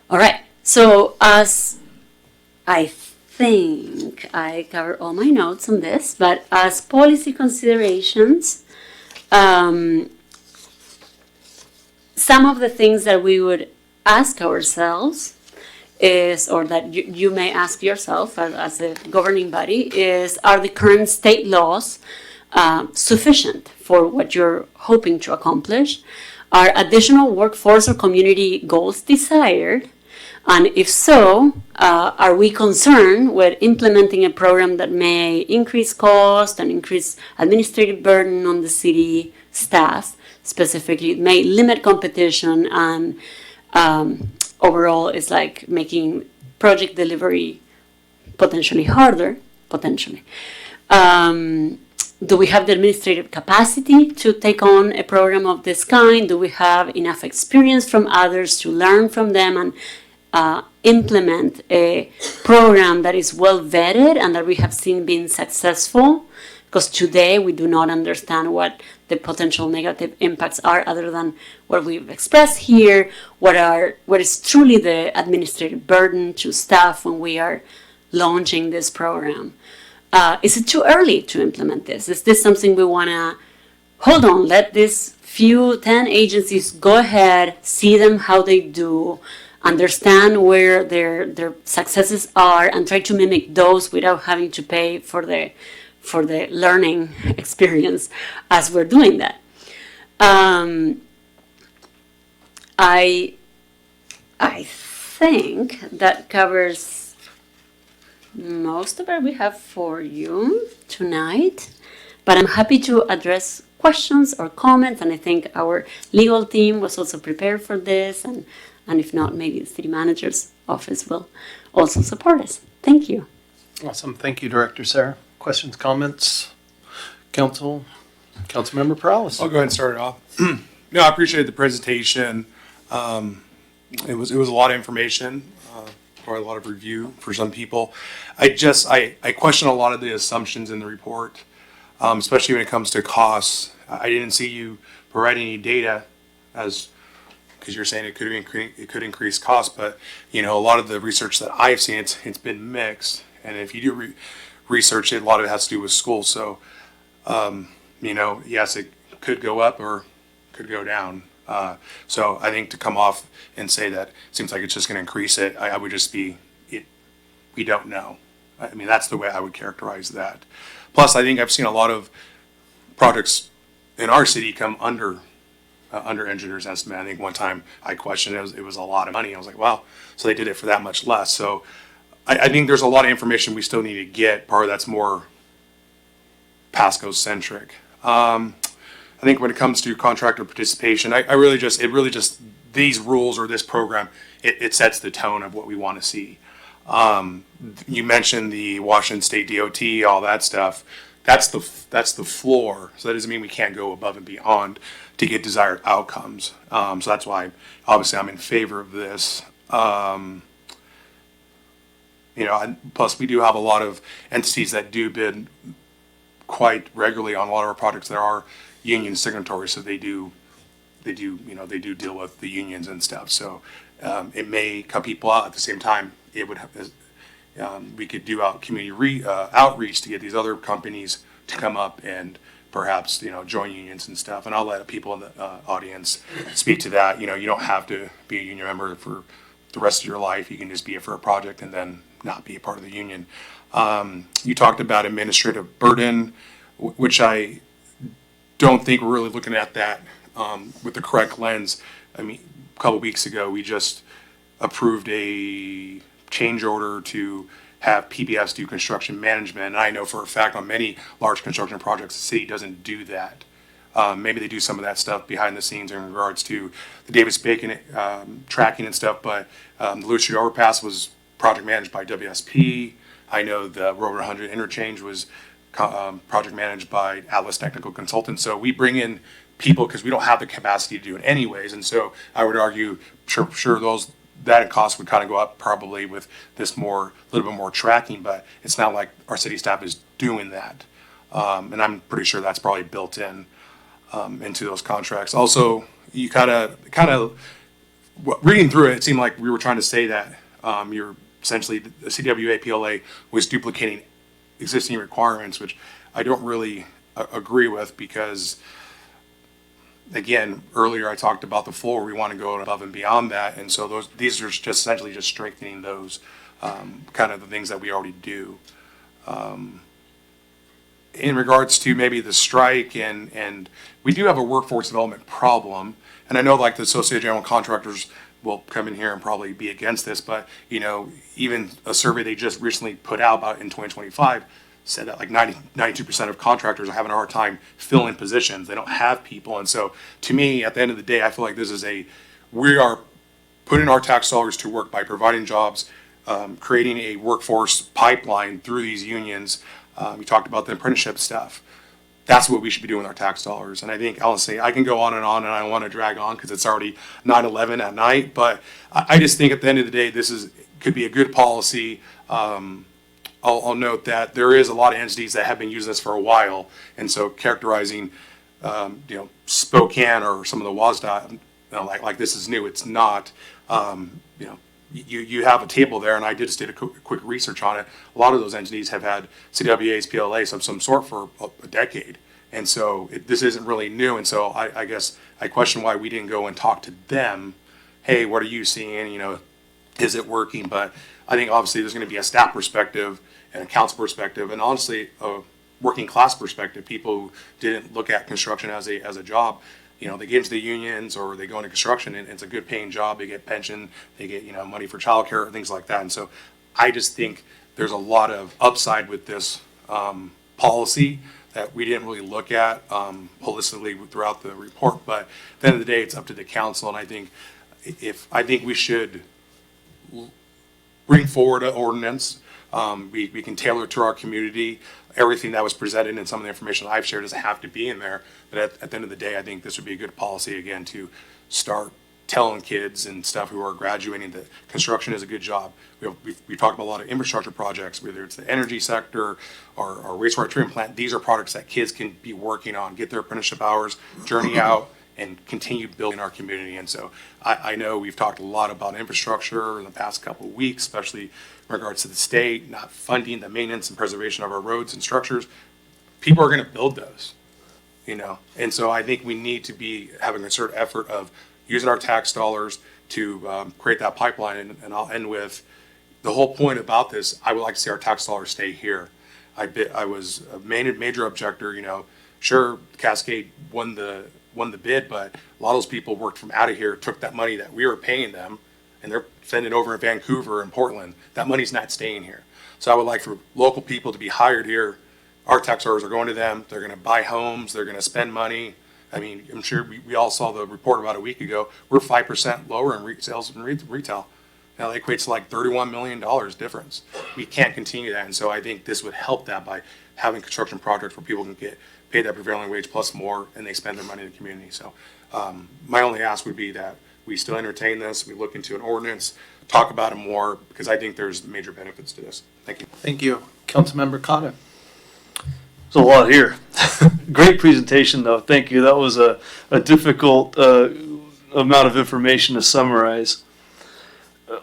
All right, so as I think I covered all my notes on this, but as policy considerations, some of the things that we would ask ourselves is, or that you may ask yourself as a governing body, is are the current state laws sufficient for what you're hoping to accomplish? Are additional workforce or community goals desired? And if so, are we concerned with implementing a program that may increase cost and increase administrative burden on the city staff? Specifically, it may limit competition and overall is like making project delivery potentially harder, potentially. Do we have the administrative capacity to take on a program of this kind? Do we have enough experience from others to learn from them and implement a program that is well vetted and that we have seen being successful? Because today we do not understand what the potential negative impacts are other than what we've expressed here, what is truly the administrative burden to staff when we are launching this program. Is it too early to implement this? Is this something we want to hold on, let these 10 agencies go ahead, see them how they do, understand where their successes are, and try to mimic those without having to pay for the learning experience as we're doing that. I think that covers most of what we have for you tonight, but I'm happy to address questions or comments, and I think our legal team was also prepared for this, and if not, maybe the city manager's office will also support us. Thank you. Awesome. Thank you, Director Sarah. Questions, comments? Councilmember Perales. I'll go ahead and start it off. No, I appreciate the presentation. It was a lot of information, probably a lot of review for some people. I question a lot of the assumptions in the report, especially when it comes to costs. I didn't see you provide any data because you're saying it could increase costs, but a lot of the research that I've seen, it's been mixed. And if you do research it, a lot of it has to do with schools. So, yes, it could go up or could go down. So I think to come off and say that it seems like it's just going to increase it, I would just be, we don't know. I mean, that's the way I would characterize that. Plus, I think I've seen a lot of projects in our city come under engineer's estimate. I think one time I questioned it was a lot of money. I was like, wow, so they did it for that much less. So I think there's a lot of information we still need to get. Part of that's more Pasco centric. I think when it comes to contractor participation, it really just these rules or this program, it sets the tone of what we want to see. You mentioned the Washington State DOT, all that stuff. That's the floor. So that doesn't mean we can't go above and beyond to get desired outcomes. So that's why, obviously, I'm in favor of this. Plus we do have a lot of entities that do bid quite regularly on a lot of our projects that are union signatories. So they do deal with the unions and stuff. So it may cut people out. At the same time, it would have, we could do community outreach to get these other companies to come up and perhaps join unions and stuff. And I'll let people in the audience speak to that. You don't have to be a union member for the rest of your life. You can just be it for a project and then not be a part of the union. You talked about administrative burden, which I don't think we're really looking at that with the correct lens. I mean, a couple weeks ago, we just approved a change order to have PBS do construction management. And I know for a fact on many large construction projects, the city doesn't do that. Maybe they do some of that stuff behind the scenes in regards to the Davis-Bacon tracking and stuff, but the Lucia Overpass was project managed by WSP. I know the Road 100 interchange was project managed by Atlas Technical Consultants. So we bring in people because we don't have the capacity to do it anyways. And so I would argue, sure that cost would kind of go up probably with this little bit more tracking, but it's not like our city staff is doing that. And I'm pretty sure that's probably built in into those contracts. Also, you kind of reading through it, it seemed like we were trying to say that you're essentially the CWA PLA was duplicating existing requirements, which I don't really agree with because, again, earlier I talked about the floor. We want to go above and beyond that, and so these are just essentially just strengthening those kind of the things that we already do. In regards to maybe the strike, and we do have a workforce development problem, and I know like the Associated General Contractors will come in here and probably be against this, but even a survey they just recently put out about in 2025 said that like 92% of contractors are having a hard time filling positions. They don't have people. And so to me, at the end of the day, I feel like this is we are putting our tax dollars to work by providing jobs, creating a workforce pipeline through these unions. We talked about the apprenticeship stuff. That's what we should be doing with our tax dollars. And I think, honestly, I can go on, and I don't want to drag on because it's already 9/11 at night. But I just think at the end of the day, could be a good policy. I'll note that there is a lot of entities that have been using this for a while. And so characterizing, Spokane or some of the WASDOT, like this is new, it's not. You have a table there, and I just did a quick research on it. A lot of those entities have had CWAs, PLAs of some sort for a decade. And so this isn't really new. And so I guess I question why we didn't go and talk to them. Hey, what are you seeing? Is it working? But I think obviously there's going to be a staff perspective and a council perspective, and honestly a working class perspective. People who didn't look at construction as a job. They get into the unions or they go into construction and it's a good paying job. They get pension, they get, money for childcare, things like that. And so I just think there's a lot of upside with this policy that we didn't really look at holistically throughout the report. But at the end of the day, it's up to the council. And I think we should bring forward an ordinance. We can tailor it to our community. Everything that was presented and some of the information I've shared doesn't have to be in there. But at the end of the day, I think this would be a good policy, again, to start telling kids and stuff who are graduating that construction is a good job. We talked about a lot of infrastructure projects, whether it's the energy sector or wastewater treatment plant. These are products that kids can be working on, get their apprenticeship hours, journey out, and continue building our community. And so I know we've talked a lot about infrastructure in the past couple of weeks, especially in regards to the state not funding the maintenance and preservation of our roads and structures. People are going to build those, and so I think we need to be having a concerted effort of using our tax dollars to create that pipeline. And I'll end with the whole point about this. I would like to see our tax dollars stay here. I was a major objector. Sure, Cascade won the bid, but a lot of those people worked from out of here, took that money that we were paying them, and they're sending it over in Vancouver and Portland. That money's not staying here. So I would like for local people to be hired here. Our tax dollars are going to them. They're going to buy homes. They're going to spend money. I mean, I'm sure we all saw the report about a week ago. We're 5% lower in sales and retail. Now that equates to like $31 million difference. We can't continue that. And so I think this would help that by having construction projects where people can get paid that prevailing wage plus more and they spend their money in the community. So my only ask would be that we still entertain this, we look into an ordinance, talk about it more, because I think there's major benefits to this. Thank you. Thank you. Councilmember Cotta. There's a lot here. Great presentation, though. Thank you. That was a difficult amount of information to summarize.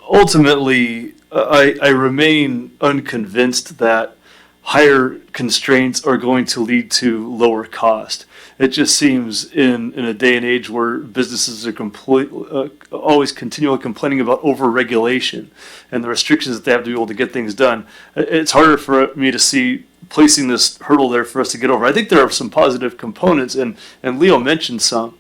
Ultimately, I remain unconvinced that higher constraints are going to lead to lower cost. It just seems in a day and age where businesses are always continually complaining about over-regulation and the restrictions that they have to be able to get things done, it's harder for me to see placing this hurdle there for us to get over. I think there are some positive components, and Leo mentioned some.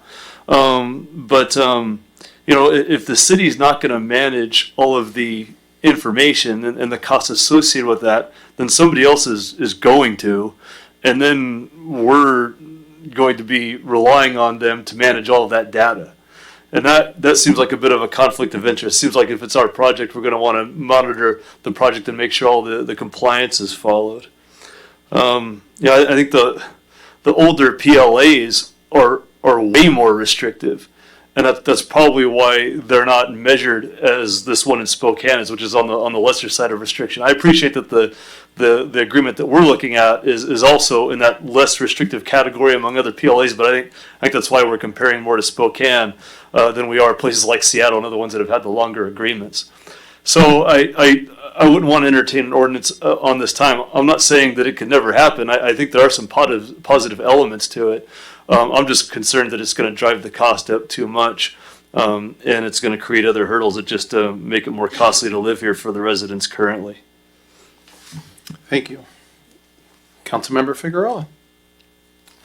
You know, if the city's not going to manage all of the information and the costs associated with that, then somebody else is going to, and then we're going to be relying on them to manage all of that data. And that seems like a bit of a conflict of interest. Seems like if it's our project, we're going to want to monitor the project and make sure all the compliance is followed. I think the older PLAs are way more restrictive. And that's probably why they're not measured as this one in Spokane is, which is on the lesser side of restriction. I appreciate that the agreement that we're looking at is also in that less restrictive category among other PLAs, but I think that's why we're comparing more to Spokane than we are places like Seattle and other ones that have had the longer agreements. So I wouldn't want to entertain an ordinance on this time. I'm not saying that it could never happen. I think there are some positive elements to it. I'm just concerned that it's going to drive the cost up too much, and it's going to create other hurdles that just make it more costly to live here for the residents currently. Thank you. Councilmember Figueroa.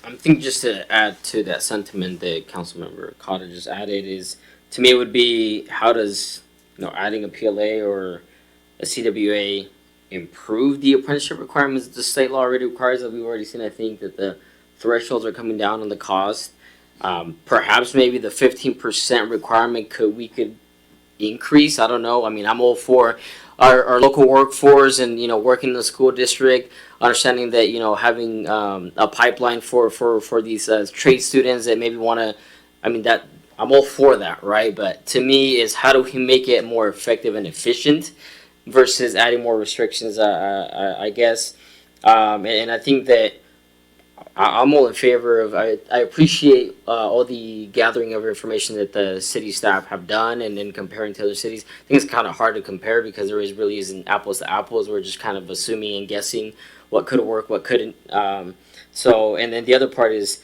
I think just to add to that sentiment that Councilmember Cotta just added is, to me, it would be how does adding a PLA or a CWA improve the apprenticeship requirements that the state law already requires that we've already seen. I think that the thresholds are coming down on the cost. Perhaps maybe the 15% requirement we could increase. I don't know. I mean, I'm all for our local workforce and working in the school district, understanding that having a pipeline for these trade students that maybe want to. I mean, that I'm all for that, right? But to me, is how do we make it more effective and efficient versus adding more restrictions? I guess, and I think that. I'm all in favor of. I appreciate all the gathering of information that the city staff have done, and then comparing to other cities. I think it's kind of hard to compare because there really isn't apples to apples. We're just kind of assuming and guessing what could work, what couldn't. And then the other part is,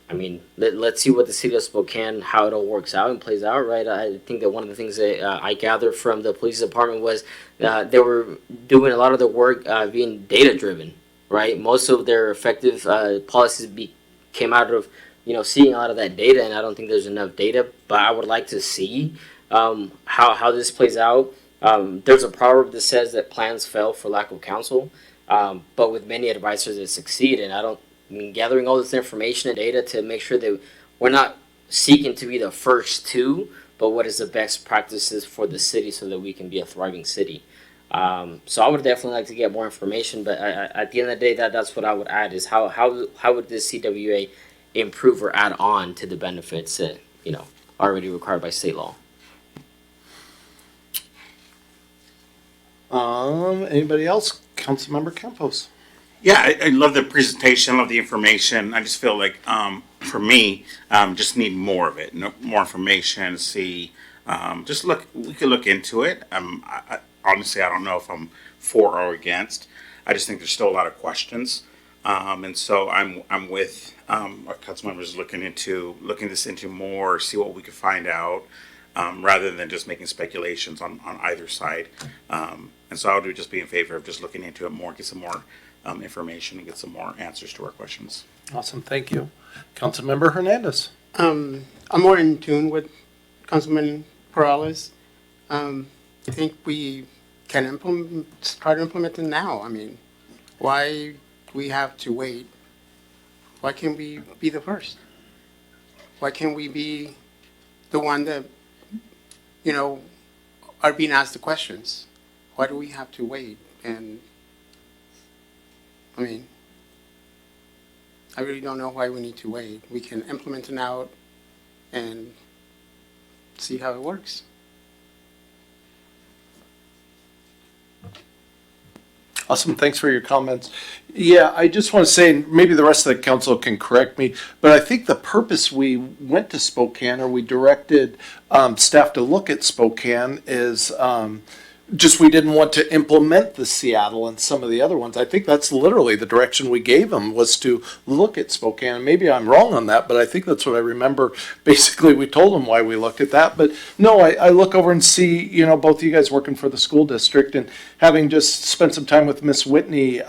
I mean, let's see what the city of Spokane, how it all works out and plays out, right? I think that one of the things that I gathered from the police department was they were doing a lot of their work being data driven. Right, most of their effective policies came out of seeing a lot of that data, and I don't think there's enough data. But I would like to see how this plays out. There's a proverb that says that plans fail for lack of counsel, but with many advisors that succeed. And I mean gathering all this information and data to make sure that we're not seeking to be the first to, but what is the best practices for the city so that we can be a thriving city. So I would definitely like to get more information, but at the end of the day, that's what I would add is how would this CWA improve or add on to the benefits that already required by state law. Anybody else? Councilmember Campos. Yeah, I love the presentation, love the information. I just feel like for me, just need more of it, more information. See, we could look into it. Honestly, I don't know if I'm for or against. I just think there's still a lot of questions, and so I'm with our council members looking this into more, see what we could find out, rather than just making speculations on either side. And so I would just be in favor of just looking into it more, get some more information, and get some more answers to our questions. Awesome, thank you, Councilmember Hernandez. I'm more in tune with Councilman Perales. I think we can try to implement it now. I mean, why do we have to wait? Why can't we be the first? Why can't we be the one that, you know, are being asked the questions? Why do we have to wait? And, I mean, I really don't know why we need to wait. We can implement it now and see how it works. Awesome, thanks for your comments. Yeah, I just want to say, and maybe the rest of the council can correct me, but I think the purpose we went to Spokane, or we directed staff to look at Spokane, is just we didn't want to implement the Seattle and some of the other ones. I think that's literally the direction we gave them, was to look at Spokane. Maybe I'm wrong on that, but I think that's what I remember. Basically, we told them why we looked at that. But no, I look over and see, you know, both of you guys working for the school district, and having just spent some time with Miss Whitney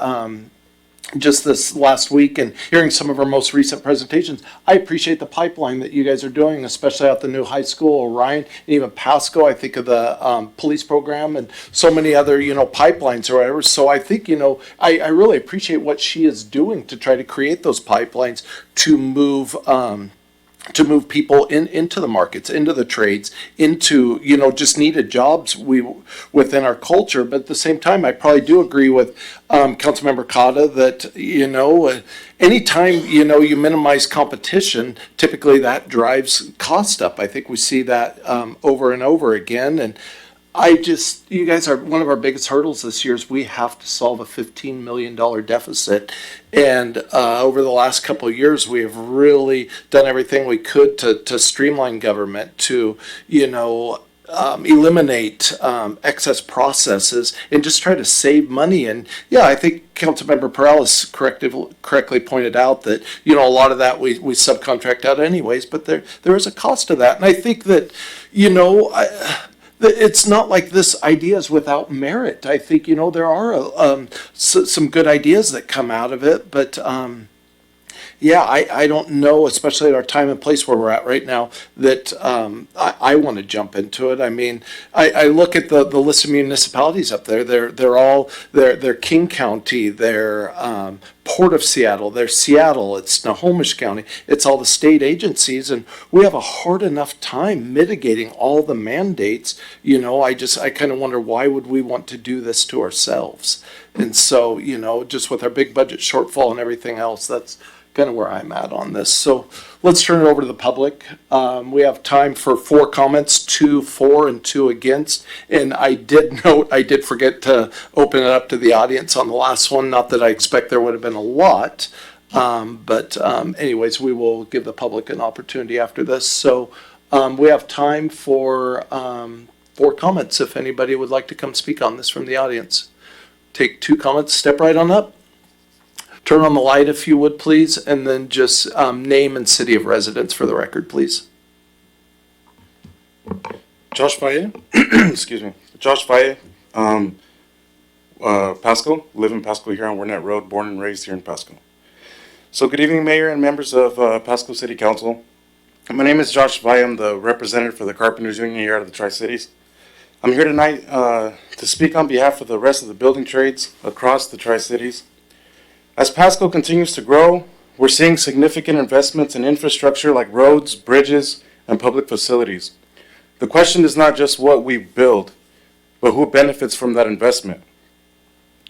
just this last week and hearing some of our most recent presentations. I appreciate the pipeline that you guys are doing, especially at the new high school, Orion, and even Pasco. I think of the police program and so many other, you know, pipelines or whatever. So I think, you know, I really appreciate what she is doing to try to create those pipelines to move people into the markets, into the trades, into, you know, just needed jobs within our culture. But at the same time, I probably do agree with Councilmember Cotta that, you know, anytime, you know, you minimize competition, typically that drives cost up. I think we see that over and over again. And you guys are, one of our biggest hurdles this year is we have to solve a $15 million deficit. And over the last couple of years, we have really done everything we could to streamline government, to, you know, eliminate excess processes and just try to save money. And yeah, I think Councilmember Perales correctly pointed out that, you know, a lot of that we subcontract out anyways, but there is a cost to that. And I think that, you know, it's not like this idea is without merit. I think, you know, there are some good ideas that come out of it, but yeah, I don't know, especially at our time and place where we're at right now, that I want to jump into it. I mean, I look at the list of municipalities up there. They're King County, they're Port of Seattle, they're Seattle, it's Snohomish County, it's all the state agencies, and we have a hard enough time mitigating all the mandates. You know, I kind of wonder, why would we want to do this to ourselves? And so, you know, just with our big budget shortfall and everything else, that's kind of where I'm at on this. So let's turn it over to the public. We have time for 4 comments, 2 for and 2 against. And I did forget to open it up to the audience on the last one. Not that I expect there would have been a lot, but anyways, we will give the public an opportunity after this. So we have time for 4 comments if anybody would like to come speak on this from the audience. Take 2 comments, step right on up. Turn on the light if you would, please, and then just name and city of residence for the record, please. Josh Valle, excuse me. Josh Valle, Pasco, live in Pasco here on Warnett Road, born and raised here in Pasco. So good evening, Mayor and members of Pasco City Council. My name is Josh Valle. I'm the representative for the Carpenters Union here out of the Tri-Cities. I'm here tonight to speak on behalf of the rest of the building trades across the Tri-Cities. As Pasco continues to grow, we're seeing significant investments in infrastructure like roads, bridges, and public facilities. The question is not just what we build, but who benefits from that investment.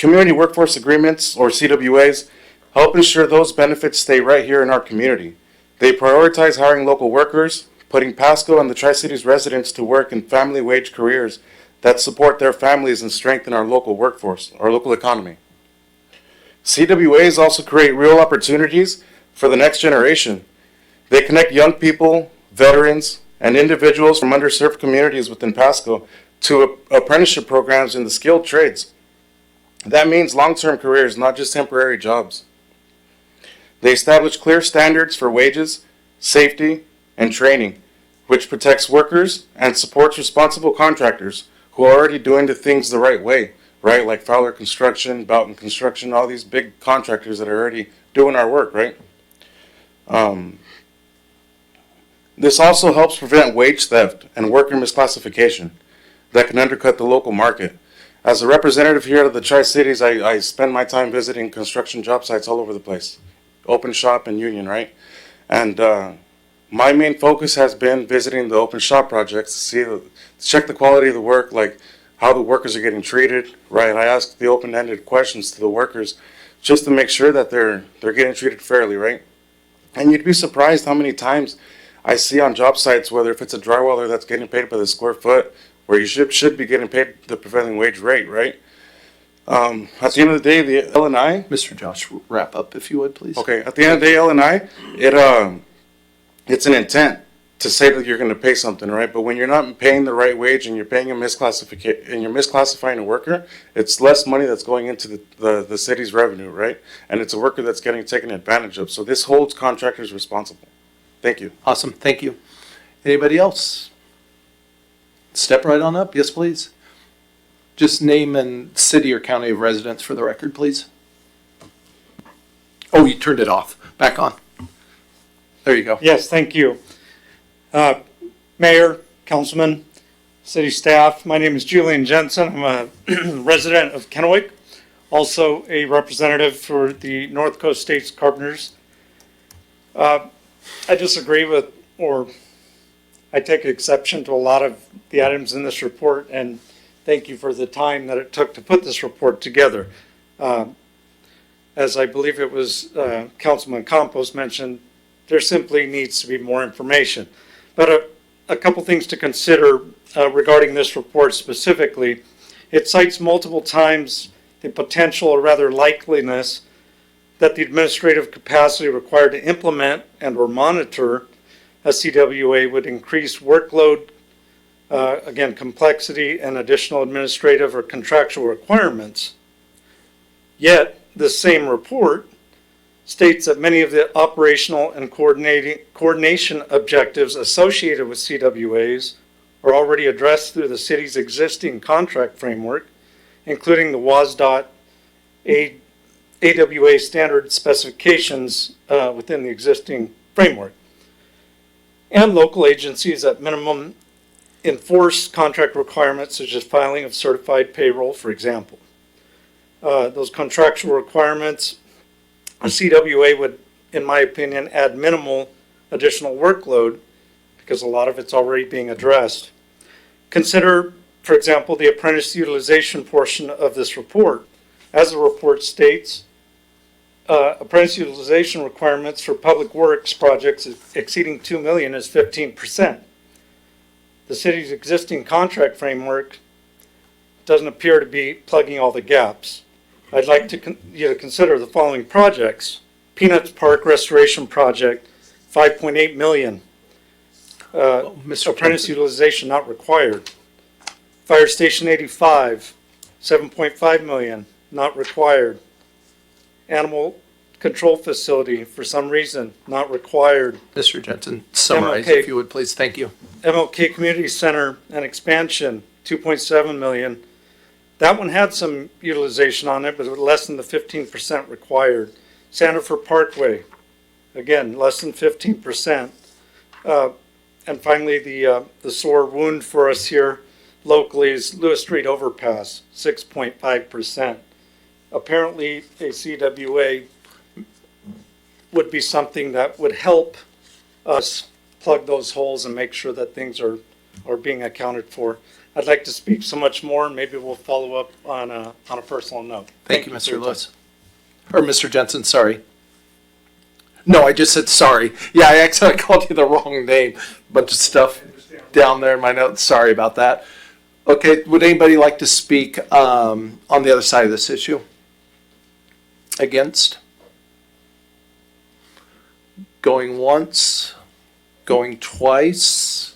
Community Workforce Agreements, or CWAs, help ensure those benefits stay right here in our community. They prioritize hiring local workers, putting Pasco and the Tri-Cities residents to work in family wage careers that support their families and strengthen our local workforce, our local economy. CWAs also create real opportunities for the next generation. They connect young people, veterans, and individuals from underserved communities within Pasco to apprenticeship programs in the skilled trades. That means long-term careers, not just temporary jobs. They establish clear standards for wages, safety, and training, which protects workers and supports responsible contractors who are already doing the things the right way. Right, like Fowler Construction, Boughton Construction, all these big contractors that are already doing our work, right? This also helps prevent wage theft and worker misclassification that can undercut the local market. As a representative here of the Tri-Cities, I spend my time visiting construction job sites all over the place. Open Shop and Union, right? And my main focus has been visiting the open shop projects to see, to check the quality of the work, like how the workers are getting treated, right? I ask the open-ended questions to the workers just to make sure that they're getting treated fairly, right? And you'd be surprised how many times I see on job sites, whether if it's a drywaller that's getting paid by the square foot, where you should be getting paid the prevailing wage rate, right? At the end of the day, the L&I. Mr. Josh, wrap up if you would, please. Okay, at the end of the day, L&I, it's an intent to say that you're going to pay something, right? But when you're not paying the right wage and you're paying a misclassification and you're misclassifying a worker, it's less money that's going into the city's revenue, right? And it's a worker that's getting taken advantage of. So this holds contractors responsible. Thank you. Awesome, thank you. Anybody else? Step right on up, yes, please. Just name and city or county of residence for the record, please. Oh, you turned it off. Back on. There you go. Yes, thank you. Mayor, councilman, city staff, my name is Julian Jensen. I'm a resident of Kennewick, also a representative for the North Coast States Carpenters. I disagree with, or I take exception to a lot of the items in this report, and thank you for the time that it took to put this report together. As I believe it was Councilman Campos mentioned, there simply needs to be more information. But a couple things to consider regarding this report specifically. It cites multiple times the potential, or rather likeliness, that the administrative capacity required to implement and or monitor a CWA would increase workload, again, complexity and additional administrative or contractual requirements. Yet, the same report states that many of the operational and coordination objectives associated with CWAs are already addressed through the city's existing contract framework, including the WASDOT AWA standard specifications within the existing framework. And local agencies at minimum enforce contract requirements such as filing of certified payroll, for example. Those contractual requirements, a CWA would, in my opinion, add minimal additional workload because a lot of it's already being addressed. Consider, for example, the apprentice utilization portion of this report. As the report states, apprentice utilization requirements for public works projects exceeding $2 million is 15%. The city's existing contract framework doesn't appear to be plugging all the gaps. I'd like you to consider the following projects. Peanuts Park Restoration Project, $5.8 million. Apprentice utilization not required. Fire Station 85, $7.5 million, not required. Animal Control Facility, for some reason, not required. Mr. Jensen, summarize if you would, please. Thank you. MLK Community Center and expansion, $2.7 million. That one had some utilization on it, but it was less than the 15% required. Sandifer Parkway, again, less than 15%. And finally, the sore wound for us here locally is Lewis Street Overpass, 6.5%. Apparently, a CWA would be something that would help us plug those holes and make sure that things are being accounted for. I'd like to speak so much more, and maybe we'll follow up on a personal note. Thank you, Mr. Lewis. Or Mr. Jensen, sorry. No, I just said sorry. Yeah, I accidentally called you the wrong name. Bunch of stuff down there in my notes. Sorry about that. Okay, would anybody like to speak on the other side of this issue? Against? Going once? Going twice?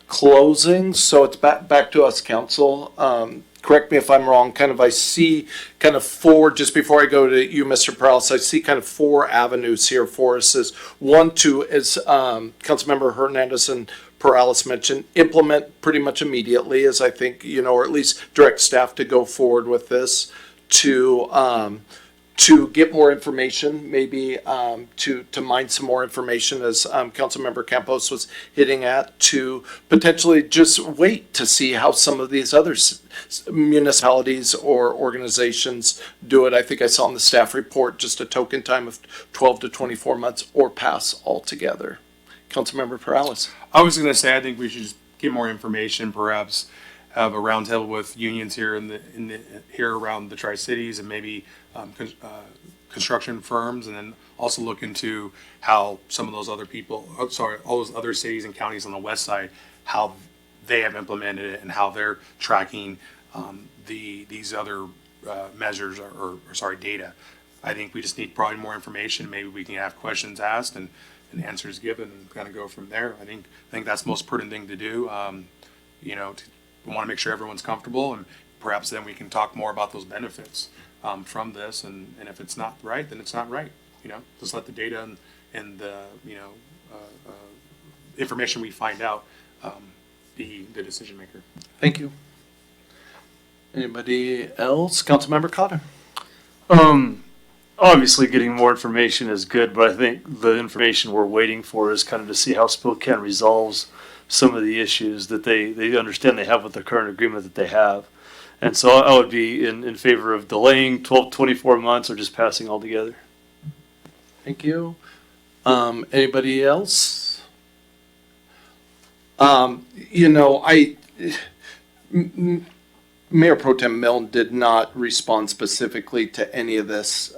Closing, so it's back to us, council. Correct me if I'm wrong, I see four, just before I go to you, Mr. Perales, I see four avenues here for us. Is one, two, as Councilmember Hernandez and Perales mentioned, implement pretty much immediately, as I think, or at least direct staff to go forward with this, to get more information, maybe to mine some more information, as Councilmember Campos was hitting at, to potentially just wait to see how some of these other municipalities or organizations do it. I think I saw in the staff report just a token time of 12 to 24 months or pass altogether. Councilmember Perales. I was gonna say, I think we should just get more information, perhaps have a roundtable with unions here here around the Tri-Cities and maybe, construction firms, and then also look into how some of those other people, all those other cities and counties on the west side, how they have implemented it and how they're tracking, these other, measures or data. I think we just need probably more information. Maybe we can have questions asked and answers given and kind of go from there. I think that's the most prudent thing to do. We want to make sure everyone's comfortable, and perhaps then we can talk more about those benefits from this. And if it's not right, then it's not right. Just let the data and the information we find out be the decision maker. Thank you. Anybody else? Councilmember Cotter. Obviously, getting more information is good, but I think the information we're waiting for is kind of to see how Spokane resolves some of the issues that they understand they have with the current agreement that they have. And so I would be in favor of delaying 12, 24 months or just passing altogether. Thank you. Anybody else? Mayor Pro Tem Milne did not respond specifically to any of this,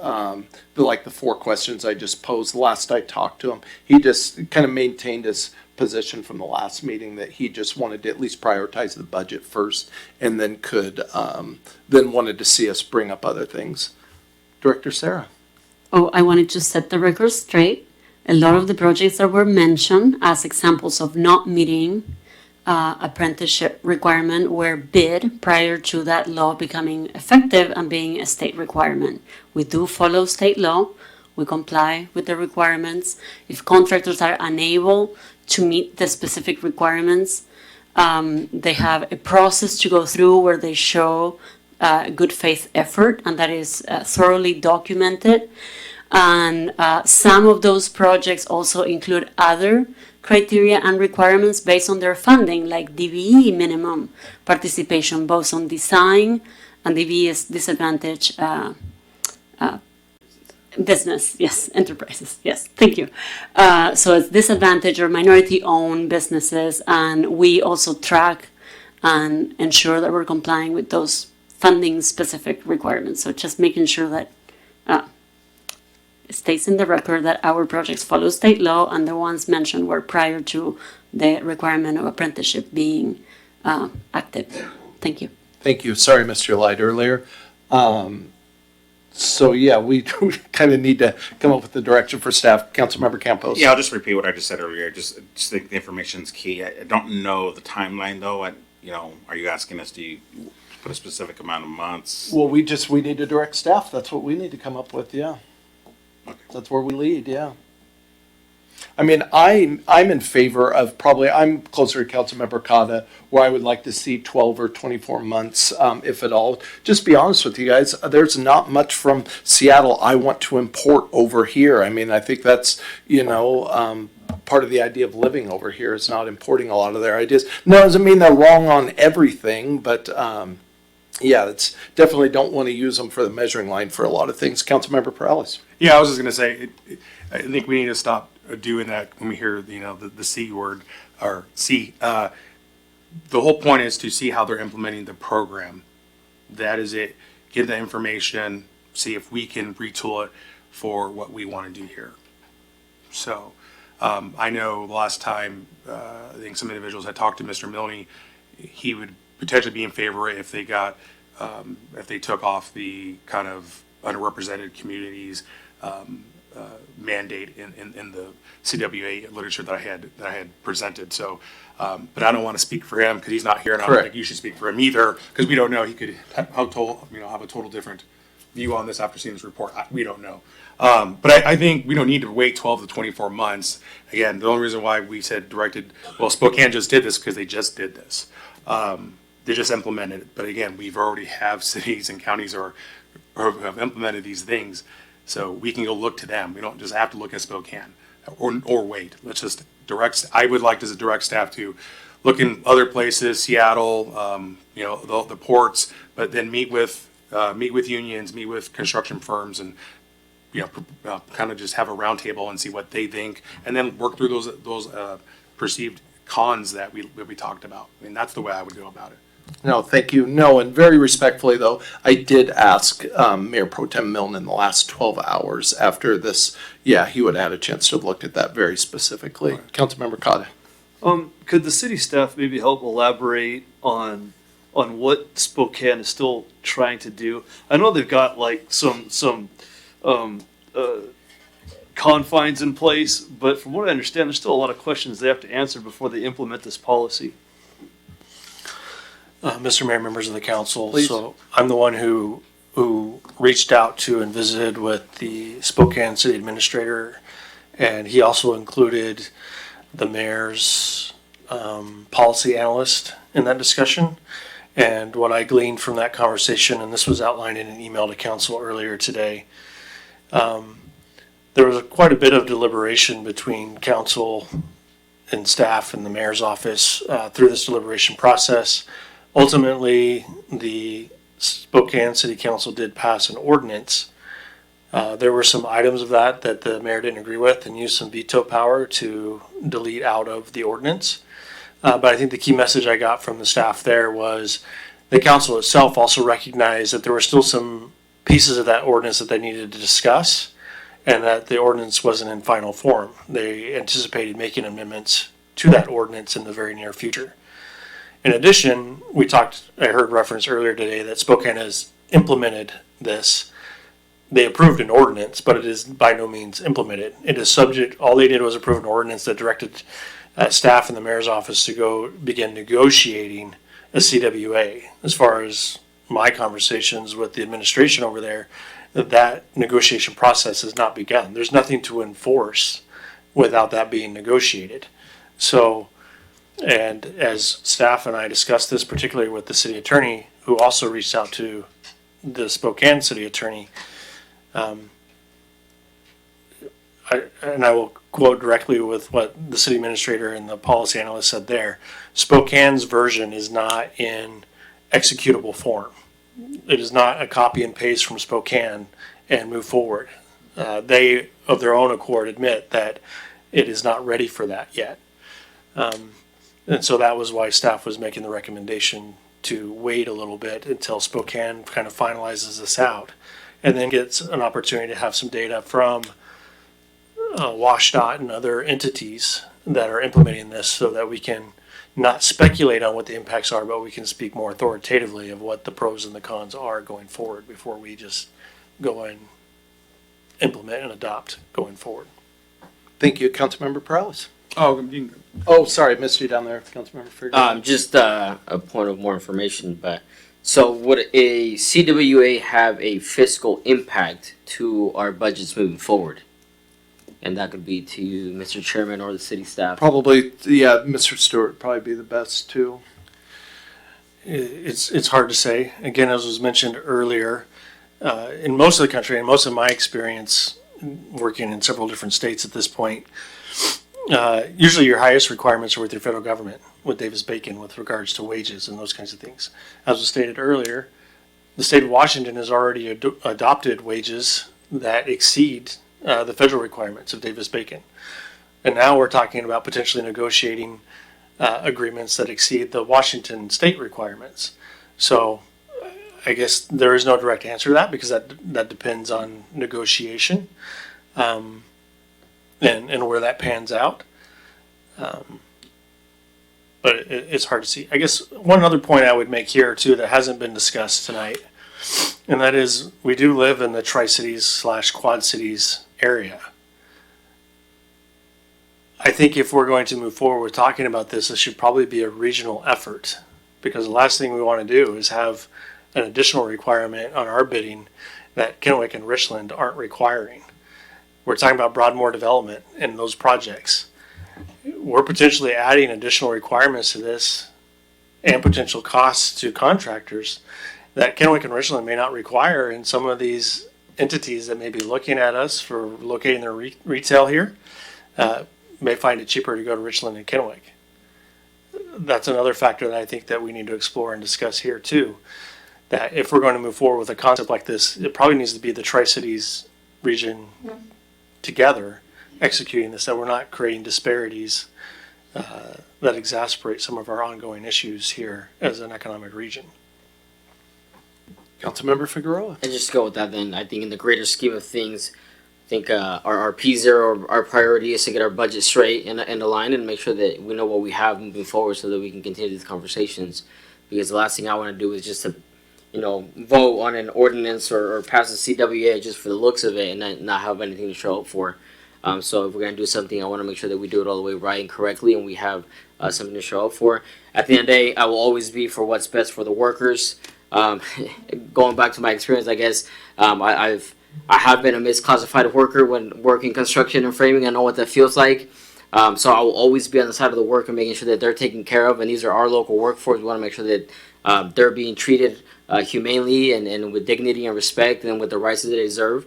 like the 4 questions I just posed last I talked to him. He just kind of maintained his position from the last meeting that he just wanted to at least prioritize the budget first, and then then wanted to see us bring up other things. Director Sarah. Oh, I wanted to set the record straight. A lot of the projects that were mentioned as examples of not meeting apprenticeship requirement were bid prior to that law becoming effective and being a state requirement. We do follow state law. We comply with the requirements. If contractors are unable to meet the specific requirements, they have a process to go through where they show good faith effort, and that is thoroughly documented. And some of those projects also include other criteria and requirements based on their funding, like DVE minimum participation, both on design and DVE is disadvantage business, yes, enterprises, yes, thank you. So it's disadvantage or minority-owned businesses, and we also track and ensure that we're complying with those funding-specific requirements. So just making sure that it stays in the record that our projects follow state law, and the ones mentioned were prior to the requirement of apprenticeship being active. Thank you. Thank you. Sorry, Mr. Light earlier. So yeah, we kind of need to come up with the direction for staff. Councilmember Campos. Yeah, I'll just repeat what I just said earlier. Just think the information's key. I don't know the timeline though. Are you asking us to put a specific amount of months? Well, we need to direct staff. That's what we need to come up with. Yeah. Okay. That's where we lead. Yeah. I mean, I'm in favor of I'm closer to Councilmember Cata, where I would like to see 12 or 24 months, if at all. Just be honest with you guys, there's not much from Seattle I want to import over here. I mean, I think that's, part of the idea of living over here is not importing a lot of their ideas. No, doesn't mean they're wrong on everything, but yeah, it's definitely don't want to use them for the measuring line for a lot of things. Councilmember Perales. Yeah, I was just going to say, I think we need to stop doing that when we hear, the C word or C. The whole point is to see how they're implementing the program. That is it. Get the information, see if we can retool it for what we want to do here. So I know last time, I think some individuals had talked to Mr. Milne, he would potentially be in favor if they got, if they took off the kind of underrepresented communities mandate in the CWA literature that I had presented. So, but I don't want to speak for him because he's not here, and I don't think you should speak for him either, because we don't know. He could have a total different view on this after seeing this report. We don't know. But I think we don't need to wait 12 to 24 months. Again, the only reason why we said Spokane just did this because they just did this. They just implemented it. But again, we've already have cities and counties or have implemented these things. So we can go look to them. We don't just have to look at Spokane or wait. Let's just I would like to direct staff to look in other places, Seattle, the ports, but then meet with unions, meet with construction firms, and kind of just have a roundtable and see what they think, and then work through those perceived cons that we talked about. I mean, that's the way I would go about it. No, thank you. No, and very respectfully, though, I did ask Mayor Pro Tem Milne in the last 12 hours after this. Yeah, he would have had a chance to have looked at that very specifically. Councilmember Cotta. Could the city staff maybe help elaborate on what Spokane is still trying to do? I know they've got like some confines in place, but from what I understand, there's still a lot of questions they have to answer before they implement this policy. Mr. Mayor, members of the council, Please. so I'm the one who reached out to and visited with the Spokane City Administrator, and he also included the mayor's policy analyst in that discussion. And what I gleaned from that conversation, and this was outlined in an email to council earlier today, there was quite a bit of deliberation between council and staff and the mayor's office through this deliberation process. Ultimately, the Spokane City Council did pass an ordinance. There were some items of that the mayor didn't agree with and used some veto power to delete out of the ordinance. But I think the key message I got from the staff there was the council itself also recognized that there were still some pieces of that ordinance that they needed to discuss, and that the ordinance wasn't in final form. They anticipated making amendments to that ordinance in the very near future. In addition, I heard reference earlier today that Spokane has implemented this. They approved an ordinance, but it is by no means implemented. It is subject, all they did was approve an ordinance that directed staff in the mayor's office to go begin negotiating a CWA. As far as my conversations with the administration over there, that negotiation process has not begun. There's nothing to enforce without that being negotiated. So, and as staff and I discussed this, particularly with the city attorney, who also reached out to the Spokane city attorney, I will quote directly with what the city administrator and the policy analyst said there. Spokane's version is not in executable form. It is not a copy and paste from Spokane and move forward. They, of their own accord, admit that it is not ready for that yet. And so that was why staff was making the recommendation to wait a little bit until Spokane kind of finalizes this out, and then gets an opportunity to have some data from WashDOT and other entities that are implementing this, so that we can not speculate on what the impacts are, but we can speak more authoritatively of what the pros and the cons are going forward before we just go and implement and adopt going forward. Thank you, Councilmember Perales. Oh, Sorry, missed you down there, Councilmember Figueroa. Just a point of more information, but so would a CWA have a fiscal impact to our budgets moving forward? And that could be to you, Mr. Chairman, or the city staff. Probably, yeah, Mr. Stewart would probably be the best too. It's hard to say. Again, as was mentioned earlier, in most of the country, and most of my experience working in several different states at this point, usually your highest requirements are with your federal government, with Davis-Bacon, with regards to wages and those kinds of things. As was stated earlier, the state of Washington has already adopted wages that exceed the federal requirements of Davis-Bacon. And now we're talking about potentially negotiating agreements that exceed the Washington state requirements. So I guess there is no direct answer to that, because that depends on negotiation and where that pans out. But it's hard to see. I guess one other point I would make here too that hasn't been discussed tonight, and that is we do live in the Tri-Cities/Quad Cities area. I think if we're going to move forward with talking about this, it should probably be a regional effort, because the last thing we want to do is have an additional requirement on our bidding that Kennewick and Richland aren't requiring. We're talking about Broadmoor development and those projects. We're potentially adding additional requirements to this and potential costs to contractors that Kennewick and Richland may not require, and some of these entities that may be looking at us for locating their retail here may find it cheaper to go to Richland and Kennewick. That's another factor that I think that we need to explore and discuss here too. That if we're going to move forward with a concept like this, it probably needs to be the Tri-Cities region together executing this, that we're not creating disparities that exacerbate some of our ongoing issues here as an economic region. Councilmember Figueroa. And just go with that then. I think in the greater scheme of things, I think our P0, our priority is to get our budget straight and aligned and make sure that we know what we have moving forward so that we can continue these conversations. Because the last thing I want to do is just to, vote on an ordinance or pass a CWA just for the looks of it and then not have anything to show up for. So if we're going to do something, I want to make sure that we do it all the way right and correctly and we have something to show up for. At the end of the day, I will always be for what's best for the workers. Going back to my experience, I guess, I have been a misclassified worker when working construction and framing. I know what that feels like. So I will always be on the side of the worker, making sure that they're taken care of. And these are our local workforce. We want to make sure that they're being treated humanely and with dignity and respect and with the rights that they deserve.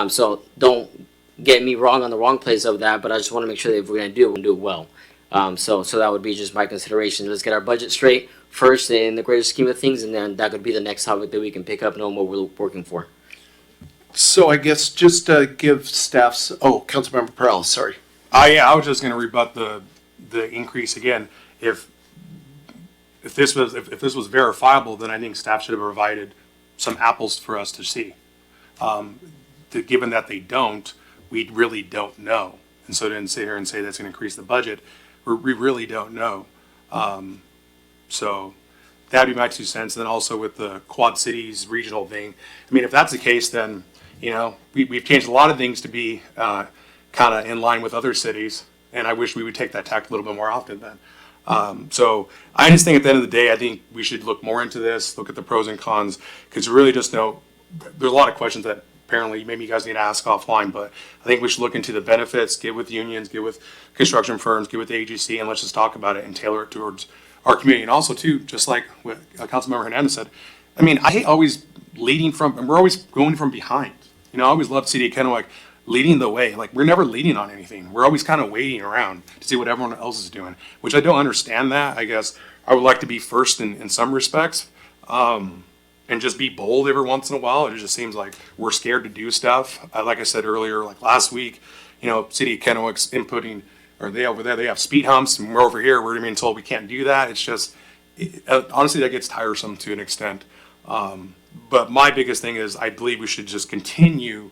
So don't get me wrong on the wrong place of that, but I just want to make sure that if we're going to do it, we're going to do it well. So that would be just my consideration. Let's get our budget straight first in the greater scheme of things, and then that could be the next topic that we can pick up knowing what we're working for. So I guess just to give staffs, Councilmember Perrell, sorry. I was just going to rebut the increase again. If this was verifiable, then I think staff should have provided some apples for us to see. Given that they don't, we really don't know, and so to sit here and say that's going to increase the budget, we really don't know. So that'd be my 2 cents. And then also with the Quad Cities regional thing, I mean, if that's the case, then we've changed a lot of things to be kind of in line with other cities, and I wish we would take that tack a little bit more often then. So I just think at the end of the day, I think we should look more into this, look at the pros and cons, because we really just know there's a lot of questions that apparently maybe you guys need to ask offline, but I think we should look into the benefits, get with unions, get with construction firms, get with the agency, and let's just talk about it and tailor it towards our community. And also too, just like what Councilmember Hernandez said, I mean, I hate always leading from, and we're always going from behind. I always loved City of Kennewick leading the way. Like, we're never leading on anything. We're always kind of waiting around to see what everyone else is doing, which I don't understand that. I guess I would like to be first in some respects, and just be bold every once in a while. It just seems like we're scared to do stuff. Like I said earlier, like last week, City of Kennewick's inputting, or they over there, they have speed humps, and we're over here, we're being told we can't do that. It's just, honestly, that gets tiresome to an extent. But my biggest thing is I believe we should just continue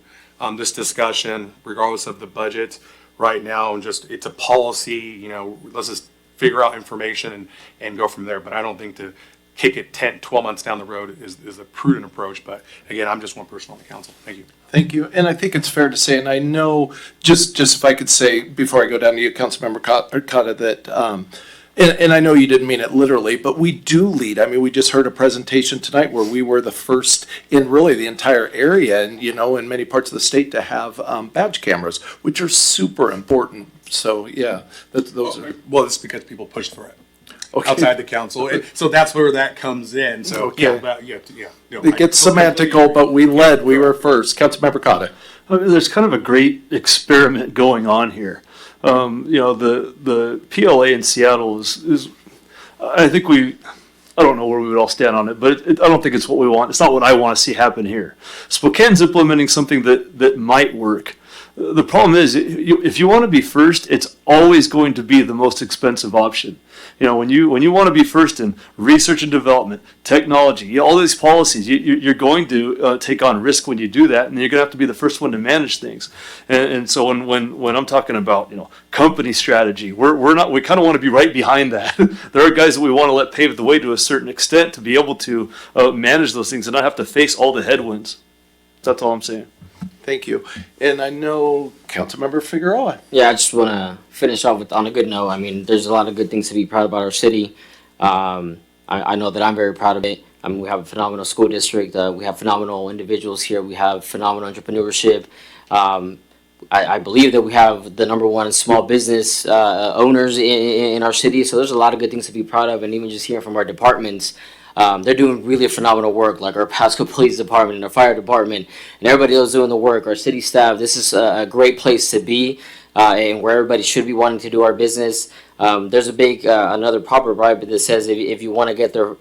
this discussion regardless of the budget right now, and just, it's a policy, let's just figure out information and go from there. But I don't think to kick it 10, 12 months down the road is a prudent approach. But again, I'm just one person on the council. Thank you. Thank you. And I think it's fair to say, and I know, just if I could say, before I go down to you, Councilmember Cotta, that, and I know you didn't mean it literally, but we do lead. I mean, we just heard a presentation tonight where we were the first in really the entire area and, in many parts of the state to have badge cameras, which are super important. So, yeah, those are. Well, it's because people pushed for it. Okay. Outside the council. So that's where that comes in. So, Okay. It gets semantical, but we led. We were first. Councilmember Cotta. There's kind of a great experiment going on here. The PLA in Seattle is I think I don't know where we would all stand on it, but I don't think it's what we want. It's not what I want to see happen here. Spokane's implementing something that might work. The problem is, if you want to be first, it's always going to be the most expensive option. When you want to be first in research and development, technology, all these policies, you're going to take on risk when you do that, and you're going to have to be the first one to manage things. And so when I'm talking about company strategy, we kind of want to be right behind that. There are guys that we want to let pave the way to a certain extent to be able to manage those things and not have to face all the headwinds. That's all I'm saying. Thank you. And I know Councilmember Figueroa. Yeah, I just want to finish off on a good note. I mean, there's a lot of good things to be proud about our city. I know that I'm very proud of it. I mean, we have a phenomenal school district. We have phenomenal individuals here. We have phenomenal entrepreneurship. I believe that we have the #1 small business owners in our city. So there's a lot of good things to be proud of. And even just hearing from our departments, they're doing really phenomenal work, like our Pasco Police Department and our Fire Department and everybody else doing the work, our city staff. This is a great place to be and where everybody should be wanting to do our business. There's a big, another proverb, right, that says if you want to get there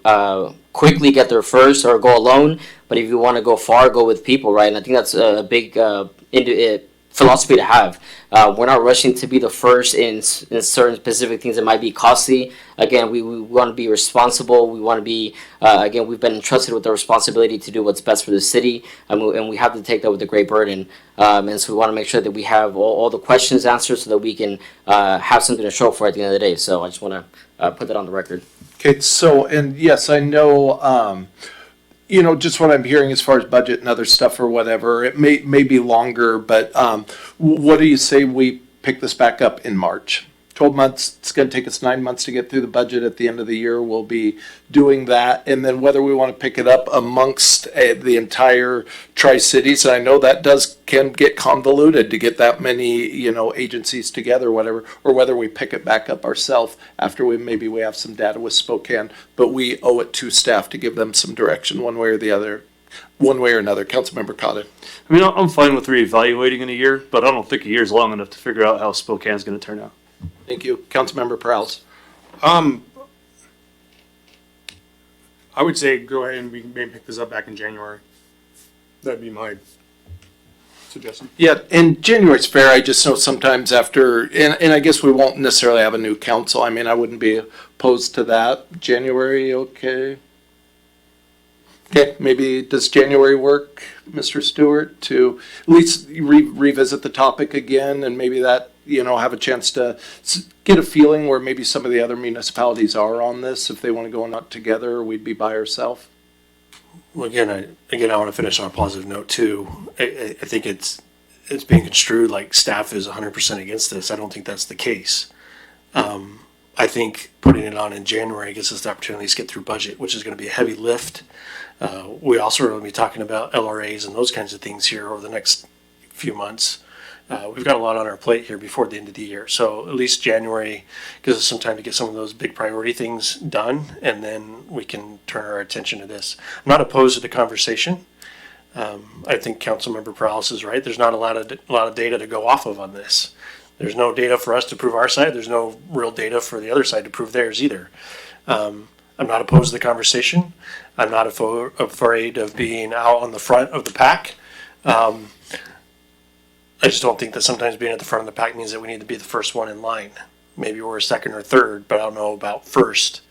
quickly, get there first or go alone. But if you want to go far, go with people, right? And I think that's a big philosophy to have. We're not rushing to be the first in certain specific things that might be costly. Again, we want to be responsible. We want to be, again, we've been entrusted with the responsibility to do what's best for the city, and we have to take that with a great burden. And so we want to make sure that we have all the questions answered so that we can have something to show for at the end of the day. So I just want to put that on the record. Okay, so, and yes, I know, just what I'm hearing as far as budget and other stuff or whatever, it may be longer, but what do you say we pick this back up in March? 12 months, it's going to take us 9 months to get through the budget. At the end of the year, we'll be doing that. And then whether we want to pick it up amongst the entire Tri-Cities, I know that can get convoluted to get that many, agencies together, whatever, or whether we pick it back up ourselves after maybe we have some data with Spokane, but we owe it to staff to give them some direction one way or the other. One way or another. Councilmember Cotta. I mean, I'm fine with reevaluating in a year, but I don't think a year is long enough to figure out how Spokane's going to turn out. Thank you. Councilmember Prowse. I would say go ahead and we can maybe pick this up back in January. That'd be my suggestion. Yeah, and January's fair. I just know sometimes after, and I guess we won't necessarily have a new council. I mean, I wouldn't be opposed to that. January, okay. Okay, maybe does January work, Mr. Stewart, to at least revisit the topic again and maybe that, have a chance to get a feeling where maybe some of the other municipalities are on this, if they want to go not together, or we'd be by ourselves? Well, again, I want to finish on a positive note too. I think it's being construed like staff is 100% against this. I don't think that's the case. I think putting it on in January gives us the opportunity to get through budget, which is going to be a heavy lift. We also are going to be talking about LRAs and those kinds of things here over the next few months. We've got a lot on our plate here before the end of the year. So at least January gives us some time to get some of those big priority things done, and then we can turn our attention to this. I'm not opposed to the conversation. I think Councilmember Prowse is right. There's not a lot of data to go off of on this. There's no data for us to prove our side. There's no real data for the other side to prove theirs either. I'm not opposed to the conversation. I'm not afraid of being out on the front of the pack. I just don't think that sometimes being at the front of the pack means that we need to be the first one in line. Maybe we're second or third, but I don't know about first,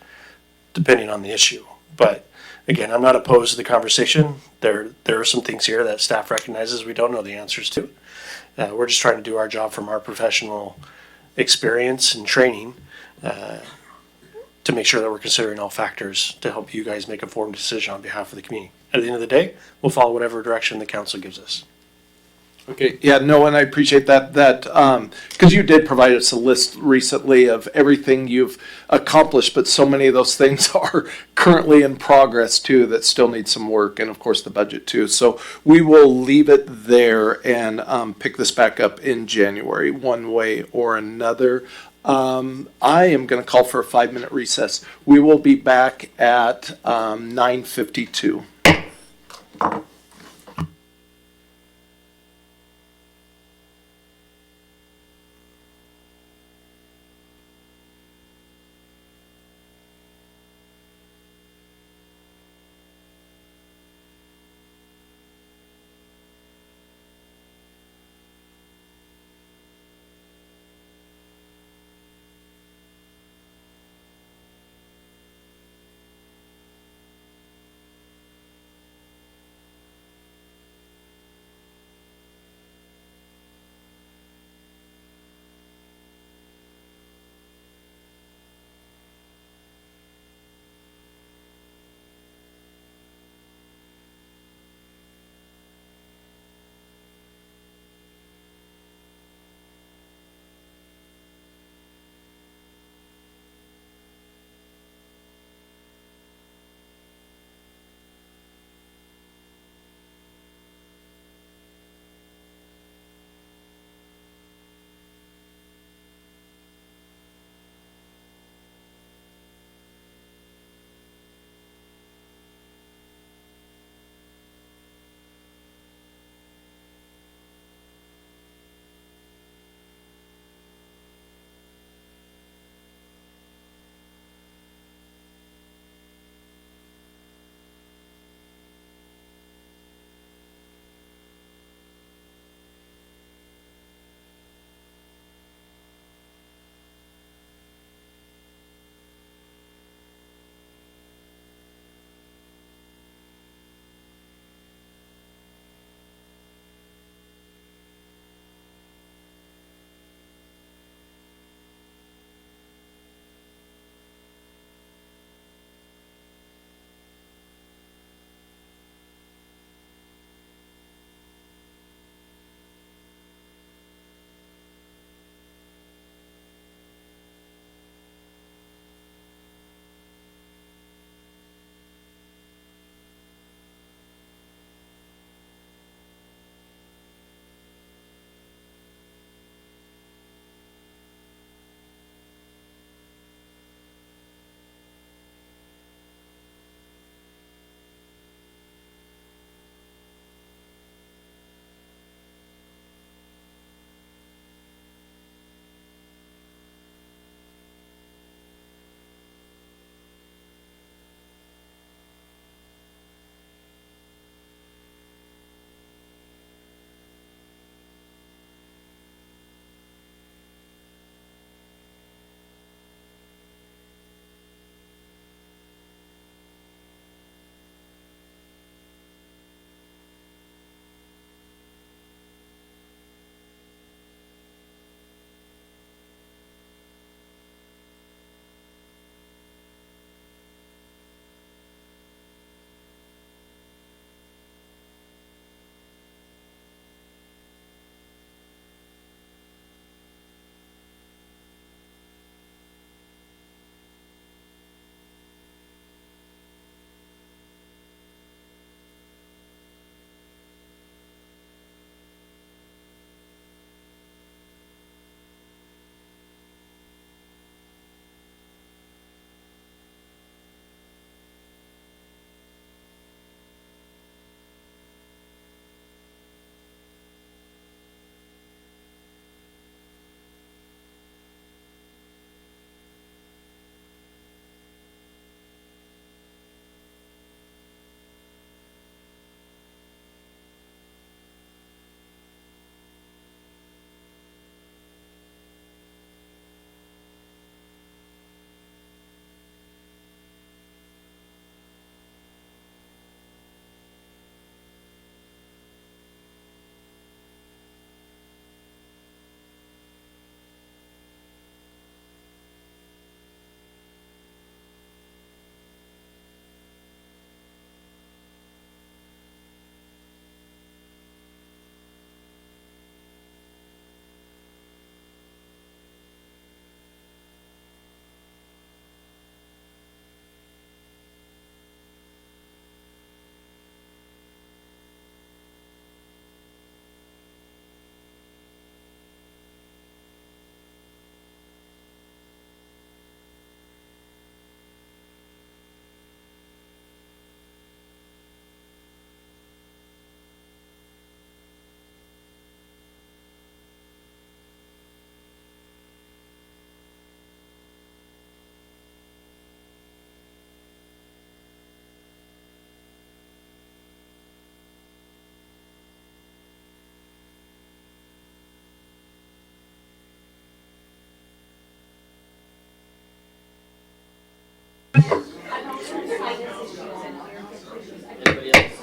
depending on the issue. But again, I'm not opposed to the conversation. There are some things here that staff recognizes we don't know the answers to. We're just trying to do our job from our professional experience and training to make sure that we're considering all factors to help you guys make a informed decision on behalf of the community. At the end of the day, we'll follow whatever direction the council gives us. Okay, yeah, no, and I appreciate that, because you did provide us a list recently of everything you've accomplished, but so many of those things are currently in progress too, that still need some work, and of course the budget too. So we will leave it there and pick this back up in January, one way or another. I am going to call for a 5-minute recess. We will be back at 9:52.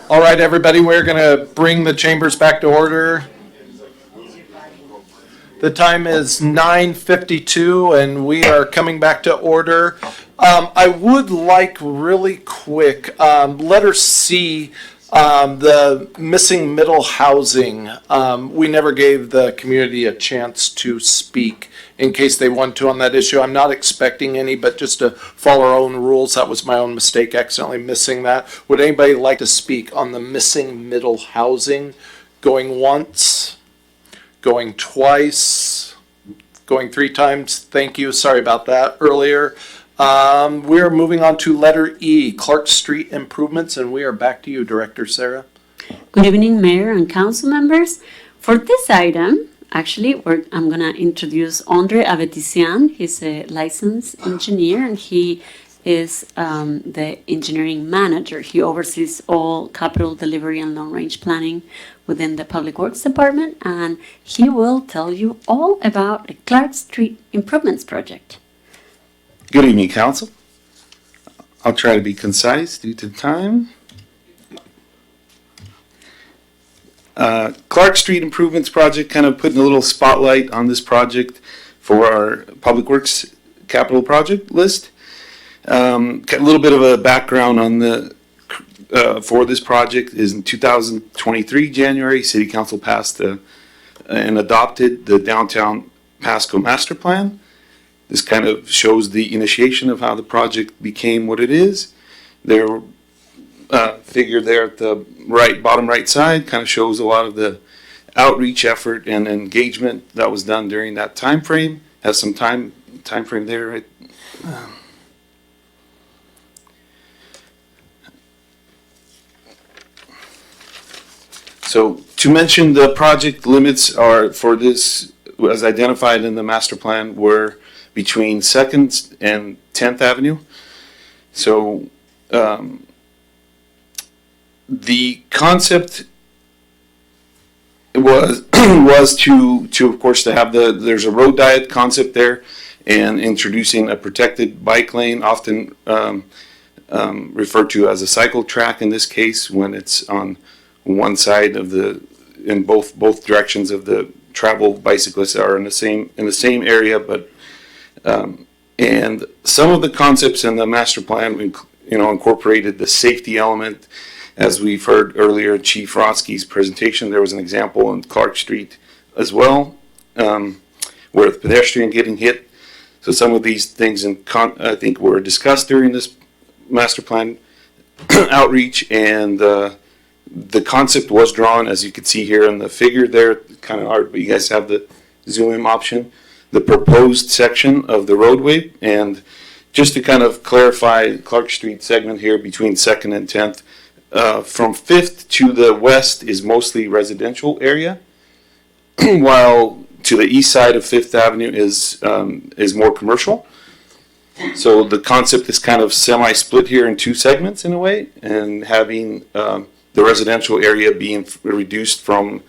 All right, everybody, we're going to bring the chambers back to order. The time is 9:52, and we are coming back to order. I would like really quick, letter C, the missing middle housing. We never gave the community a chance to speak in case they want to on that issue. I'm not expecting any, but just to follow our own rules, that was my own mistake, accidentally missing that. Would anybody like to speak on the missing middle housing? Going once, going twice, going 3 times. Thank you. Sorry about that earlier. We're moving on to letter E, Clark Street improvements, and we are back to you, Director Sarah. Good evening, Mayor and council members. For this item, actually, I'm going to introduce Andre Avetisian. He's a licensed engineer, and he is the engineering manager. He oversees all capital delivery and long-range planning within the Public Works Department, and he will tell you all about the Clark Street improvements project. Good evening, council. I'll try to be concise due to time. Clark Street Improvements Project, kind of putting a little spotlight on this project for our Public Works capital project list. Got a little bit of a background on the for this project is in 2023 January, City Council passed and adopted the Downtown Pasco Master Plan. This kind of shows the initiation of how the project became what it is. Their figure there at the bottom right side kind of shows a lot of the outreach effort and engagement that was done during that time frame. Has some time frame there. Right? So to mention, the project limits are for this, as identified in the master plan, were between 2nd and 10th Avenue. So the concept was to of course to have there's a road diet concept there, and introducing a protected bike lane, often referred to as a cycle track in this case, when it's on one side of in both directions of the travel bicyclists are in the same area, but and some of the concepts in the master plan, incorporated the safety element. As we've heard earlier, Chief Rotsky's presentation, there was an example on Clark Street as well, where the pedestrian getting hit. So some of these things I think were discussed during this master plan outreach, and the concept was drawn, as you can see here in the figure there, kind of hard, but you guys have the zoom in option. The proposed section of the roadway, and just to kind of clarify, Clark Street segment here between 2nd and 10th, from 5th to the west is mostly residential area, while to the east side of 5th Avenue is more commercial. So the concept is kind of semi-split here in 2 segments in a way, and having the residential area being reduced from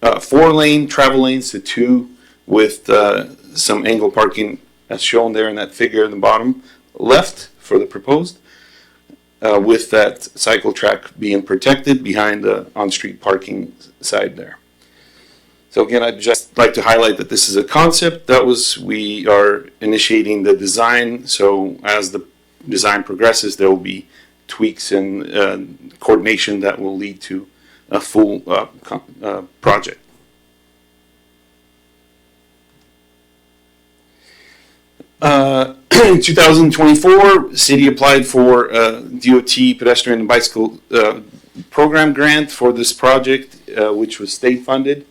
4-lane travel lanes to 2, with some angle parking as shown there in that figure in the bottom left for the proposed, with that cycle track being protected behind the on-street parking side there. So again, I'd just like to highlight that this is a concept. We are initiating the design, so as the design progresses, there will be tweaks and coordination that will lead to a full project. In 2024, city applied for a DOT pedestrian and bicycle program grant for this project, which was state funded.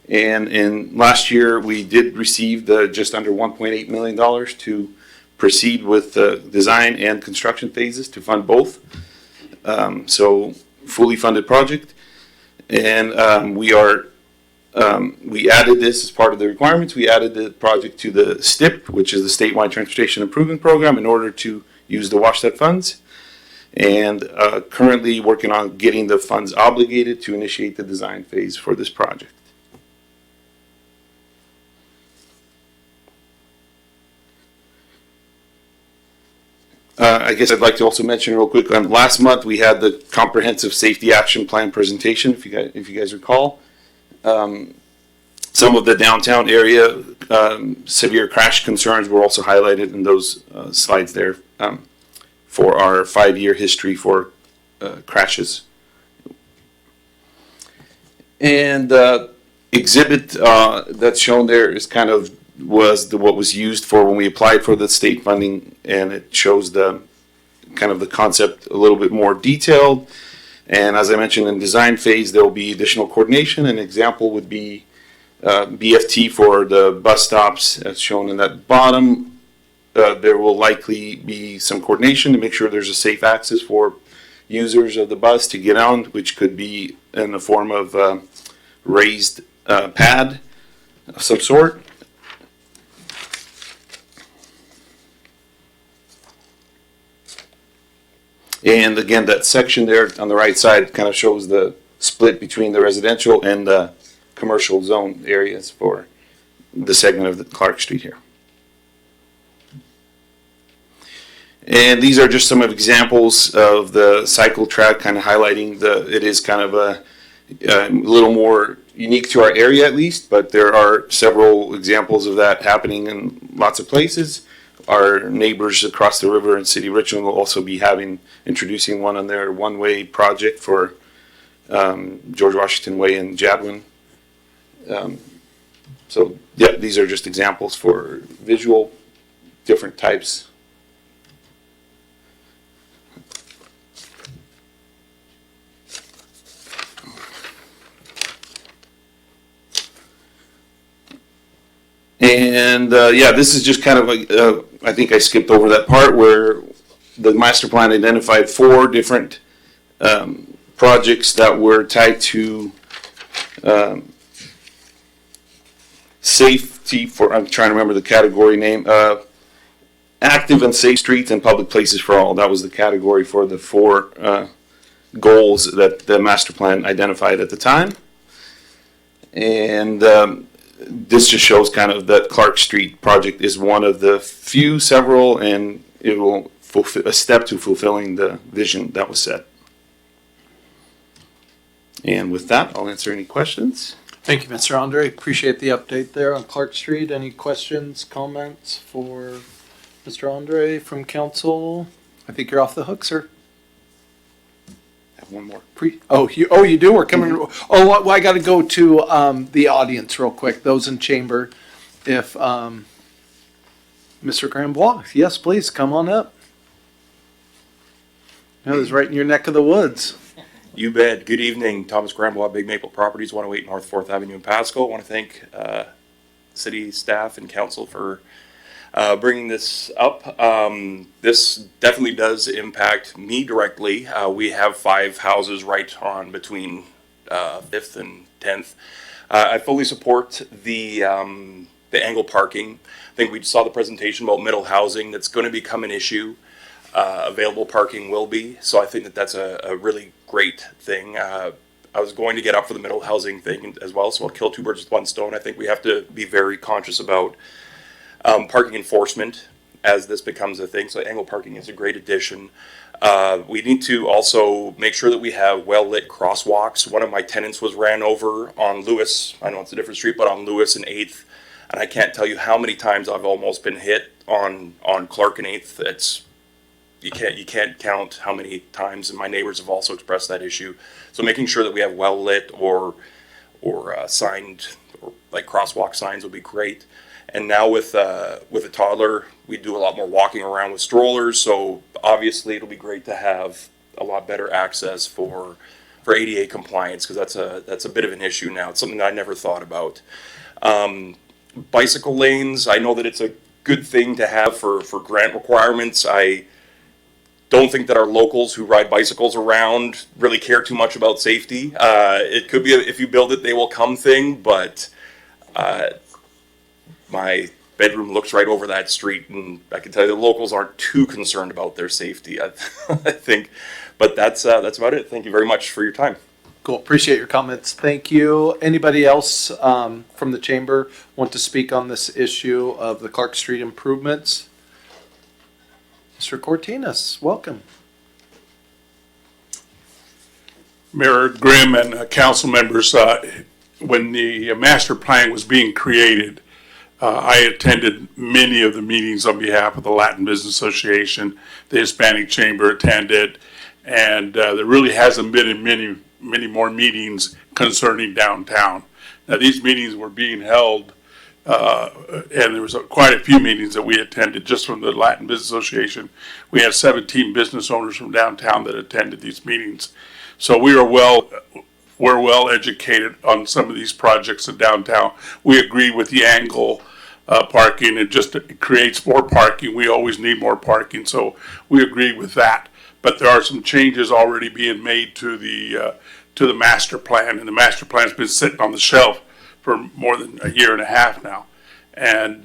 And in last year, we did receive just under $1.8 million to proceed with the design and construction phases to fund both. So fully funded project. And we added this as part of the requirements. We added the project to the STIP, which is the Statewide Transportation Improvement Program, in order to use the WashStat funds. And currently working on getting the funds obligated to initiate the design phase for this project. I guess I'd like to also mention real quick, last month we had the comprehensive safety action plan presentation, if you guys recall. Some of the downtown area severe crash concerns were also highlighted in those slides there for our 5-year history for crashes. And exhibit that's shown there is kind of what was used for when we applied for the state funding, and it shows the kind of the concept a little bit more detailed. And as I mentioned, in design phase, there will be additional coordination. An example would be BFT for the bus stops, as shown in that bottom. There will likely be some coordination to make sure there's a safe access for users of the bus to get on, which could be in the form of raised pad of some sort. And again, that section there on the right side kind of shows the split between the residential and the commercial zone areas for the segment of the Clark Street here. And these are just some of examples of the cycle track, kind of highlighting it is kind of a little more unique to our area at least, but there are several examples of that happening in lots of places. Our neighbors across the river in City of Richland will also be introducing one on their one-way project for George Washington Way in Jadwin. So yeah, these are just examples for visual, different types. And yeah, this is just kind of like, I think I skipped over that part where the master plan identified 4 different projects that were tied to safety I'm trying to remember the category name, active and safe streets and public places for all. That was the category for the 4 goals that the master plan identified at the time. And this just shows kind of that Clark Street project is one of the several, and it will fulfill a step to fulfilling the vision that was set. And with that, I'll answer any questions. Thank you, Mr. Andre. Appreciate the update there on Clark Street. Any questions, comments for Mr. Andre from council? I think you're off the hook, sir. Have one more. You do? We're coming. Oh, well, I got to go to the audience real quick. Those in chamber, if Mr. Grambois, yes, please come on up. That was right in your neck of the woods. You bet. Good evening, Thomas Grambois, Big Maple Properties, 108 North 4th Avenue in Pasco. I want to thank city staff and council for bringing this up. This definitely does impact me directly. We have 5 houses right on between 5th and 10th. I fully support the angle parking. I think we saw the presentation about middle housing. That's going to become an issue. Available parking will be. So I think that that's a really great thing. I was going to get up for the middle housing thing as well, so I'll kill 2 birds with 1 stone. I think we have to be very conscious about parking enforcement as this becomes a thing. So angle parking is a great addition. We need to also make sure that we have well-lit crosswalks. One of my tenants was ran over on Lewis. I know it's a different street, but on Lewis and 8th. And I can't tell you how many times I've almost been hit on Clark and 8th. You can't count how many times, and my neighbors have also expressed that issue. So making sure that we have well lit or signed, or like crosswalk signs would be great. And now with a toddler, we do a lot more walking around with strollers. So obviously it'll be great to have a lot better access for ADA compliance, because that's a bit of an issue now. It's something that I never thought about. Bicycle lanes, I know that it's a good thing to have for grant requirements. I don't think that our locals who ride bicycles around really care too much about safety. It could be if you build it, they will come thing, but my bedroom looks right over that street, and I can tell you the locals aren't too concerned about their safety, I think. But that's about it. Thank you very much for your time. Cool. Appreciate your comments. Thank you. Anybody else from the chamber want to speak on this issue of the Clark Street improvements? Mr. Cortinas, welcome. Mayor Grimm and council members, when the master plan was being created, I attended many of the meetings on behalf of the Latin Business Association. The Hispanic Chamber attended, and there really hasn't been many more meetings concerning downtown. Now, these meetings were being held, and there was quite a few meetings that we attended just from the Latin Business Association. We had 17 business owners from downtown that attended these meetings. So we're well educated on some of these projects in downtown. We agree with the angle parking. It creates more parking. We always need more parking, so we agree with that. But there are some changes already being made to the master plan, and the master plan's been sitting on the shelf for more than a year and a half now. And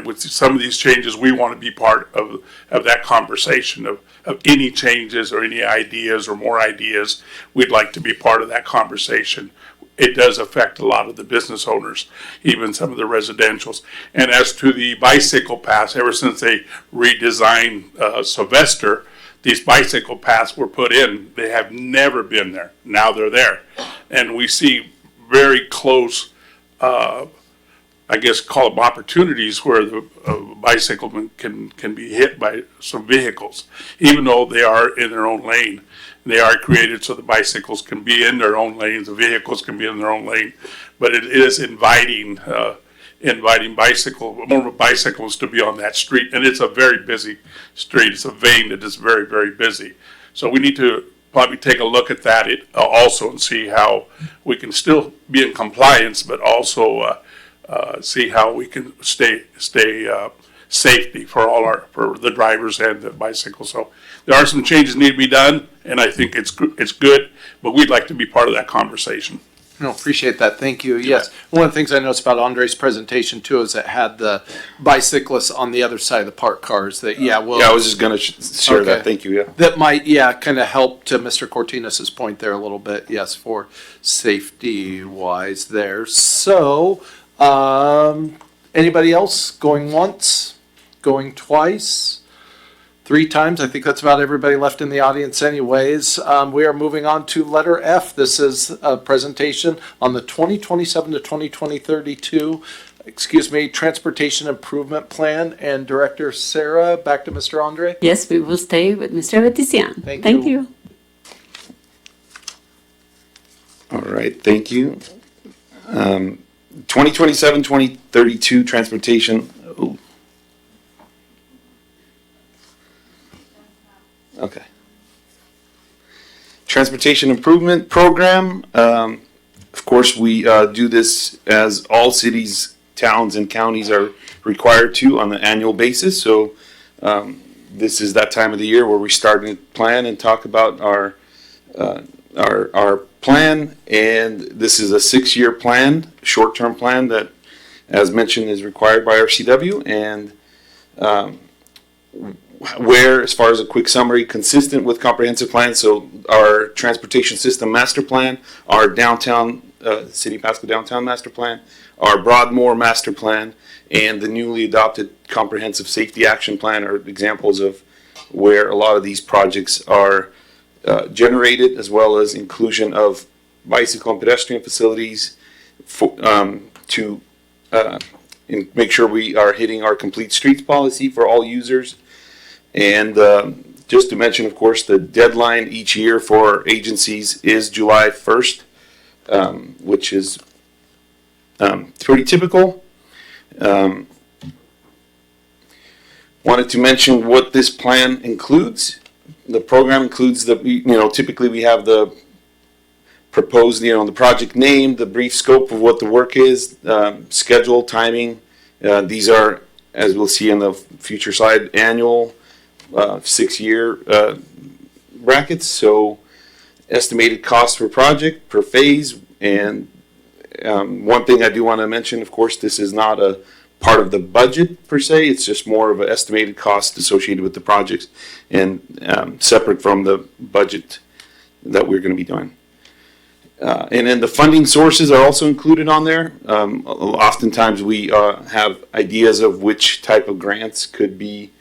with some of these changes, we want to be part of that conversation of any changes or any ideas or more ideas. We'd like to be part of that conversation. It does affect a lot of the business owners, even some of the residentials. And as to the bicycle paths, ever since they redesigned Sylvester, these bicycle paths were put in. They have never been there. Now they're there. And we see very close I guess call them opportunities where the bicycle can be hit by some vehicles, even though they are in their own lane. They are created so the bicycles can be in their own lanes, the vehicles can be in their own lane, but it is inviting more bicycles to be on that street, and it's a very busy street. It's a vein that is very, very busy. So we need to probably take a look at that also and see how we can still be in compliance, but also see how we can stay safety for the drivers and the bicycles. So there are some changes need to be done, and I think it's good, but we'd like to be part of that conversation. No, appreciate that. Thank you. Yes. One of the things I noticed about Andre's presentation too is it had the bicyclists on the other side of the parked cars that, I was just going to share that. Thank you. Yeah. That might, kind of help to Mr. Cortinas's point there a little bit. Yes, for safety wise there. So, anybody else going once, going twice, 3 times? I think that's about everybody left in the audience anyways. We are moving on to letter F. This is a presentation on the 2027 to 2032, Transportation Improvement Plan. And Director Sarah, back to Mr. Andre. Yes, we will stay with Mr. Betisian. Thank you. All right, thank you. 2027-2032 transportation. Okay. Transportation Improvement Program. Of course, we do this as all cities, towns, and counties are required to on an annual basis. So this is that time of the year where we start to plan and talk about our plan, and this is a 6-year plan, short-term plan that, as mentioned, is required by our CW, and where, as far as a quick summary, consistent with comprehensive plan. So our transportation system master plan, our downtown City of Pasco downtown master plan, our Broadmoor master plan, and the newly adopted comprehensive safety action plan are examples of where a lot of these projects are generated, as well as inclusion of bicycle and pedestrian facilities to make sure we are hitting our complete streets policy for all users. And just to mention, of course, the deadline each year for agencies is July 1st, which is pretty typical. Wanted to mention what this plan includes. The program includes typically we have the proposed, the project name, the brief scope of what the work is, schedule, timing. These are, as we'll see in the future slide, annual 6-year brackets. So estimated cost per project, per phase. And one thing I do want to mention, of course, this is not a part of the budget per se. It's just more of an estimated cost associated with the projects and separate from the budget that we're going to be doing. And then the funding sources are also included on there. Oftentimes we have ideas of which type of grants could be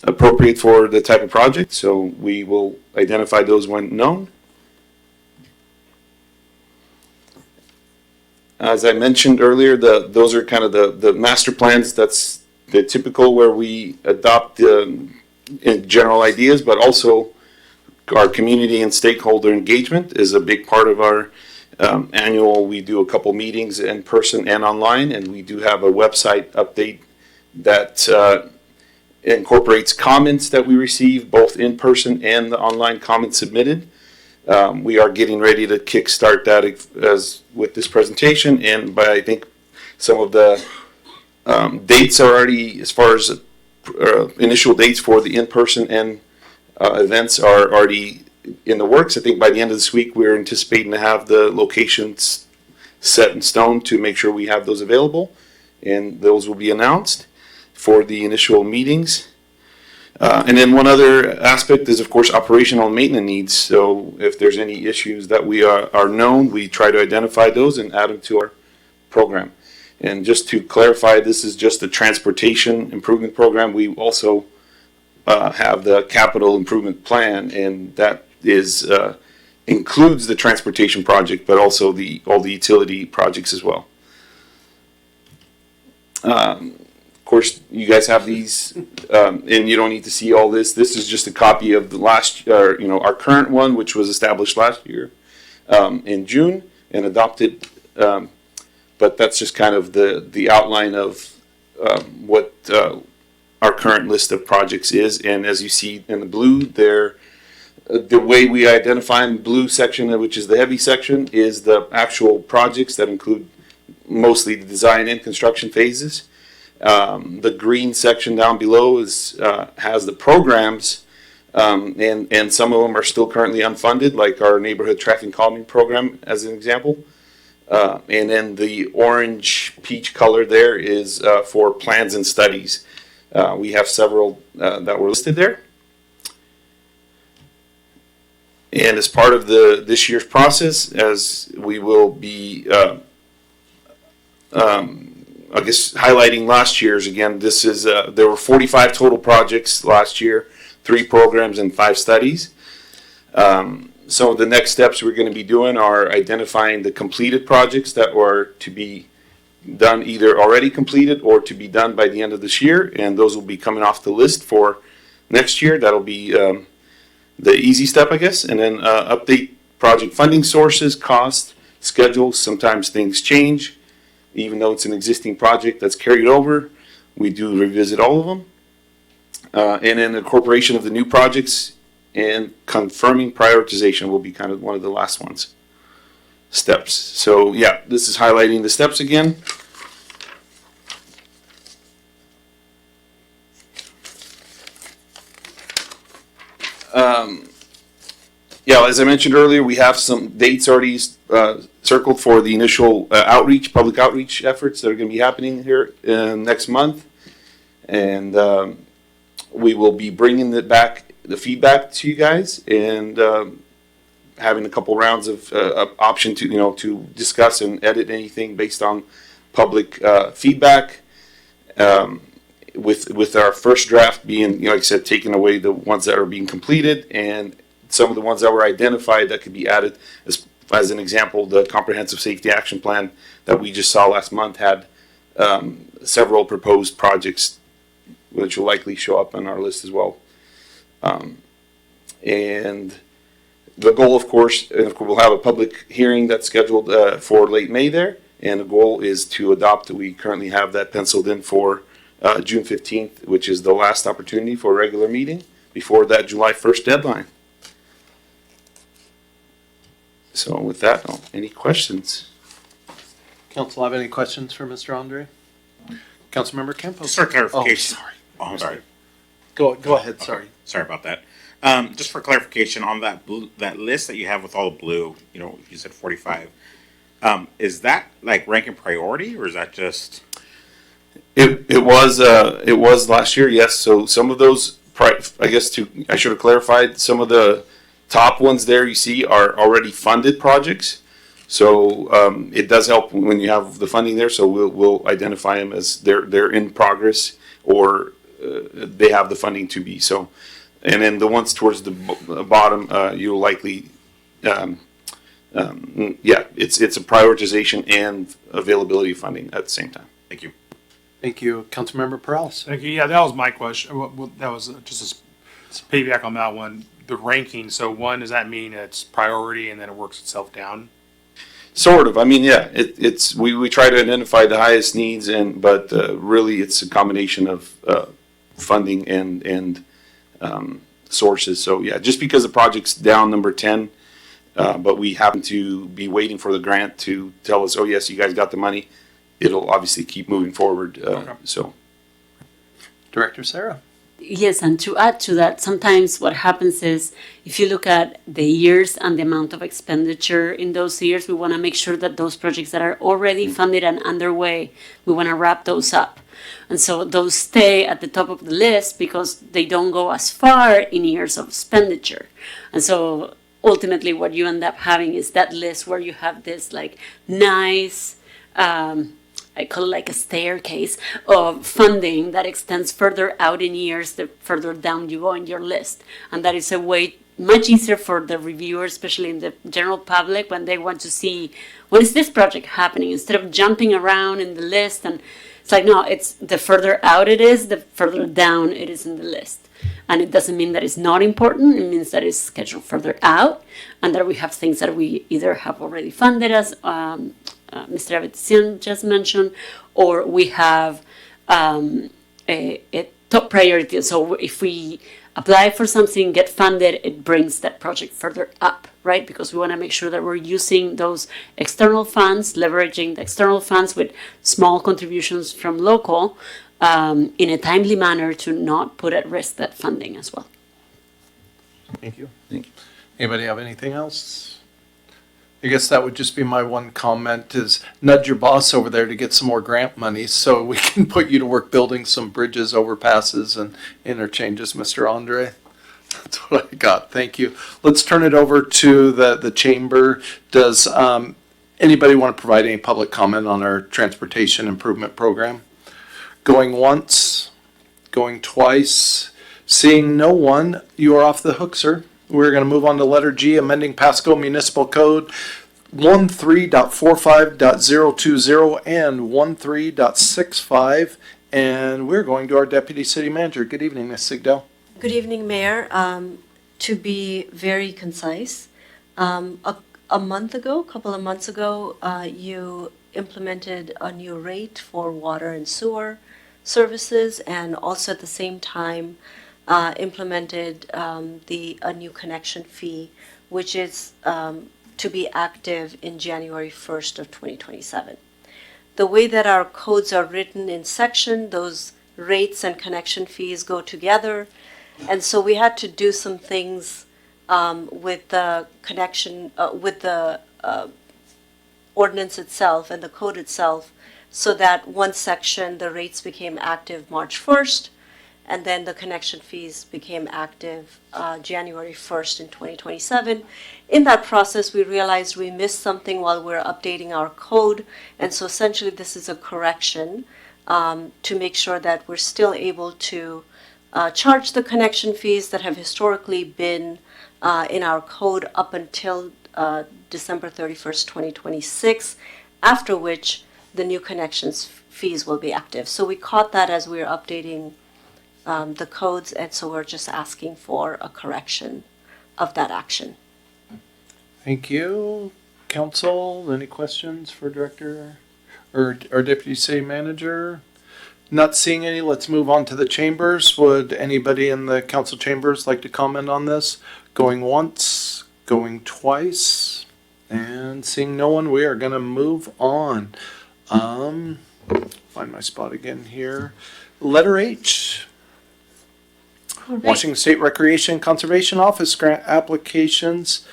appropriate for the type of project. So we will identify those when known. As I mentioned earlier, those are kind of the master plans. That's the typical where we adopt in general ideas, but also our community and stakeholder engagement is a big part of our annual. We do a couple meetings in person and online, and we do have a website update that incorporates comments that we receive both in person and the online comments submitted. We are getting ready to kickstart that as with this presentation, and by I think some of the dates are already, as far as initial dates for the in-person and events are already in the works. I think by the end of this week we're anticipating to have the locations set in stone to make sure we have those available, and those will be announced for the initial meetings. And then one other aspect is, of course, operational and maintenance needs. So if there's any issues that we are known, we try to identify those and add them to our program. And just to clarify, this is just a transportation improvement program. We also have the capital improvement plan, and that is includes the transportation project, but also all the utility projects as well. Of course, you guys have these, and you don't need to see all this. This is just a copy of the our current one, which was established last year in June and adopted. But that's just kind of the outline of what our current list of projects is. And as you see in the blue, the way we identify in the blue section, which is the heavy section, is the actual projects that include mostly the design and construction phases. The green section down below has the programs, and some of them are still currently unfunded, like our neighborhood traffic calming program, as an example. And then the orange peach color there is for plans and studies. We have several that were listed there. And as part of this year's process, as we will be I guess highlighting last year's again, this is there were 45 total projects last year, 3 programs and 5 studies. So the next steps we're going to be doing are identifying the completed projects that were to be done, either already completed or to be done by the end of this year, and those will be coming off the list for next year. That'll be the easy step, I guess, and then update project funding sources, cost, schedules. Sometimes things change. Even though it's an existing project that's carried over, we do revisit all of them. And then the incorporation of the new projects and confirming prioritization will be kind of one of the last steps. So yeah, this is highlighting the steps again. Yeah, as I mentioned earlier, we have some dates already circled for the initial public outreach efforts that are going to be happening here next month. And we will be bringing the feedback to you guys, and having a couple rounds of option to discuss and edit anything based on public feedback. With our first draft being, like I said, taking away the ones that are being completed, and some of the ones that were identified that could be added. As an example, the comprehensive safety action plan that we just saw last month had several proposed projects, which will likely show up on our list as well. And the goal, of course, we'll have a public hearing that's scheduled for late May there, and the goal is to adopt. We currently have that penciled in for June 15th, which is the last opportunity for a regular meeting before that July 1st deadline. So with that, any questions? Council have any questions for Mr. Andre? Councilmember Campos. Just for clarification. I'm sorry. Go ahead. Sorry. Sorry about that. Just for clarification on that list that you have with all the blue, you said 45. Is that like ranking priority, or is that just? It was last year, yes. So some of those, I guess I should have clarified, some of the top ones there you see are already funded projects. So it does help when you have the funding there. So we'll identify them as they're in progress, or they have the funding to be. So, and then the ones towards the bottom, you'll likely, it's a prioritization and availability of funding at the same time. Thank you. Thank you. Councilmember Perales. Thank you. Yeah, that was my question. Well, that was just a piggyback on that one. The ranking. So one, does that mean it's priority and then it works itself down? Sort of. I mean, yeah, we try to identify the highest needs, but really it's a combination of funding and sources. So yeah, just because the project's down number 10, but we happen to be waiting for the grant to tell us, oh yes, you guys got the money, it'll obviously keep moving forward. So, Director Sarah. Yes, and to add to that, sometimes what happens is if you look at the years and the amount of expenditure in those years, we want to make sure that those projects that are already funded and underway, we want to wrap those up. And so those stay at the top of the list because they don't go as far in years of expenditure. And so ultimately what you end up having is that list where you have this like nice, I call it like a staircase of funding that extends further out in years the further down you go in your list. And that is a way much easier for the reviewer, especially in the general public, when they want to see when is this project happening, instead of jumping around in the list. And it's like, no, it's the further out it is, the further down it is in the list. And it doesn't mean that it's not important. It means that it's scheduled further out and that we have things that we either have already funded, as Mr. Avetizian just mentioned, or we have a top priority. So if we apply for something, get funded, it brings that project further up, right? Because we want to make sure that we're using those external funds, leveraging the external funds with small contributions from local in a timely manner to not put at risk that funding as well. Thank you. Anybody have anything else? I guess that would just be my one comment is nudge your boss over there to get some more grant money so we can put you to work building some bridges, overpasses, and interchanges, Mr. Andre. That's what I got. Thank you. Let's turn it over to the chamber. Does anybody want to provide any public comment on our transportation improvement program? Going once, going twice, seeing no one, you are off the hook, sir. We're going to move on to letter G, amending Pasco Municipal Code 13.45.020 and 13.65. And we're going to our Deputy City Manager. Good evening, Ms. Sigdell. Good evening, Mayor. To be very concise, a couple of months ago, you implemented a new rate for water and sewer services, and also at the same time implemented a new connection fee, which is to be active in January 1st of 2027. The way that our codes are written in section, those rates and connection fees go together, and so we had to do some things with the connection, with the ordinance itself and the code itself, so that one section, the rates became active March 1st, and then the connection fees became active January 1st in 2027. In that process, we realized we missed something while we're updating our code, and so essentially this is a correction to make sure that we're still able to charge the connection fees that have historically been in our code up until December 31st, 2026, after which the new connections fees will be active. So we caught that as we were updating the codes, and so we're just asking for a correction of that action. Thank you. Council, any questions for Director or Deputy City Manager? Not seeing any, let's move on to the chambers. Would anybody in the council chambers like to comment on this? Going once, going twice, and seeing no one, we are going to move on. Find my spot again here. Letter H. Right. Washington State Recreation Conservation Office grant applications.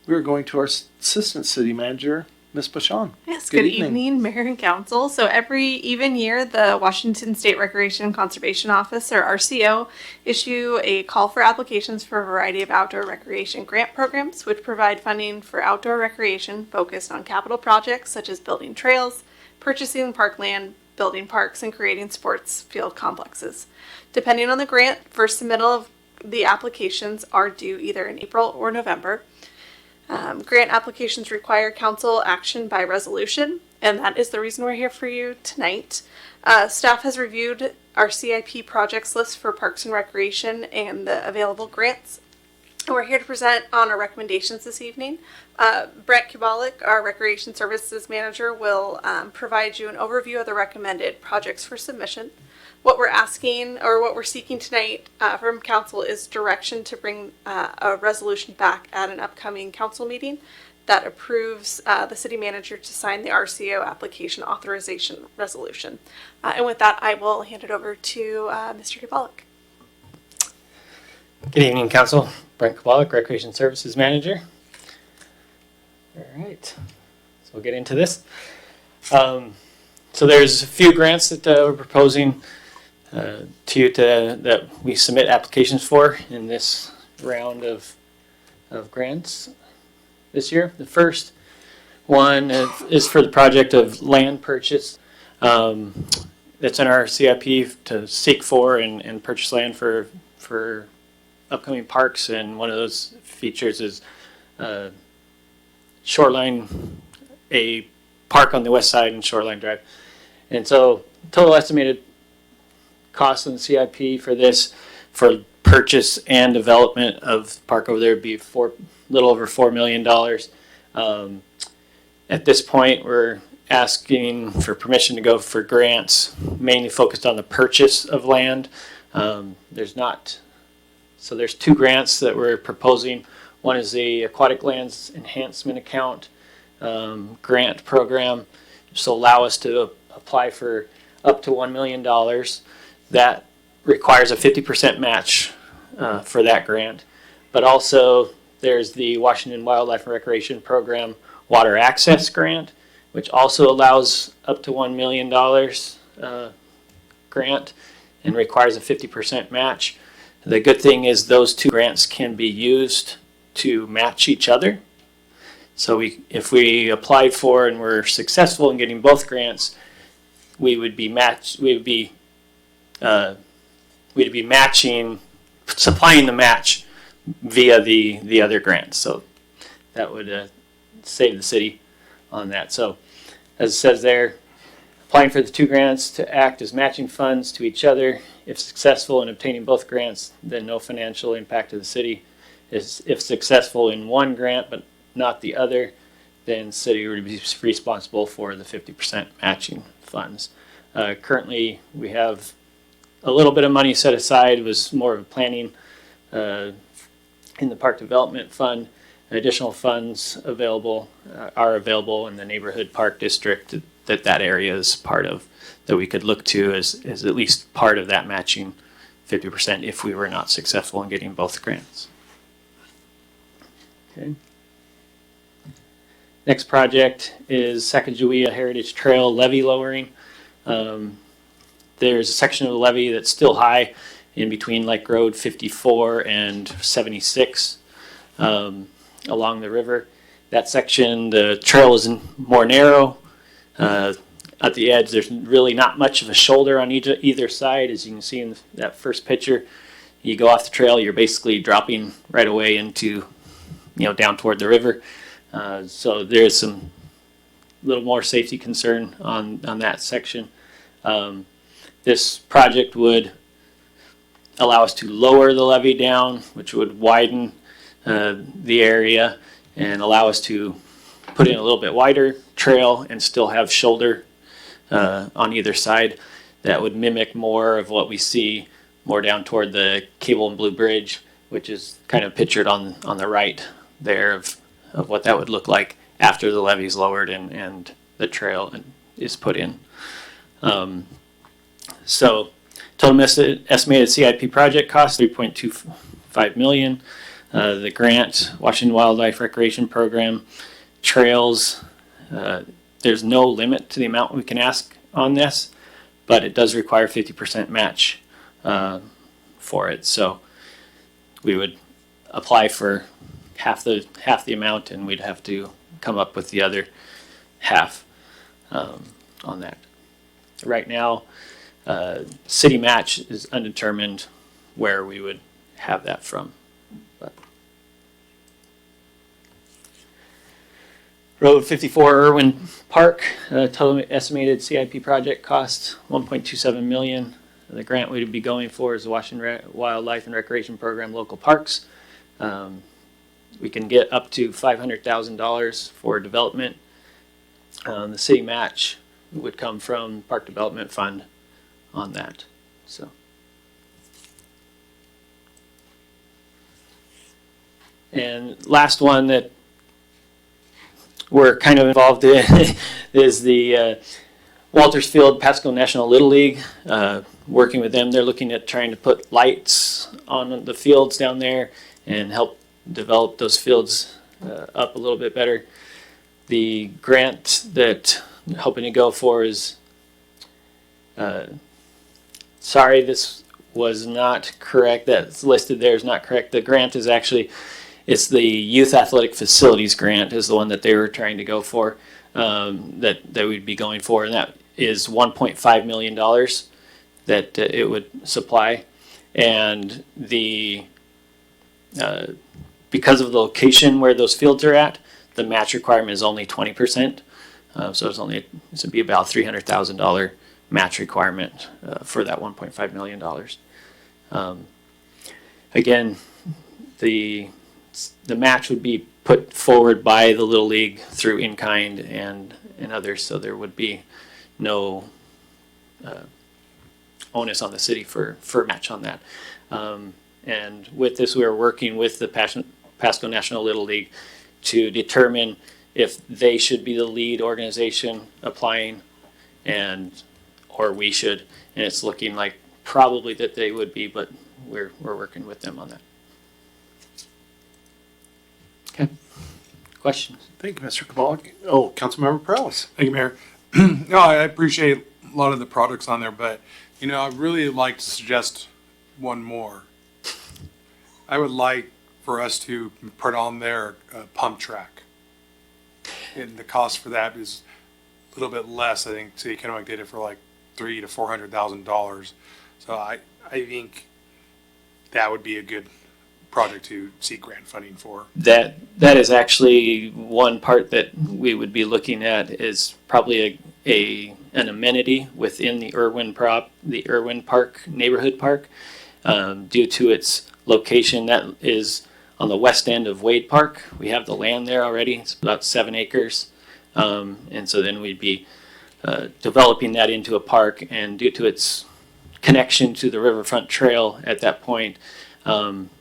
We're going to our Assistant City Manager, Ms. Bashan. Yes, good evening, Mayor and Council. So every even year, the Washington State Recreation Conservation Office, or RCO, issue a call for applications for a variety of outdoor recreation grant programs, which provide funding for outdoor recreation focused on capital projects such as building trails, purchasing parkland, building parks and creating sports field complexes. Depending on the grant, first submittal of the applications are due either in April or November. Grant applications require council action by resolution, and that is the reason we're here for you tonight. Staff has reviewed our CIP projects list for Parks and Recreation and the available grants. And we're here to present on our recommendations this evening. Brent Kubalik, our Recreation Services Manager, will provide you an overview of the recommended projects for submission. What we're asking, or what we're seeking tonight from council, is direction to bring a resolution back at an upcoming council meeting that approves the city manager to sign the RCO application authorization resolution. And with that, I will hand it over to Mr. Kubalik. Good evening, Council. Brent Kubalik, Recreation Services Manager. All right, so we'll get into this. So there's a few grants that we're proposing to you that we submit applications for in this round of grants this year. The first one is for the project of land purchase. That's in our CIP to seek for and purchase land for upcoming parks, and one of those features is Shoreline, a park on the west side and Shoreline Drive. And so total estimated cost in the CIP for this, for purchase and development of the park over there, would be a little over $4 million. At this point, we're asking for permission to go for grants, mainly focused on the purchase of land. So there's two grants that we're proposing. One is the Aquatic Lands Enhancement Account grant program. This will allow us to apply for up to $1 million. That requires a 50% match for that grant. But also there's the Washington Wildlife and Recreation Program Water Access Grant, which also allows up to $1 million grant and requires a 50% match. The good thing is those two grants can be used to match each other. So if we applied for and were successful in getting both grants, we would be matching, supplying the match via the other grants. So that would save the city on that. So as it says there, applying for the two grants to act as matching funds to each other. If successful in obtaining both grants, then no financial impact to the city. If successful in one grant but not the other, then the city would be responsible for the 50% matching funds. Currently, we have a little bit of money set aside. It was more of a planning in the Park Development Fund. Additional funds are available in the Neighborhood Park District that area is part of, that we could look to as at least part of that matching 50% if we were not successful in getting both grants. Okay. Next project is Sacagawea Heritage Trail levee lowering. There's a section of the levee that's still high in between Lake Road 54 and 76 along the river. That section, the trail is more narrow. At the edge, there's really not much of a shoulder on either side. As you can see in that first picture, you go off the trail, you're basically dropping right away into, down toward the river. So there's some little more safety concern on that section. This project would allow us to lower the levee down, which would widen the area and allow us to put in a little bit wider trail and still have shoulder on either side. That would mimic more of what we see more down toward the Cable and Blue Bridge, which is kind of pictured on the right there of what that would look like after the levee is lowered and the trail is put in. So total estimated CIP project cost $3.25 million. The grant, Washington Wildlife Recreation Program, trails, there's no limit to the amount we can ask on this, but it does require 50% match for it. So we would apply for half the amount, and we'd have to come up with the other half on that. Right now, city match is undetermined where we would have that from. But. Road 54 Irwin Park, total estimated CIP project cost $1.27 million. The grant we would be going for is the Washington Wildlife and Recreation Program Local Parks. We can get up to $500,000 for development. The city match would come from Park Development Fund on that. So. And last one that we're kind of involved in is the Walters Field Pasco National Little League. Working with them, they're looking at trying to put lights on the fields down there and help develop those fields up a little bit better. The grant that I'm hoping to go for is, sorry, this was not correct. That's listed there is not correct. The grant is actually, it's the Youth Athletic Facilities Grant is the one that they were trying to go for, that we'd be going for, and that is $1.5 million that it would supply. And the because of the location where those fields are at, the match requirement is only 20%. So it would be about $300,000 match requirement for that $1.5 million. Again, the match would be put forward by the Little League through in-kind and others, so there would be no onus on the city for a match on that. And with this, we are working with the Pasco National Little League to determine if they should be the lead organization applying or we should. And it's looking like probably that they would be, but we're working with them on that. Okay. Questions? Thank you, Mr. Kabalik. Oh, Councilmember Perales. Thank you, Mayor. No, I appreciate a lot of the products on there, but, I'd really like to suggest one more. I would like for us to put on there a pump track. And the cost for that is a little bit less. I think City of Kennewick did it for like $300,000 to $400,000. So I think that would be a good project to seek grant funding for. That is actually one part that we would be looking at is probably an amenity within the Irwin Park neighborhood park, due to its location. That is on the west end of Wade Park. We have the land there already. It's about 7 acres, and so then we'd be developing that into a park. And due to its connection to the Riverfront Trail at that point,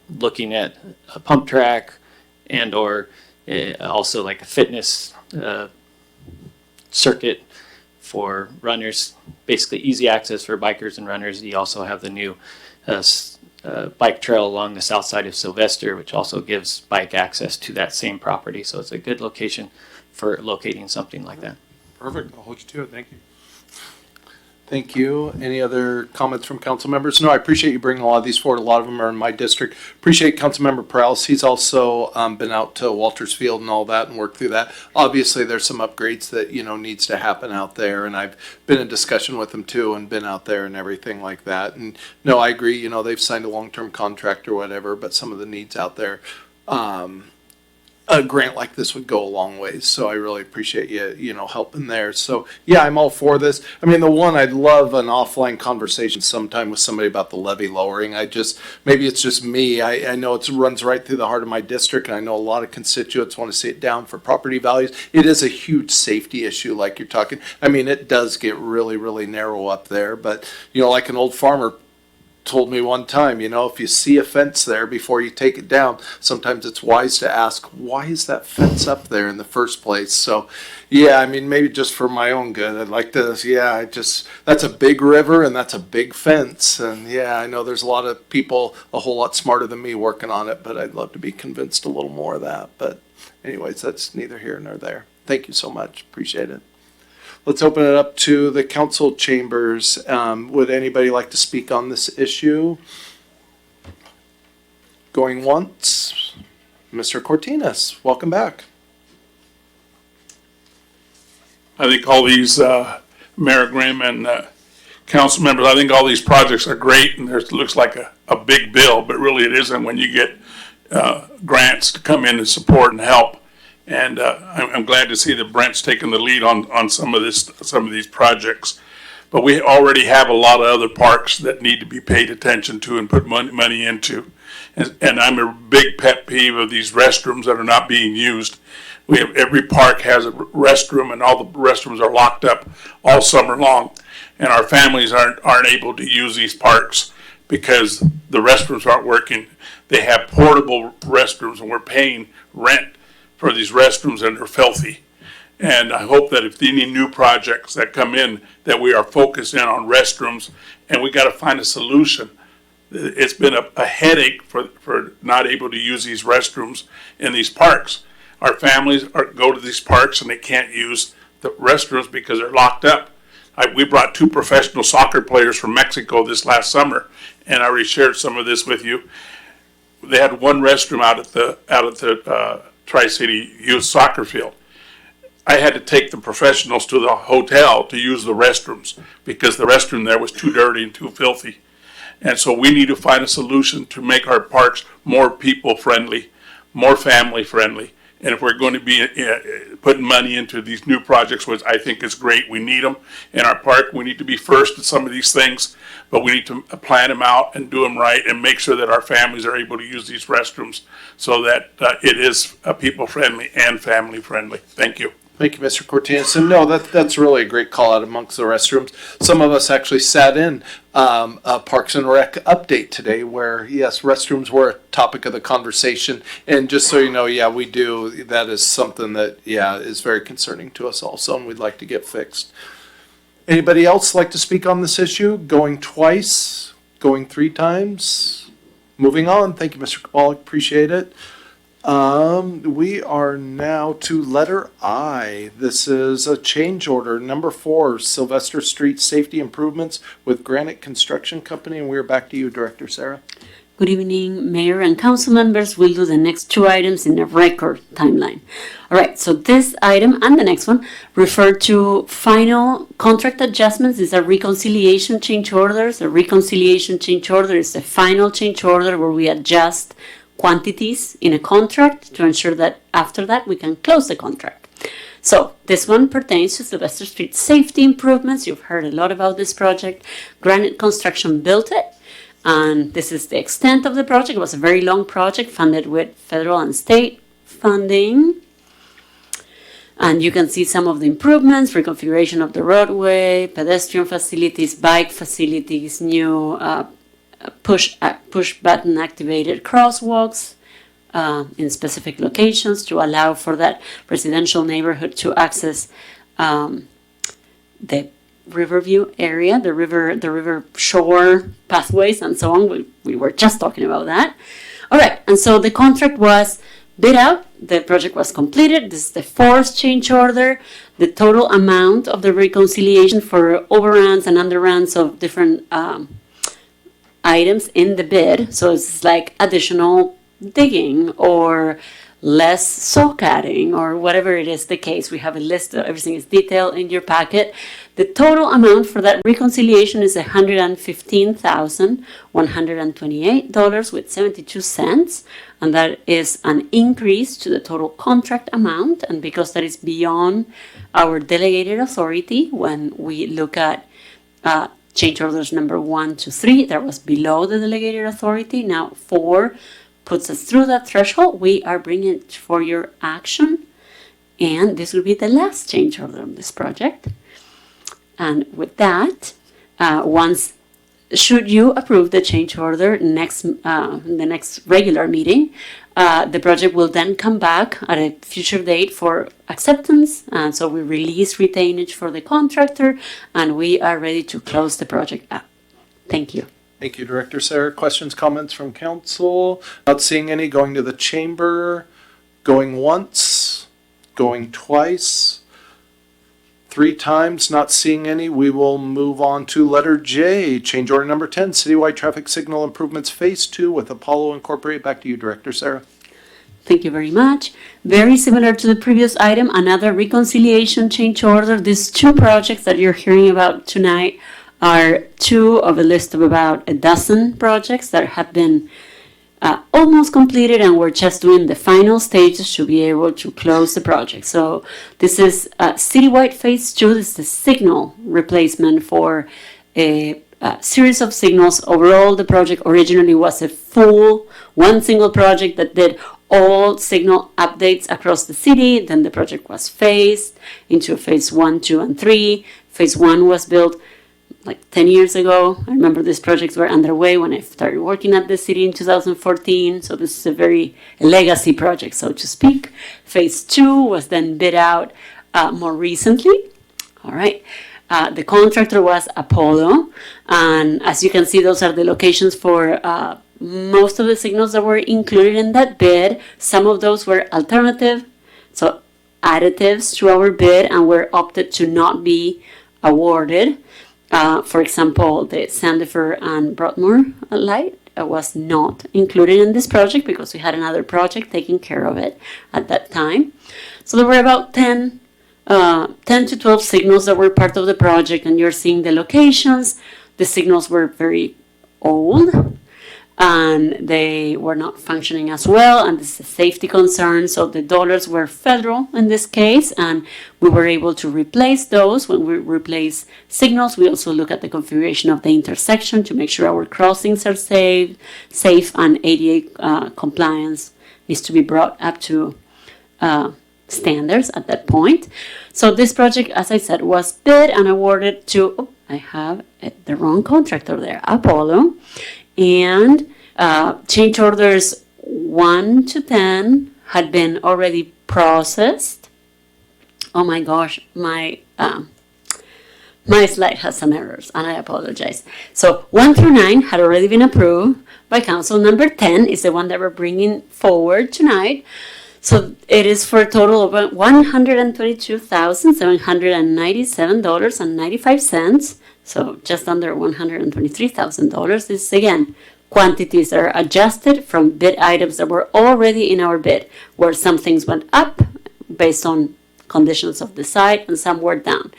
looking at a pump track and or also like a fitness circuit for runners, basically easy access for bikers and runners. You also have the new bike trail along the south side of Sylvester, which also gives bike access to that same property. So it's a good location for locating something like that. Perfect. I'll hold you to it. Thank you. Thank you. Any other comments from council members? No, I appreciate you bringing a lot of these forward. A lot of them are in my district. Appreciate Councilmember Perales. He's also been out to Walters Field and all that and worked through that. Obviously, there's some upgrades that, needs to happen out there. And I've been in discussion with them too and been out there and everything like that. And no, I agree. They've signed a long-term contract or whatever, but some of the needs out there, a grant like this would go a long ways. So I really appreciate you, helping there. So yeah, I'm all for this. I mean, the one I'd love an offline conversation sometime with somebody about the levy lowering. Maybe it's just me. I know it runs right through the heart of my district, and I know a lot of constituents want to see it down for property values. It is a huge safety issue, like you're talking. I mean, it does get really, really narrow up there, but like an old farmer told me one time, if you see a fence there before you take it down, sometimes it's wise to ask, why is that fence up there in the first place? So yeah, I mean, maybe just for my own good, I'd like to, that's a big river and that's a big fence. And yeah, I know there's a lot of people a whole lot smarter than me working on it, but I'd love to be convinced a little more of that. But anyways, that's neither here nor there. Thank you so much. Appreciate it. Let's open it up to the council chambers. Would anybody like to speak on this issue? Going once, Mr. Cortinas, welcome back. I think all these Mayor Grimm and council members, I think all these projects are great, and it looks like a big bill, but really it isn't when you get grants to come in and support and help. And I'm glad to see that Brent's taking the lead on some of these projects. But we already have a lot of other parks that need to be paid attention to and put money into. And I'm a big pet peeve of these restrooms that are not being used. We have, every park has a restroom, and all the restrooms are locked up all summer long. And our families aren't able to use these parks because the restrooms aren't working. They have portable restrooms, and we're paying rent for these restrooms, and they're filthy. And I hope that if any new projects that come in, that we are focused in on restrooms, and we got to find a solution. It's been a headache for not able to use these restrooms in these parks. Our families go to these parks and they can't use the restrooms because they're locked up. We brought 2 professional soccer players from Mexico this last summer, and I already shared some of this with you. They had one restroom out at the Tri-City Youth Soccer Field. I had to take the professionals to the hotel to use the restrooms because the restroom there was too dirty and too filthy. And so we need to find a solution to make our parks more people friendly, more family friendly. And if we're going to be putting money into these new projects, which I think is great, we need them in our park. We need to be first at some of these things, but we need to plan them out and do them right and make sure that our families are able to use these restrooms so that it is people friendly and family friendly. Thank you. Thank you, Mr. Cortinas. And no, that's really a great call out amongst the restrooms. Some of us actually sat in a Parks and Rec update today where, yes, restrooms were a topic of the conversation. And just so you know, yeah, we do. That is something that, yeah, is very concerning to us also, and we'd like to get fixed. Anybody else like to speak on this issue? Going twice? Going 3 times? Moving on. Thank you, Mr. Kabalik. Appreciate it. We are now to letter I. This is a change order, number 4, Sylvester Street Safety Improvements with Granite Construction Company, and we're back to you, Director Sarah. Good evening, Mayor and Council members. We'll do the next 2 items in a record timeline. All right, so this item and the next one refer to final contract adjustments. These are reconciliation change orders. A reconciliation change order is a final change order where we adjust quantities in a contract to ensure that after that we can close the contract. So this one pertains to Sylvester Street safety improvements. You've heard a lot about this project. Granite Construction built it, and this is the extent of the project. It was a very long project funded with federal and state funding. And you can see some of the improvements: reconfiguration of the roadway, pedestrian facilities, bike facilities, new push button activated crosswalks in specific locations to allow for that residential neighborhood to access the Riverview area, the river shore pathways and so on. We were just talking about that. All right, and so the contract was bid out, the project was completed. This is the 4th change order. The total amount of the reconciliation for overruns and underruns of different items in the bid. So it's like additional digging or less sock adding or whatever it is the case. We have a list of everything is detailed in your packet. The total amount for that reconciliation is $115,128.72, and that is an increase to the total contract amount. And because that is beyond our delegated authority, when we look at change orders number 1 to 3, that was below the delegated authority. Now 4 puts us through that threshold. We are bringing it for your action, and this will be the last change order on this project. And with that, should you approve the change order the next regular meeting, the project will then come back at a future date for acceptance. And so we release retainage for the contractor, and we are ready to close the project up. Thank you. Thank you, Director Sarah. Questions, comments from council? Not seeing any. Going to the chamber. Going once. Going twice. 3 times. Not seeing any. We will move on to letter J. Change order number 10. Citywide traffic signal improvements phase 2 with Apollo Incorporated. Back to you, Director Sarah. Thank you very much. Very similar to the previous item, another reconciliation change order. These two projects that you're hearing about tonight are two of a list of about a dozen projects that have been almost completed, and we're just doing the final stages to be able to close the project. So this is citywide phase 2. This is the signal replacement for a series of signals. Overall, the project originally was a full one single project that did all signal updates across the city. Then the project was phased into phase 1, 2, and 3. Phase 1 was built like 10 years ago. I remember these projects were underway when I started working at the city in 2014. So this is a legacy project, so to speak. Phase 2 was then bid out more recently. All right. The contractor was Apollo. And as you can see, those are the locations for most of the signals that were included in that bid. Some of those were alternative, so additives to our bid, and were opted to not be awarded. For example, the Sandifer and Broadmoor light was not included in this project because we had another project taking care of it at that time. So there were about 10 to 12 signals that were part of the project, and you're seeing the locations. The signals were very old, and they were not functioning as well, and this is a safety concern. So the dollars were federal in this case, and we were able to replace those. When we replace signals, we also look at the configuration of the intersection to make sure our crossings are safe, and ADA compliance needs to be brought up to standards at that point. So this project, as I said, was bid and awarded to, I have the wrong contractor there, Apollo. And change orders 1 to 10 had been already processed. Oh my gosh, my slide has some errors, and I apologize. So 1 through 9 had already been approved by council. Number 10 is the one that we're bringing forward tonight. So it is for a total of $122,797.95. So just under $123,000. This is, again, quantities that are adjusted from bid items that were already in our bid, where some things went up based on conditions of the site and some were down.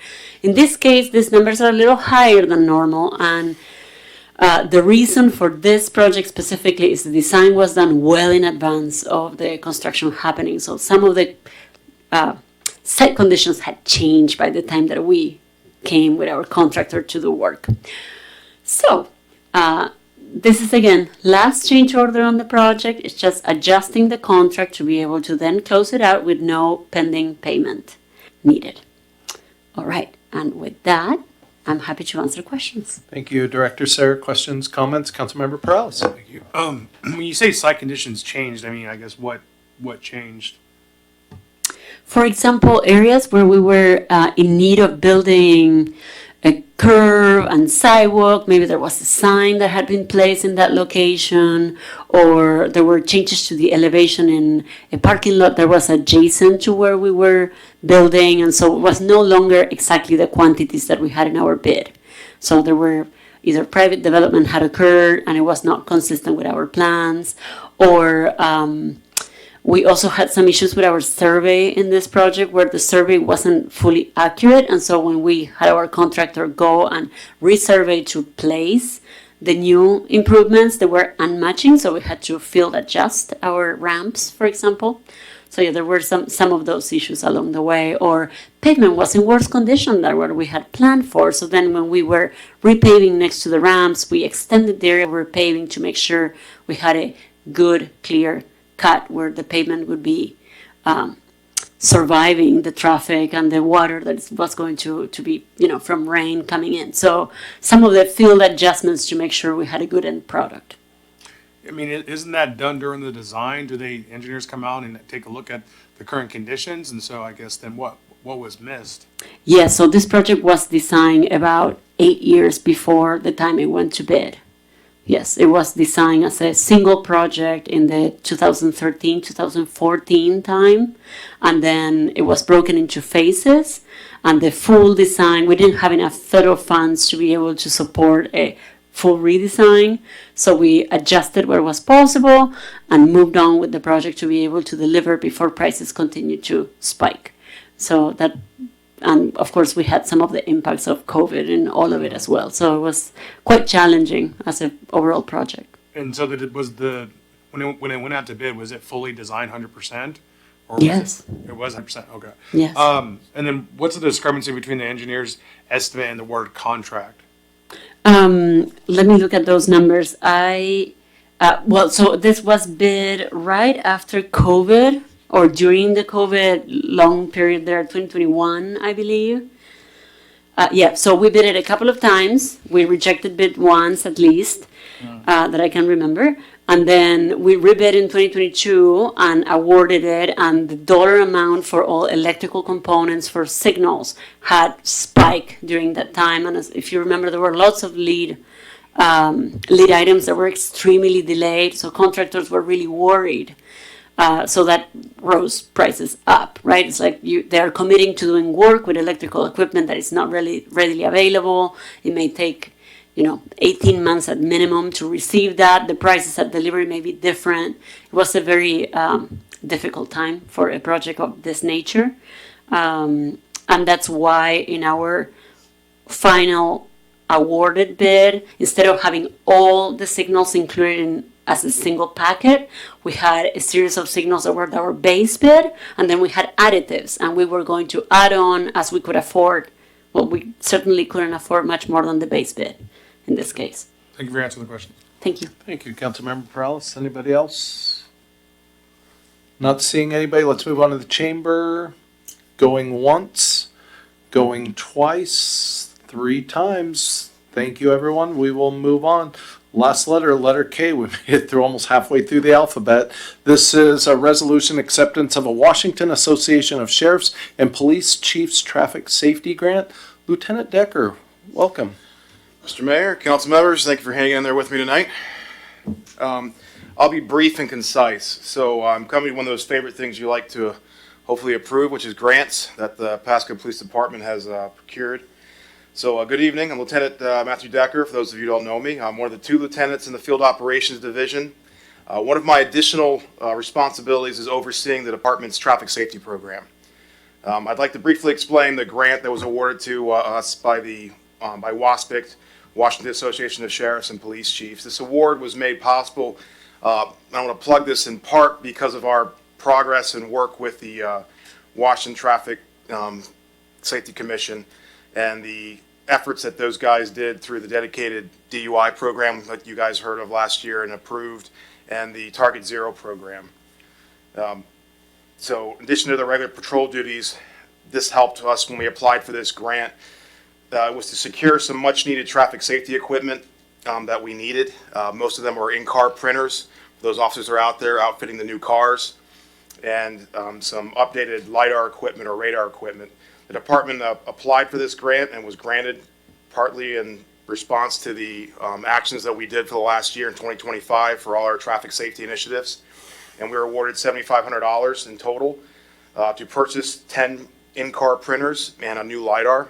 In this case, these numbers are a little higher than normal, and the reason for this project specifically is the design was done well in advance of the construction happening. So some of the site conditions had changed by the time that we came with our contractor to do work. So this is, again, last change order on the project. It's just adjusting the contract to be able to then close it out with no pending payment needed. All right, and with that, I'm happy to answer questions. Thank you, Director Sarah. Questions, comments? Councilmember Perales. Thank you. When you say site conditions changed, I mean, I guess what changed? For example, areas where we were in need of building a curb and sidewalk, maybe there was a sign that had been placed in that location, or there were changes to the elevation in a parking lot that was adjacent to where we were building, and so it was no longer exactly the quantities that we had in our bid. So there were either private development had occurred and it was not consistent with our plans, or we also had some issues with our survey in this project where the survey wasn't fully accurate. And so when we had our contractor go and resurvey to place the new improvements, they were unmatching. So we had to field adjust our ramps, for example. So yeah, there were some of those issues along the way, or pavement was in worse condition than what we had planned for. So then when we were repaving next to the ramps, we extended the area we were paving to make sure we had a good, clear cut where the pavement would be surviving the traffic and the water that was going to be, from rain coming in. So some of the field adjustments to make sure we had a good end product. I mean, isn't that done during the design? Do engineers come out and take a look at the current conditions? And so I guess then what was missed? Yeah, so this project was designed about 8 years before the time it went to bid. Yes, it was designed as a single project in the 2013-2014 time, and then it was broken into phases, and the full design, we didn't have enough federal funds to be able to support a full redesign. So we adjusted where was possible and moved on with the project to be able to deliver before prices continued to spike. So that, and of course we had some of the impacts of COVID in all of it as well. So it was quite challenging as an overall project. And so when it went out to bid, was it fully designed 100%? Yes. It was 100%, okay. Yes. And then what's the discrepancy between the engineer's estimate and the word contract? Let me look at those numbers. So this was bid right after COVID or during the COVID long period there, 2021, I believe. So we bid it a couple of times. We rejected bid once at least, that I can remember. And then we rebid in 2022 and awarded it, and the dollar amount for all electrical components for signals had spiked during that time. And if you remember, there were lots of lead items that were extremely delayed, so contractors were really worried. So that rose prices up, right? It's like they're committing to doing work with electrical equipment that is not really readily available. It may take 18 months at minimum to receive that. The prices at delivery may be different. It was a very difficult time for a project of this nature. And that's why in our final awarded bid, instead of having all the signals included as a single packet, we had a series of signals that were our base bid, and then we had additives, and we were going to add on as we could afford. Well, we certainly couldn't afford much more than the base bid in this case. Thank you for answering the question. Thank you. Thank you, Councilmember Perales. Anybody else? Not seeing anybody. Let's move on to the chamber. Going once, going twice, 3 times. Thank you, everyone. We will move on. Last letter, letter K. We made it through almost halfway through the alphabet. This is a resolution acceptance of a Washington Association of Sheriffs and Police Chiefs Traffic Safety Grant. Lieutenant Decker, welcome. Mr. Mayor, council members, thank you for hanging in there with me tonight. I'll be brief and concise. So I'm coming to one of those favorite things you like to hopefully approve, which is grants that the Pasco Police Department has procured. So good evening. I'm Lieutenant Matthew Decker. For those of you who don't know me, I'm one of the 2 lieutenants in the Field Operations Division. One of my additional responsibilities is overseeing the department's traffic safety program. I'd like to briefly explain the grant that was awarded to us by WASPIC, Washington Association of Sheriffs and Police Chiefs. This award was made possible, I want to plug this in part because of our progress and work with the Washington Traffic Safety Commission and the efforts that those guys did through the dedicated DUI program that you guys heard of last year and approved, and the Target Zero program. So in addition to the regular patrol duties, this helped us when we applied for this grant. Was to secure some much needed traffic safety equipment that we needed. Most of them were in-car printers. Those officers are out there outfitting the new cars, and some updated LiDAR equipment or radar equipment. The department applied for this grant and was granted partly in response to the actions that we did for the last year in 2025 for all our traffic safety initiatives. And we were awarded $7,500 in total to purchase 10 in-car printers and a new LiDAR.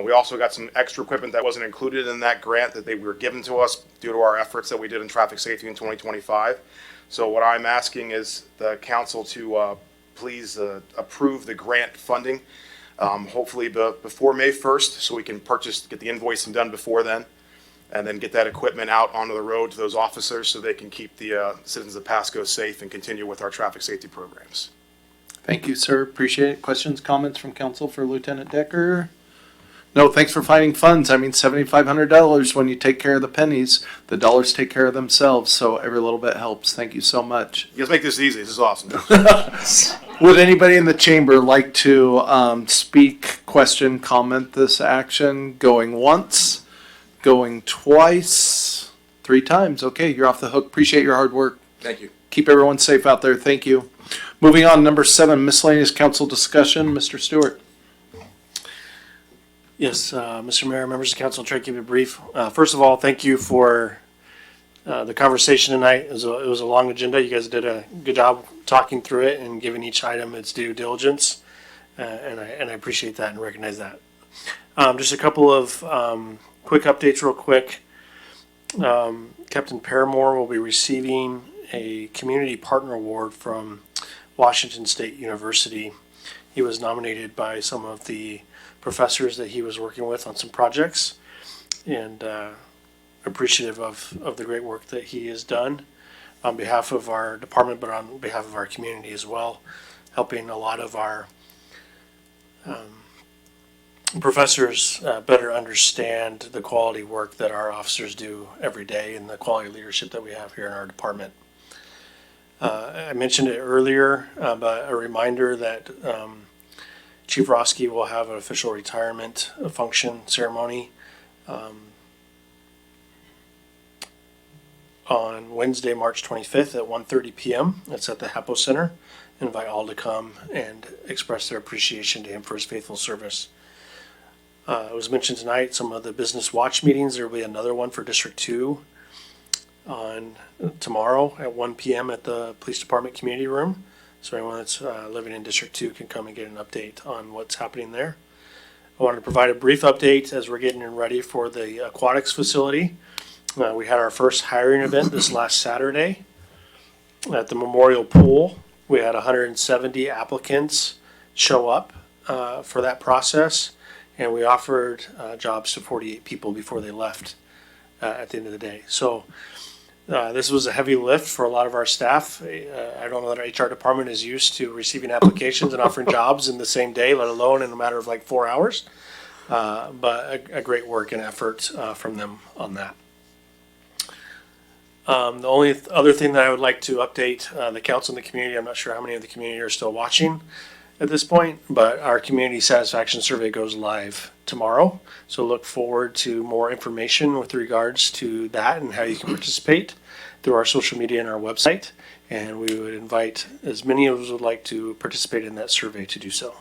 We also got some extra equipment that wasn't included in that grant that they were given to us due to our efforts that we did in traffic safety in 2025. So what I'm asking is the council to please approve the grant funding, hopefully before May 1st, so we can get the invoicing done before then, and then get that equipment out onto the road to those officers so they can keep the citizens of Pasco safe and continue with our traffic safety programs. Thank you, sir. Appreciate it. Questions, comments from council for Lieutenant Decker? No, thanks for finding funds. I mean, $7,500, when you take care of the pennies, the dollars take care of themselves, so every little bit helps. Thank you so much. You guys make this easy. This is awesome. Would anybody in the chamber like to speak, question, comment this action? Going once, going twice, 3 times. Okay, you're off the hook. Appreciate your hard work. Thank you. Keep everyone safe out there. Thank you. Moving on, number 7, miscellaneous council discussion. Mr. Stewart. Yes, Mr. Mayor, members of council, I'll try to keep it brief. First of all, thank you for the conversation tonight. It was a long agenda. You guys did a good job talking through it and giving each item its due diligence, and I appreciate that and recognize that. Just a couple of quick updates real quick. Captain Paramore will be receiving a Community Partner Award from Washington State University. He was nominated by some of the professors that he was working with on some projects, and appreciative of the great work that he has done on behalf of our department, but on behalf of our community as well, helping a lot of our professors better understand the quality work that our officers do every day and the quality leadership that we have here in our department. I mentioned it earlier, but a reminder that Chief Roski will have an official retirement function ceremony on Wednesday, March 25th at 1:30 p.m. It's at the Hapo Center. Invite all to come and express their appreciation to him for his faithful service. It was mentioned tonight, some of the business watch meetings. There will be another one for District 2 on tomorrow at 1 p.m. at the Police Department Community Room. So anyone that's living in District 2 can come and get an update on what's happening there. I wanted to provide a brief update as we're getting ready for the aquatics facility. We had our first hiring event this last Saturday at the Memorial Pool. We had 170 applicants show up for that process, and we offered jobs to 48 people before they left at the end of the day. So this was a heavy lift for a lot of our staff. I don't know that our HR department is used to receiving applications and offering jobs in the same day, let alone in a matter of like 4 hours. But a great work and effort from them on that. The only other thing that I would like to update the council and the community, I'm not sure how many of the community are still watching at this point, but our community satisfaction survey goes live tomorrow. So look forward to more information with regards to that and how you can participate through our social media and our website. And we would invite as many of us would like to participate in that survey to do so.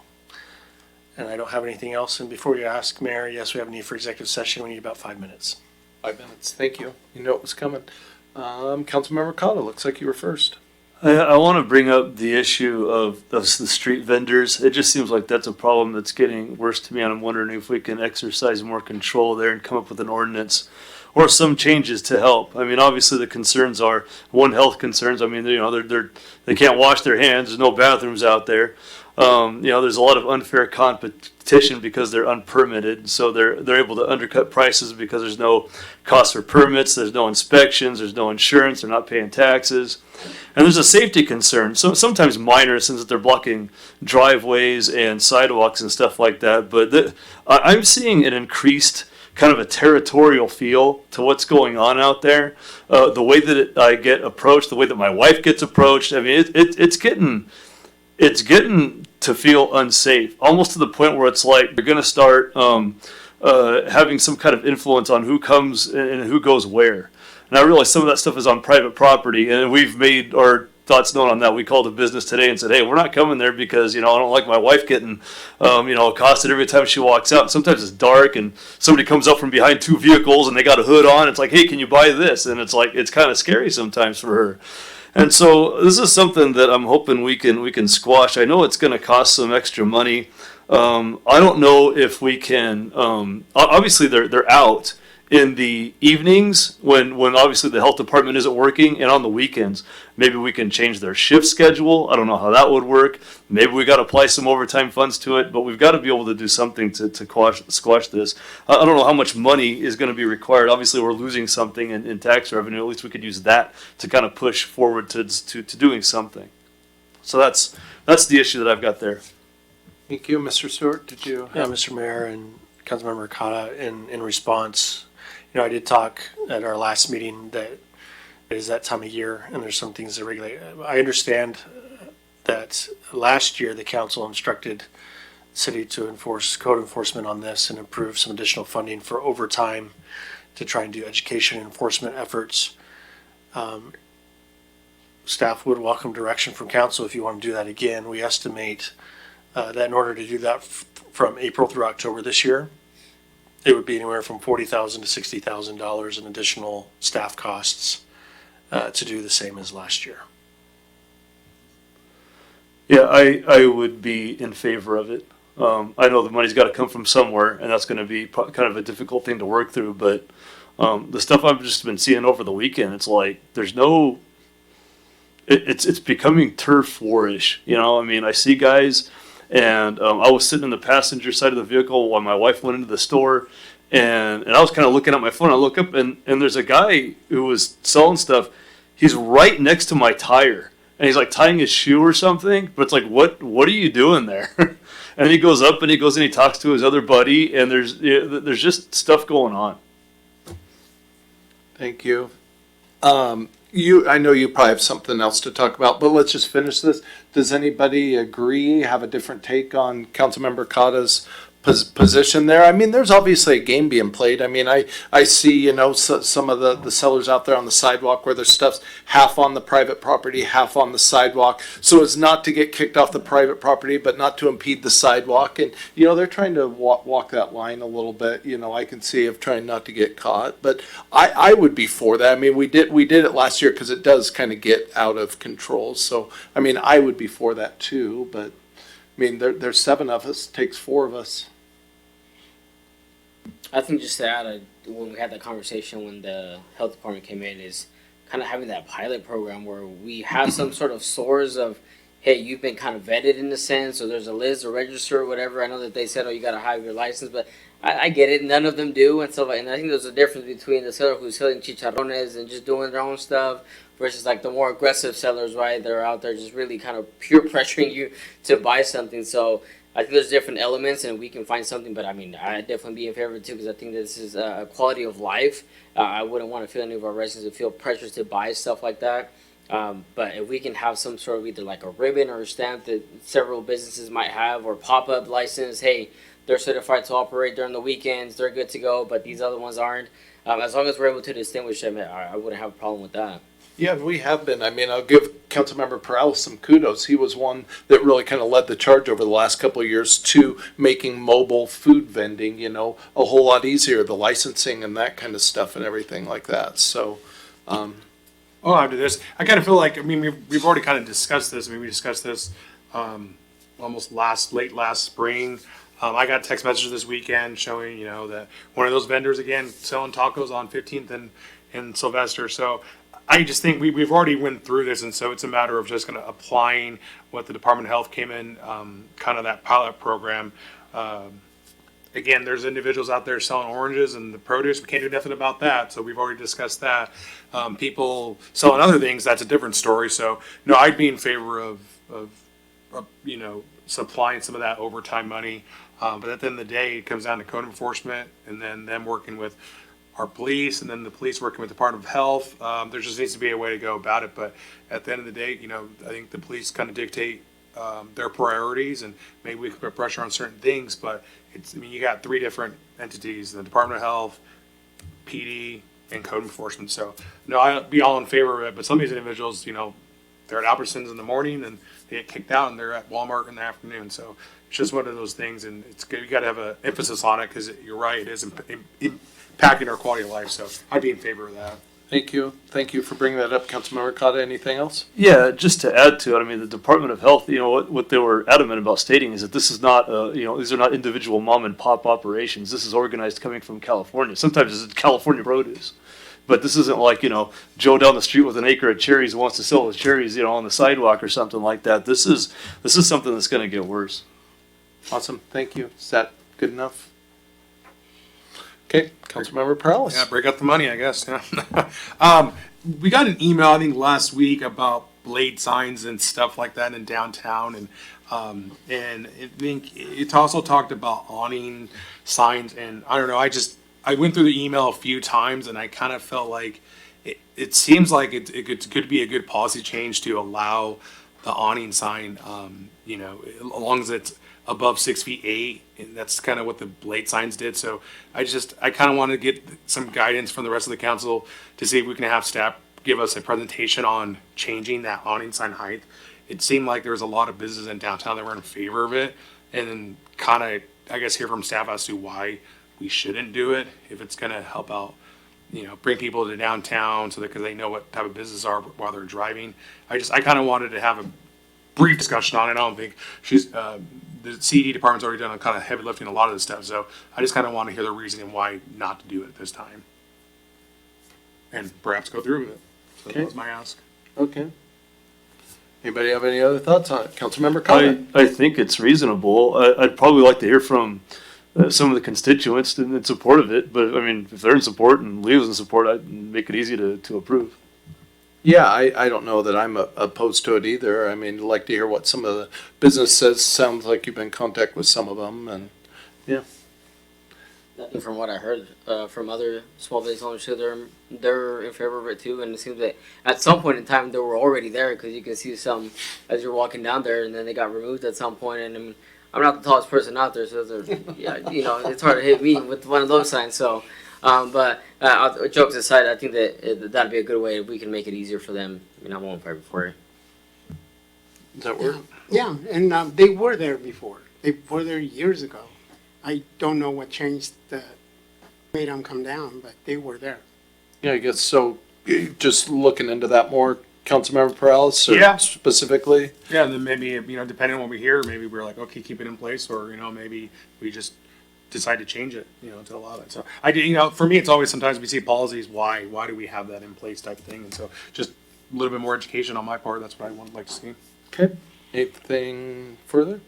And I don't have anything else. And before you ask, Mayor, yes, we have a need for executive session. We need about 5 minutes. 5 minutes. Thank you. You know it was coming. Councilmember Cotta, looks like you were first. I want to bring up the issue of the street vendors. It just seems like that's a problem that's getting worse to me, and I'm wondering if we can exercise more control there and come up with an ordinance or some changes to help. I mean, obviously the concerns are health concerns. I mean, they can't wash their hands. There's no bathrooms out there. There's a lot of unfair competition because they're unpermitted, so they're able to undercut prices because there's no cost for permits, there's no inspections, there's no insurance, they're not paying taxes, and there's a safety concern. So sometimes minor, since they're blocking driveways and sidewalks and stuff like that. But I'm seeing an increased kind of a territorial feel to what's going on out there. The way that I get approached, the way that my wife gets approached. I mean, it's getting to feel unsafe, almost to the point where it's like you're going to start having some kind of influence on who comes and who goes where. And I realize some of that stuff is on private property, and we've made our thoughts known on that. We called a business today and said, hey, we're not coming there because, I don't like my wife getting, accosted every time she walks out. And sometimes it's dark and somebody comes up from behind 2 vehicles and they got a hood on. It's like, hey, can you buy this? And it's like, it's kind of scary sometimes for her. And so this is something that I'm hoping we can squash. I know it's going to cost some extra money. I don't know if we can. Obviously, they're out in the evenings when obviously the health department isn't working, and on the weekends. Maybe we can change their shift schedule. I don't know how that would work. Maybe we got to apply some overtime funds to it, but we've got to be able to do something to squash this. I don't know how much money is going to be required. Obviously, we're losing something in tax revenue. At least we could use that to kind of push forward to doing something. So that's the issue that I've got there. Thank you. Mr. Stewart, did you? Yeah, Mr. Mayor and Councilmember Cotta, in response, I did talk at our last meeting that it is that time of year and there's some things to regulate. I understand that last year the council instructed the city to enforce code enforcement on this and approve some additional funding for overtime to try and do education and enforcement efforts. Staff would welcome direction from council if you want to do that again. We estimate that in order to do that from April through October this year, it would be anywhere from $40,000 to $60,000 in additional staff costs to do the same as last year. Yeah, I would be in favor of it. I know the money's got to come from somewhere, and that's going to be kind of a difficult thing to work through, but The stuff I've just been seeing over the weekend, it's like there's no. It's becoming turf war-ish. You know, I mean, I see guys, and I was sitting in the passenger side of the vehicle while my wife went into the store, and I was kind of looking at my phone. I look up, and there's a guy who was selling stuff. He's right next to my tire, and he's like tying his shoe or something. But it's like, what are you doing there? And he goes up and he talks to his other buddy, and there's just stuff going on. Thank you. I know you probably have something else to talk about, but let's just finish this. Does anybody agree, have a different take on Councilmember Cotta's position there? I mean, there's obviously a game being played. I mean, I see, some of the sellers out there on the sidewalk where their stuff's half on the private property, half on the sidewalk. So it's not to get kicked off the private property, but not to impede the sidewalk. And, they're trying to walk that line a little bit. I can see of trying not to get caught. But I would be for that. I mean, we did it last year because it does kind of get out of control. So, I mean, I would be for that too. But, I mean, there's 7 of us, takes 4 of us. I think just to add, when we had that conversation when the health department came in, is kind of having that pilot program where we have some sort of source of, hey, you've been kind of vetted in a sense, or there's a list or register or whatever. I know that they said, you got to have your license, but I get it. None of them do, and so, and I think there's a difference between the seller who's selling chicharrones and just doing their own stuff versus like the more aggressive sellers, right? They're out there just really kind of peer pressuring you to buy something. So I think there's different elements, and we can find something. But I mean, I'd definitely be in favor too, because I think this is a quality of life. I wouldn't want to feel any of our residents to feel pressures to buy stuff like that. But if we can have some sort of either like a ribbon or a stamp that several businesses might have, or pop-up license, hey, they're certified to operate during the weekends, they're good to go, but these other ones aren't. As long as we're able to distinguish them, I wouldn't have a problem with that. Yeah, we have been. I mean, I'll give Councilmember Perales some kudos. He was one that really kind of led the charge over the last couple of years to making mobile food vending, a whole lot easier, the licensing and that kind of stuff and everything like that. So, After this, I kind of feel like, I mean, we've already kind of discussed this. I mean, we discussed this almost late last spring. I got text messages this weekend showing, that one of those vendors, again, selling tacos on 15th and Sylvester. So I just think we've already went through this, and so it's a matter of just kind of applying what the Department of Health came in, kind of that pilot program. Again, there's individuals out there selling oranges and the produce. We can't do nothing about that, so we've already discussed that. People selling other things, that's a different story. So, no, I'd be in favor of supplying some of that overtime money. But at the end of the day, it comes down to code enforcement, and then them working with our police, and then the police working with the Department of Health. There just needs to be a way to go about it. But at the end of the day, I think the police kind of dictate their priorities, and maybe we can put pressure on certain things. But you got 3 different entities: the Department of Health, PD, and code enforcement. So no, I'd be all in favor of it. But some of these individuals, they're at Albertsons in the morning and they get kicked out, and they're at Walmart in the afternoon. So it's just one of those things, and it's good. You got to have an emphasis on it, because you're right, it is impacting our quality of life. So I'd be in favor of that. Thank you for bringing that up, Councilmember Cotta. Anything else? Yeah, just to add to it, I mean, the Department of Health, what they were adamant about stating is that this is not, these are not individual mom and pop operations. This is organized coming from California. Sometimes it's California produce. But this isn't like, Joe down the street with an acre of cherries wants to sell his cherries, on the sidewalk or something like that. This is something that's going to get worse. Awesome. Thank you. Is that good enough? Okay, Councilmember Perales. Yeah, break out the money, I guess. Yeah. We got an email, I think, last week about blade signs and stuff like that in downtown, and I think it also talked about awning signs, and I don't know. I went through the email a few times, and I kind of felt like it seems like it could be a good policy change to allow the awning sign, as long as it's above 6'8", and that's kind of what the blade signs did. So I kind of want to get some guidance from the rest of the council to see if we can have staff give us a presentation on changing that awning sign height. It seemed like there was a lot of businesses in downtown that were in favor of it, and then kind of, I guess, hear from staff as to why we shouldn't do it if it's going to help out, bring people to downtown because they know what type of businesses are while they're driving. I kind of wanted to have a brief discussion on it. I don't think the CD department's already done a kind of heavy lifting a lot of this stuff, so I just kind of want to hear the reasoning why not to do it at this time. and perhaps go through with it. So Okay. that was my ask. Okay. Anybody have any other thoughts on it? Councilmember Conlon? I think it's reasonable. I'd probably like to hear from some of the constituents in support of it, but I mean, if they're in support and Leo's in support, I'd make it easy to approve. Yeah, I don't know that I'm opposed to it either. I mean, I'd like to hear what some of the business says. Sounds like you've been in contact with some of them, and yeah. From what I heard from other small business owners, too, they're in favor of it too. And it seems that at some point in time they were already there, because you can see some as you're walking down there, and then they got removed at some point. And I mean, I'm not the tallest person out there, so yeah, you know, it's hard to hit me with one of those signs. So, but jokes aside, I think that that'd be a good way if we can make it easier for them. I mean, I won't fight for it. Does that work? Yeah, and they were there before. They were there years ago. I don't know what changed made them come down, but they were there. Yeah, I guess so. Just looking into that more, Councilmember Perales, or Yeah. specifically. Yeah, and then maybe, depending on what we hear, maybe we're like, okay, keep it in place, or, maybe we just decide to change it, to allow it. So for me, it's always sometimes we see policies, why do we have that in place type thing? And so just a little bit more education on my part, that's what I would like to see. Okay. Anything further?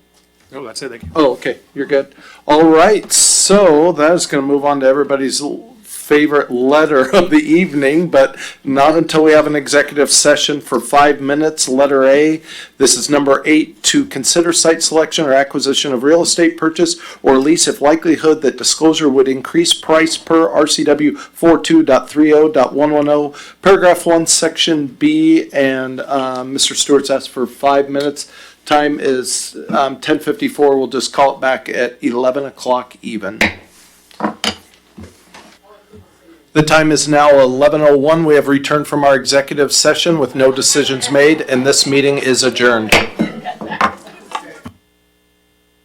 No, that's it, thank you. Oh, okay, you're good. All right, so that is going to move on to everybody's favorite letter of the evening, but not until we have an executive session for 5 minutes. Letter A, this is number 8, to consider site selection or acquisition of real estate purchase or lease if likelihood that disclosure would increase price per RCW 42.30.110, paragraph 1, section B, and Mr. Stewart's asked for 5 minutes. Time is 10:54. We'll just call it back at 11 o'clock even. The time is now 11:01. We have returned from our executive session with no decisions made, and this meeting is adjourned.